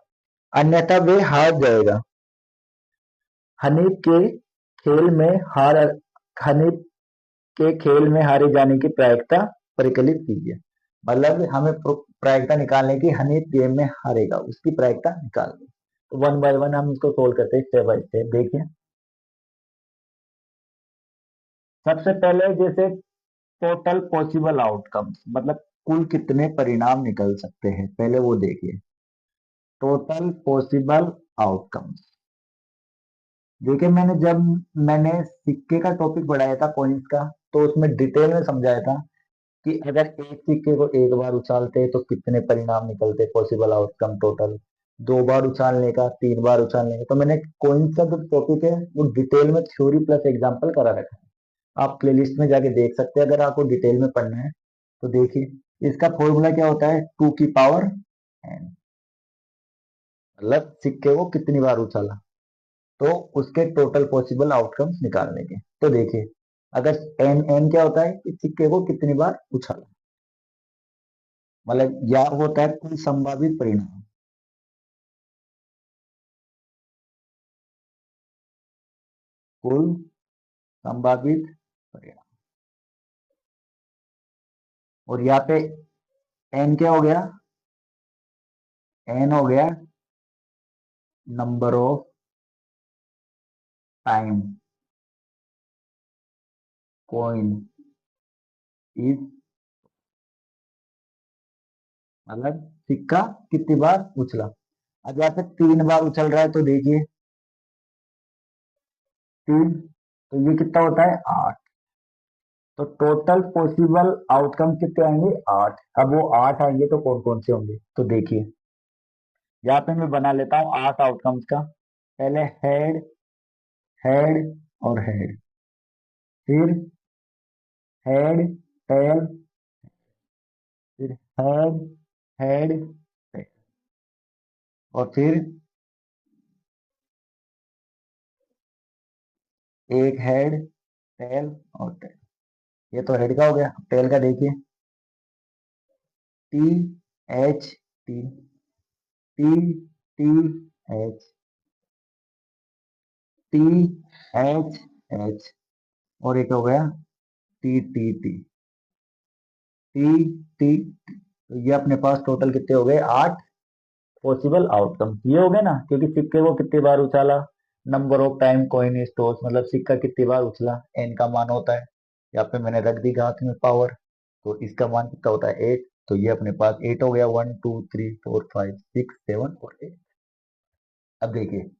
अन्यथा वे हार जाएगा। हनीफ के खेल में हार हनीफ के खेल में हारे जाने की प्रायिकता परिकलित कीजिए। मतलब हमें प्रायिकता निकालने की, हनीफ गेम में हारेगा उसकी प्रायिकता निकालनी। तो 1 बाय 1 हम इसको सोल्व करते हैं, स्टेप बाय स्टेप। देखिए, सबसे पहले जैसे टोटल पॉसिबल आउटकम्स, मतलब कुल कितने परिणाम निकल सकते हैं, पहले वो देखिए। टोटल पॉसिबल आउटकम्स, देखिए मैंने सिक्के का टॉपिक पढ़ाया था, कॉइन्स का, तो उसमें डिटेल में समझाया था कि अगर एक सिक्के को एक बार उछालते हैं तो कितने परिणाम निकलते, पॉसिबल आउटकम टोटल। 2 बार उछालने का, 3 बार उछालने का, तो मैंने कॉइन्स का जो टॉपिक है वो डिटेल में थ्योरी प्लस एग्जाम्पल करा रखा है। आप प्लेलिस्ट में जाके देख सकते हैं अगर आपको डिटेल में पढ़ना है तो। देखिए, इसका फॉर्मूला क्या होता है, 2 की पावर n, मतलब सिक्के को कितनी बार उछाला। तो उसके टोटल पॉसिबल आउटकम्स निकालने के। तो देखिए, अगर एन एन क्या होता है कि सिक्के को कितनी बार उछाला, मतलब या होता है कुल संभावित परिणाम। कुल संभावित परिणाम। और यहाँ पे एन क्या हो गया, एन हो गया number of time coin is, मतलब सिक्का कितनी बार उछला। अब यहाँ पे 3 बार उछल रहा है तो देखिए 3, तो ये कितना होता है 8। तो टोटल पॉसिबल आउटकम कितने आएंगे 8। अब वो 8 आएंगे तो कौन कौन से होंगे, तो देखिए यहाँ पे मैं बना लेता हूँ 8 आउटकम्स का। पहले हेड, हेड और हेड, फिर हेड टेल, फिर हेड, हेड टेल, और फिर एक हेड टेल और टेल। ये तो हेड का हो गया। टेल का देखिए T H T, T T H, T H H, और एक हो गया T T T, T T. तो ये अपने पास टोटल कितने हो गए 8 पॉसिबल आउटकम। ये हो गए ना, क्योंकि सिक्के को कितनी बार उछाला, number of time coin stores, मतलब सिक्का कितनी बार उछला, एन का मान होता है। यहाँ पे मैंने रख दी घात में पावर, तो इसका मान कितना होता है 8। तो ये अपने पास 8 हो गया, 1 2 3 4 5 6 7 और 8। अब देखिए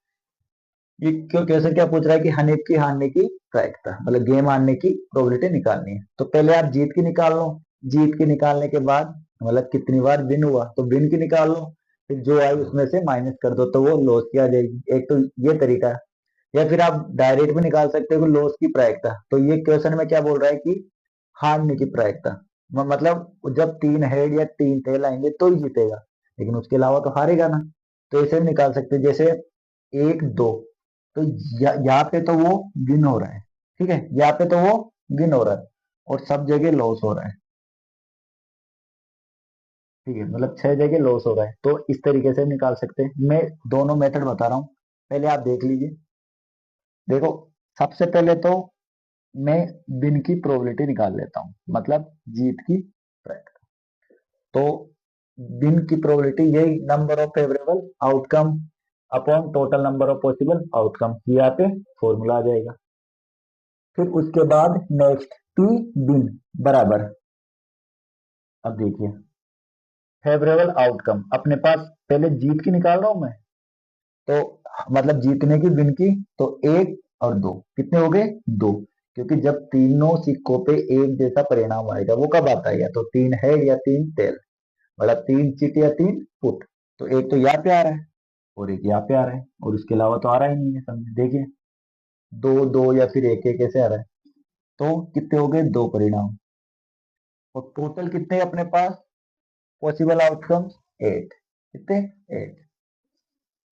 ये क्यों, कैसे क्या पूछ रहा है कि हनीफ की हारने की प्रायिकता, मतलब गेम हारने की प्रोबेबिलिटी निकालनी है। तो पहले आप जीत की निकाल लो, जीत की निकालने के बाद मतलब कितनी बार विन हुआ तो विन की निकाल लो, फिर जो आई उसमें से माइनस कर दो तो वो लॉस की आ जाएगी। एक तो ये तरीका है, या फिर आप डायरेक्ट भी निकाल सकते हो लॉस की प्रायिकता। तो ये क्वेश्चन में क्या बोल रहा है कि हारने की प्रायिकता, मतलब जब 3 हेड या 3 टेल आएंगे तो ही जीतेगा, लेकिन उसके अलावा तो हारेगा ना। तो इसे भी निकाल सकते हैं, जैसे 1 2, तो यहाँ पे तो वो विन हो रहा है, ठीक है, यहाँ पे तो वो विन हो रहा है और सब जगह लॉस हो रहा है, ठीक है, मतलब 6 जगह लॉस हो रहा है। तो इस तरीके से निकाल सकते हैं। मैं दोनों मेथड बता रहा हूँ, पहले आप देख लीजिए। देखो, सबसे पहले तो मैं विन की प्रोबेबिलिटी निकाल लेता हूँ, मतलब जीत की प्रायिकता। तो विन की प्रोबेबिलिटी यही number of favourable outcome upon total number of possible outcome, ये यहाँ पे फॉर्मूला आ जाएगा। फिर उसके बाद नेक्स्ट टी विन बराबर, अब देखिए फेवरेबल आउटकम अपने पास, पहले जीत की निकाल रहा हूं मैं, तो मतलब जीतने की विन की, तो 1 और 2 कितने हो गए 2। क्योंकि जब तीनों सिक्कों पे एक जैसा परिणाम आएगा वो कब आता है, या तो 3 हेड या 3 टेल, मतलब 3 चिट या 3 पुट। तो एक तो यहाँ पे आ रहा है और एक यहाँ पे आ रहा है, और उसके अलावा तो आ रहा ही नहीं है, समझे, देखिए 2 2 या फिर एक एक ऐसे आ रहा है। तो कितने हो गए 2 परिणाम, और टोटल कितने अपने पास पॉसिबल आउटकम्स 8, कितने 8।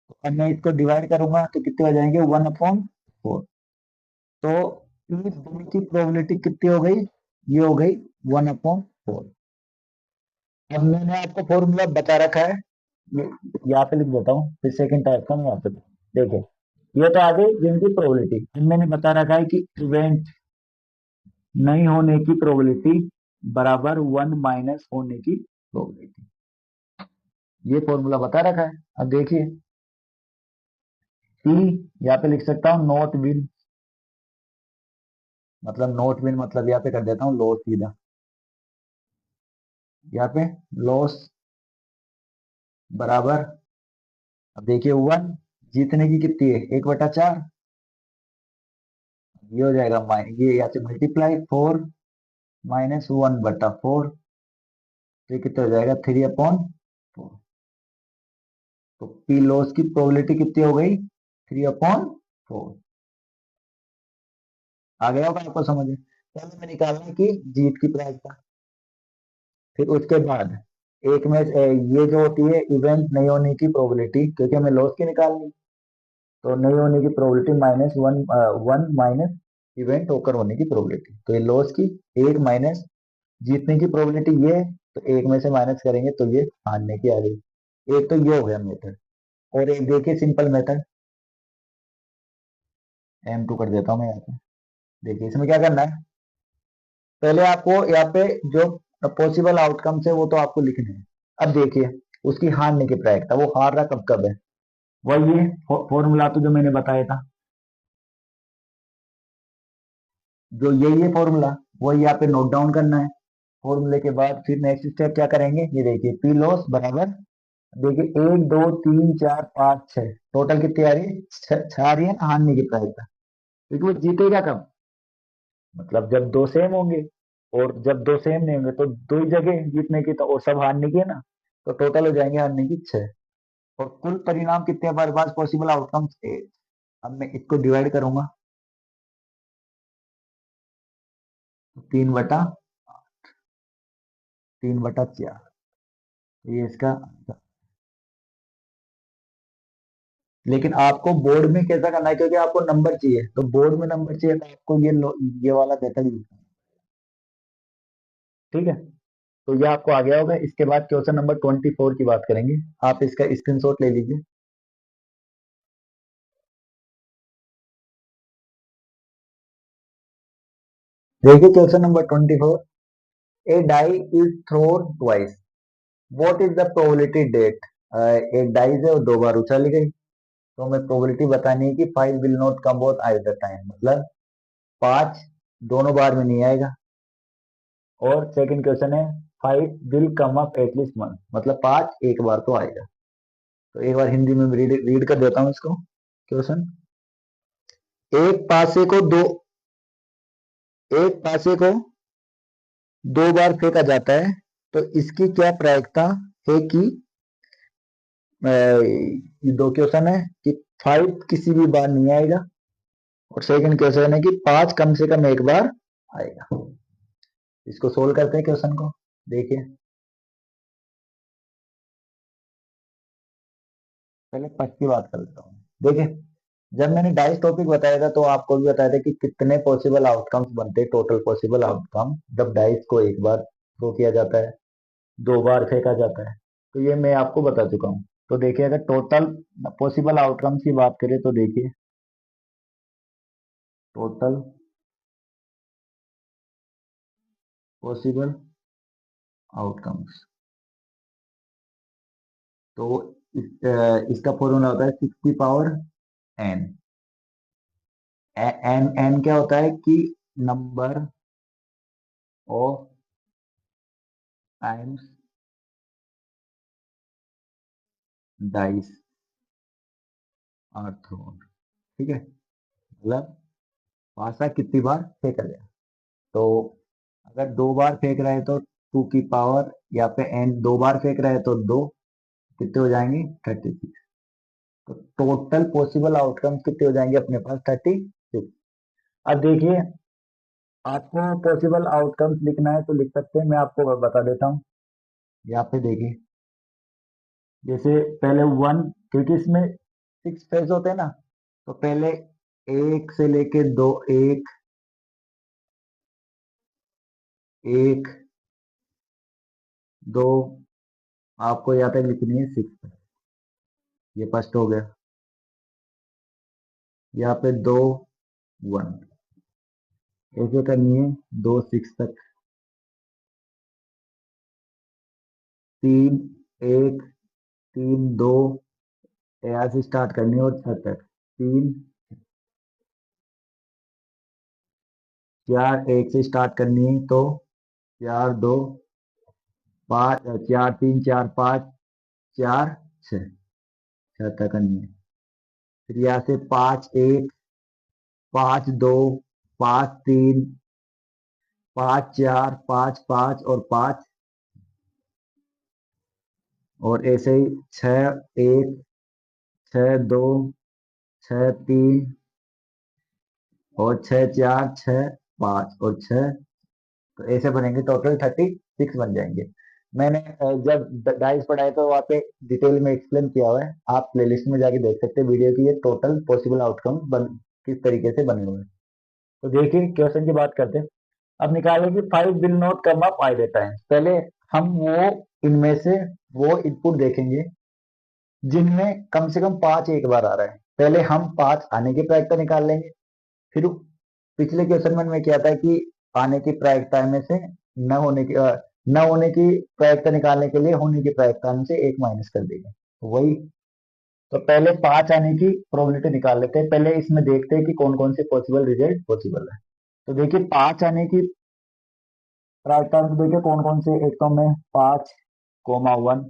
तो अब मैं इसको डिवाइड करूंगा तो कितने हो जाएंगे 1/4। तो इस दोनों की प्रोबेबिलिटी कितनी हो गई, ये हो गई 1/4। अब मैंने आपको फॉर्मूला बता रखा है, ये यहाँ पे लिख देता हूँ, फिर सेकंड टाइप का मैं यहाँ पे देखिए, ये तो आ गई जिनकी प्रोबेबिलिटी। अब मैंने बता रखा है कि इवेंट नहीं होने की प्रोबेबिलिटी बराबर 1 माइनस होने की प्रोबेबिलिटी, ये फॉर्मूला बता रखा है। अब देखिए सी, यहाँ पे लिख सकता हूँ नॉट विन, मतलब नॉट विन मतलब यहाँ पे कर देता हूँ लॉस सीधा, यहाँ पे लॉस बराबर, अब देखिए 1, जीतने की कितनी है 1/4, ये हो जाएगा ये यहाँ से मल्टीप्लाई 4 माइनस 1/4, तो ये कितना हो जाएगा 3/4। तो पी लॉस की प्रोबेबिलिटी कितनी हो गई 3/4। आ गया होगा आपको समझ में। पहले में निकालना है कि जीत की प्रायिकता, फिर उसके बाद एक में ये जो होती है इवेंट नहीं होने की प्रोबेबिलिटी, क्योंकि हमें लॉस की निकालनी, तो नहीं होने की probability minus one, one minus event होकर होने की प्रोबेबिलिटी। तो ये लॉस की, एक माइनस जीतने की प्रोबेबिलिटी ये है, तो एक में से माइनस करेंगे तो ये हारने की आ गई। एक तो ये हो गया मेथड। और एक देखिए सिंपल मेथड, M2 कर देता हूँ मैं यहाँ पे। देखिए इसमें क्या करना है, पहले आपको यहाँ पे जो पॉसिबल आउटकम्स है वो तो आपको लिखने हैं। अब देखिए उसकी हारने की प्रायिकता, वो हार रहा कब कब है, वही ये फॉर्मूला तो जो मैंने बताया था, जो यही है फॉर्मूला, वही यहाँ पे नोट डाउन करना है। फॉर्मूले के बाद फिर नेक्स्ट स्टेप क्या करेंगे, ये देखिए पी लॉस बराबर, देखिए एक दो तीन चार पाँच छह, टोटल कितनी आ रही है, छह आ रही है ना हारने की प्रायिकता, क्योंकि वो जीतेगा कब, मतलब जब दो सेम होंगे। और जब दो सेम नहीं होंगे तो दो ही जगह जीतने की, तो और सब हारने की है ना, तो टोटल हो जाएंगे हारने की छह। और कुल परिणाम कितने हमारे पास पॉसिबल आउटकम्स, अब मैं इसको डिवाइड करूंगा, 3/, 3/4, ये इसका। लेकिन आपको बोर्ड में कैसा करना है, क्योंकि आपको नंबर चाहिए, तो बोर्ड में नंबर चाहिए तो आपको ये वाला मेथड यूज करना है। ठीक है, तो ये आपको आ गया होगा। इसके बाद क्वेश्चन नंबर 24 की बात करेंगे, आप इसका स्क्रीनशॉट ले लीजिए। देखिए question number 24, a die is thrown twice, what is the probability that. एक डाई है और दो बार उछाली गई, तो हमें प्रोबेबिलिटी बतानी है कि 5 will not come both either time, मतलब 5 दोनों बार में नहीं आएगा। और सेकंड क्वेश्चन है 5 will come up at least one, मतलब 5 एक बार तो आएगा। तो एक बार हिंदी में रीड कर देता हूँ इसको। क्वेश्चन, एक पासे को दो एक पासे को दो बार फेंका जाता है, तो इसकी क्या प्रायिकता है कि, ये दो क्वेश्चन है कि 5 किसी भी बार नहीं आएगा, और सेकंड क्वेश्चन है कि 5 कम से कम एक बार आएगा। इसको सोल्व करते हैं क्वेश्चन को। देखिए पहले फर्स्ट की बात कर लेता हूँ। देखिए जब मैंने डाइस टॉपिक बताया था तो आपको भी बताया था कि कितने पॉसिबल आउटकम्स बनते हैं, टोटल पॉसिबल आउटकम जब डाइस को एक बार थ्रो किया जाता है, दो बार फेंका जाता है, तो ये मैं आपको बता चुका हूँ। तो देखिए अगर टोटल पॉसिबल आउटकम्स की बात करें तो देखिए टोटल पॉसिबल आउटकम्स, तो इसका फॉर्मूला होता है 6 की पावर n। एन एन क्या होता है कि number of times dice are thrown. ठीक है, मतलब पासा कितनी बार फेंका गया। तो अगर दो बार फेंक रहे हैं तो 2 की पावर, यहाँ पे एन दो बार फेंक रहे हैं तो दो, कितने हो जाएंगे 36। तो टोटल पॉसिबल आउटकम्स कितने हो जाएंगे अपने पास, 36। अब देखिए आपको पॉसिबल आउटकम्स लिखना है तो लिख सकते हैं, मैं आपको बता देता हूँ। यहाँ पे देखिए जैसे पहले वन, क्योंकि इसमें 6 फेज होते हैं ना, तो पहले एक से लेके दो, एक एक दो, आपको यहाँ पे लिखनी है 6। ये फर्स्ट हो गया, यहाँ पे दो वन, ऐसे करनी है दो 6 तक, तीन एक, तीन दो, यहाँ से स्टार्ट करनी है और 6 तक, तीन चार, एक से स्टार्ट करनी है तो चार दो पाँच, चार तीन चार पाँच, चार छः, 6 तक करनी है। फिर यहाँ से पाँच एक, पाँच दो, पाँच तीन, पाँच चार, पाँच पाँच और पाँच, और ऐसे ही छः एक, छः दो, छः तीन, और छः चार, छः पाँच और छः, तो ऐसे बनेंगे, टोटल 36 बन जाएंगे। मैंने जब डाइस पढ़ाए तो वहाँ पे डिटेल में एक्सप्लेन किया हुआ है, आप प्लेलिस्ट में जाके देख सकते हैं वीडियो की, ये टोटल पॉसिबल आउटकम बन किस तरीके से बने हुए हैं। तो देखिए क्वेश्चन की बात करते हैं। अब निकालें कि 5 will not come up either time. पहले हम वो इनमें से वो इनपुट देखेंगे जिनमें कम से कम 5 एक बार आ रहा है। पहले हम 5 आने की प्रायिकता निकाल लेंगे। फिर पिछले क्वेश्चन में क्या था कि आने की प्रायिकता में से न होने की प्रायिकता निकालने के लिए होने की प्रायिकता में से एक माइनस कर देंगे, तो वही। तो पहले 5 आने की प्रोबेबिलिटी निकाल लेते हैं। पहले इसमें देखते हैं कि कौन कौन से पॉसिबल रिजल्ट पॉसिबल है। तो देखिए 5 आने की प्रायिकता में देखिए कौन कौन से, एक तो में 5,1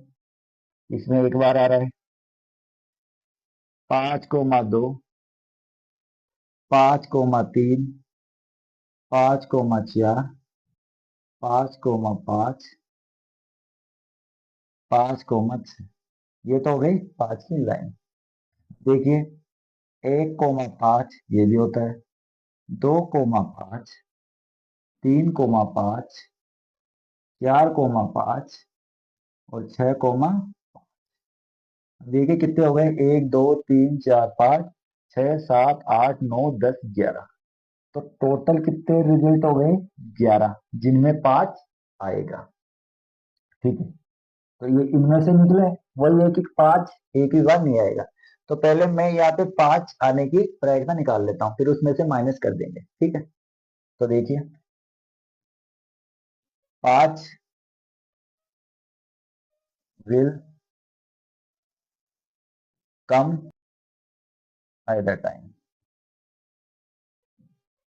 इसमें एक बार आ रहा है, 5,2, 5,3, 5,4, 5,5, 5,6। ये तो हो गई 5 की लाइन। देखिए 1,5 ये भी होता है, 2,5, 3,5, 4,5 और 6, देखिए कितने हो गए, 1, 2, 3, 4, 5, 6, 7, 8, 9, 10, 11। तो टोटल कितने रिजल्ट हो गए, 11, जिनमें 5 आएगा। ठीक है, तो ये इनमें से निकले। वही है कि 5 एक ही बार नहीं आएगा। तो पहले मैं यहाँ पे 5 आने की प्रायिकता निकाल लेता हूँ, फिर उसमें से माइनस कर देंगे। ठीक है, तो देखिए 5 will come at the time.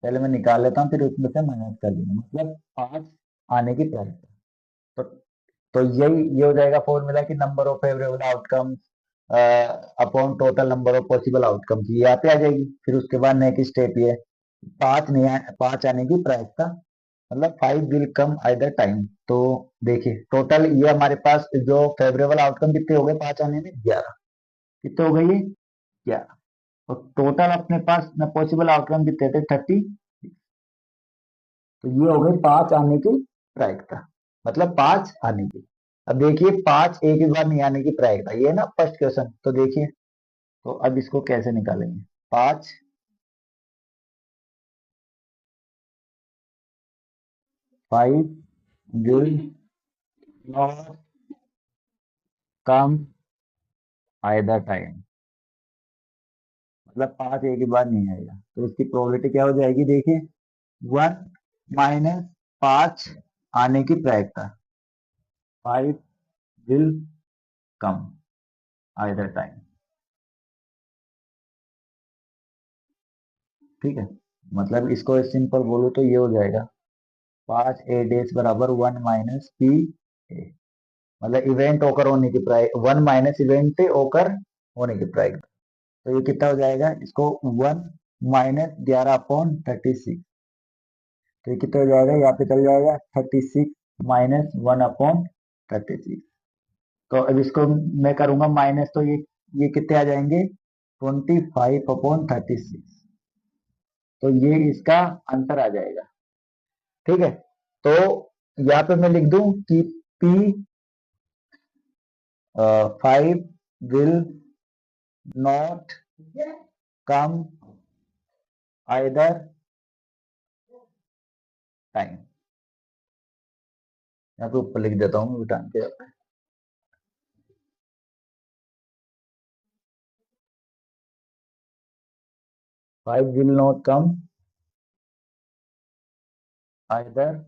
पहले मैं निकाल लेता हूँ, फिर उसमें से माइनस कर देंगे, मतलब 5 आने की प्रायिकता। तो तो यही ये हो जाएगा फॉर्मूला कि number of favourable outcome upon total number of possible outcome की यहाँ पे आ जाएगी। फिर उसके बाद नेक्स्ट स्टेप ये 5 आने की प्रायिकता, मतलब 5 विल कम आइदर टाइम। तो देखिए टोटल ये हमारे पास जो फेवरेबल आउटकम कितने हो गए 5 आने में, 11। कितने हो गए ये, 11। तो टोटल अपने पास न पॉसिबल आउटकम कितने थे, 30। तो ये हो गई 5 आने की प्रायिकता, मतलब 5 आने की। अब देखिए 5 एक ही बार नहीं आने की प्रायिकता, ये है ना फर्स्ट क्वेश्चन। तो देखिए, तो अब इसको कैसे निकालेंगे, 5 5 will not come either time, मतलब 5 एक ही बार नहीं आएगा। तो इसकी प्रोबेबिलिटी क्या हो जाएगी, देखिए 1 - 5 आने की प्रायिकता, 5 विल कम आइदर टाइम। ठीक है, मतलब इसको सिंपल बोलो तो ये हो जाएगा 5 A बराबर 1 - P A, मतलब इवेंट ओकर होने की प्राय 1 - इवेंट ओकर होने की प्रायिकता। तो ये कितना हो जाएगा, इसको 1 - 11/36। तो ये कितना हो जाएगा, यहाँ पे चल जाएगा 36 - 1/36। तो अब इसको मैं करूंगा माइनस, तो ये कितने आ जाएंगे, 25/36। तो ये इसका आंसर आ जाएगा। ठीक है, तो यहाँ पे मैं लिख दूं कि P5 will not come either time. यहाँ पे ऊपर लिख देता हूँ रिटर्न के, 5 विल नॉट कम आइदर,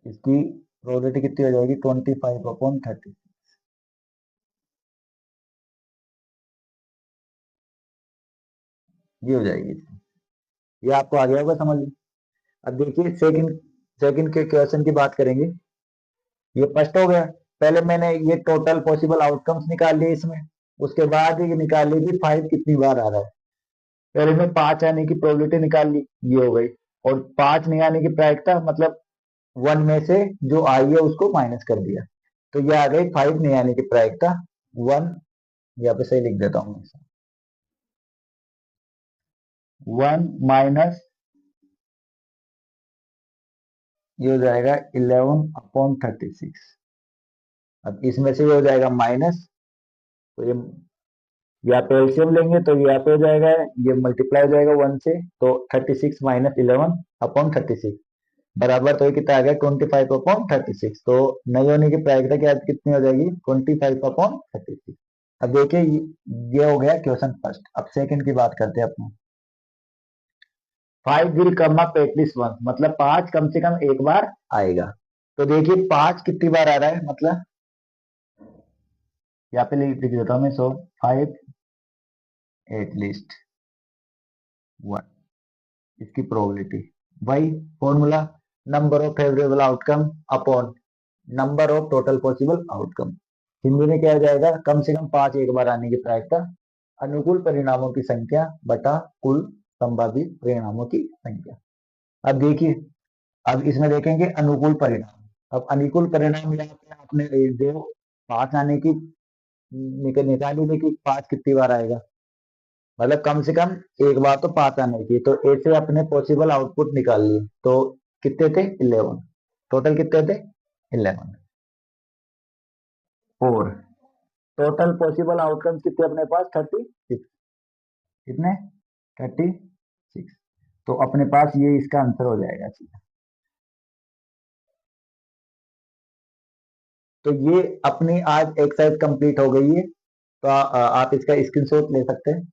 इसकी प्रोबेबिलिटी कितनी हो जाएगी, 25/30। ये हो जाएगी, ये आपको आ गया होगा समझ में। अब देखिए सेकंड सेकंड के क्वेश्चन की बात करेंगे। ये फर्स्ट हो गया, पहले मैंने ये टोटल पॉसिबल आउटकम्स निकाल लिए इसमें। उसके बाद ये निकाल ली कि 5 कितनी बार आ रहा है। पहले में 5 आने की प्रोबेबिलिटी निकाल ली, ये हो गई। और 5 नहीं आने की प्रायिकता, मतलब 1 में से जो आई है उसको माइनस कर दिया। तो ये आ गई 5 नहीं आने की प्रायिकता 1। यहाँ पे सही लिख देता हूँ, 1 - ये हो जाएगा 11/36। अब इसमें से ये हो जाएगा माइनस, तो ये या तो एलसीएम लेंगे तो ये यहाँ पे हो जाएगा, ये मल्टीप्लाई हो जाएगा 1 से, तो 36 माइनस 11/36 बराबर, तो ये कितना आ गया 25/36। तो नई होने की प्रायिकता क्या कितनी हो जाएगी 25/36। अब देखिए ये हो गया क्वेश्चन फर्स्ट। अब सेकंड की बात करते हैं अपने। 5 will come up at least once, मतलब 5 कम से कम एक बार आएगा। तो देखिए 5 कितनी बार आ रहा है, मतलब यहाँ पे लिख देता हूँ मैं। सो 5 एटलीस्ट 1, इसकी प्रोबेबिलिटी। वही formula, number of favourable outcome upon number of total possible outcome. Hindi में क्या हो जाएगा, कम से कम 5 एक बार आने की प्रायिकता, अनुकूल परिणामों की संख्या बटा कुल संभावित परिणामों की संख्या। अब देखिए, अब इसमें देखेंगे अनुकूल परिणाम। अब अनुकूल परिणाम यहाँ पे आपने जो 5 आने की निकाली, लेकिन 5 कितनी बार आएगा, मतलब कम से कम एक बार तो 5 आने की। तो ऐसे अपने पॉसिबल आउटपुट निकाल लिए, तो कितने थे 11, टोटल कितने थे 11। और टोटल पॉसिबल आउटकम कितने अपने पास 36, कितने 36। तो अपने पास ये इसका आंसर हो जाएगा सीधा। तो ये अपनी आज एक्सरसाइज कंप्लीट हो गई है, तो आप इसका स्क्रीनशॉट ले सकते हैं।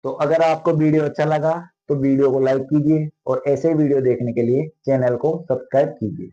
तो अगर आपको वीडियो अच्छा लगा तो वीडियो को लाइक कीजिए, और ऐसे वीडियो देखने के लिए चैनल को सब्सक्राइब कीजिए।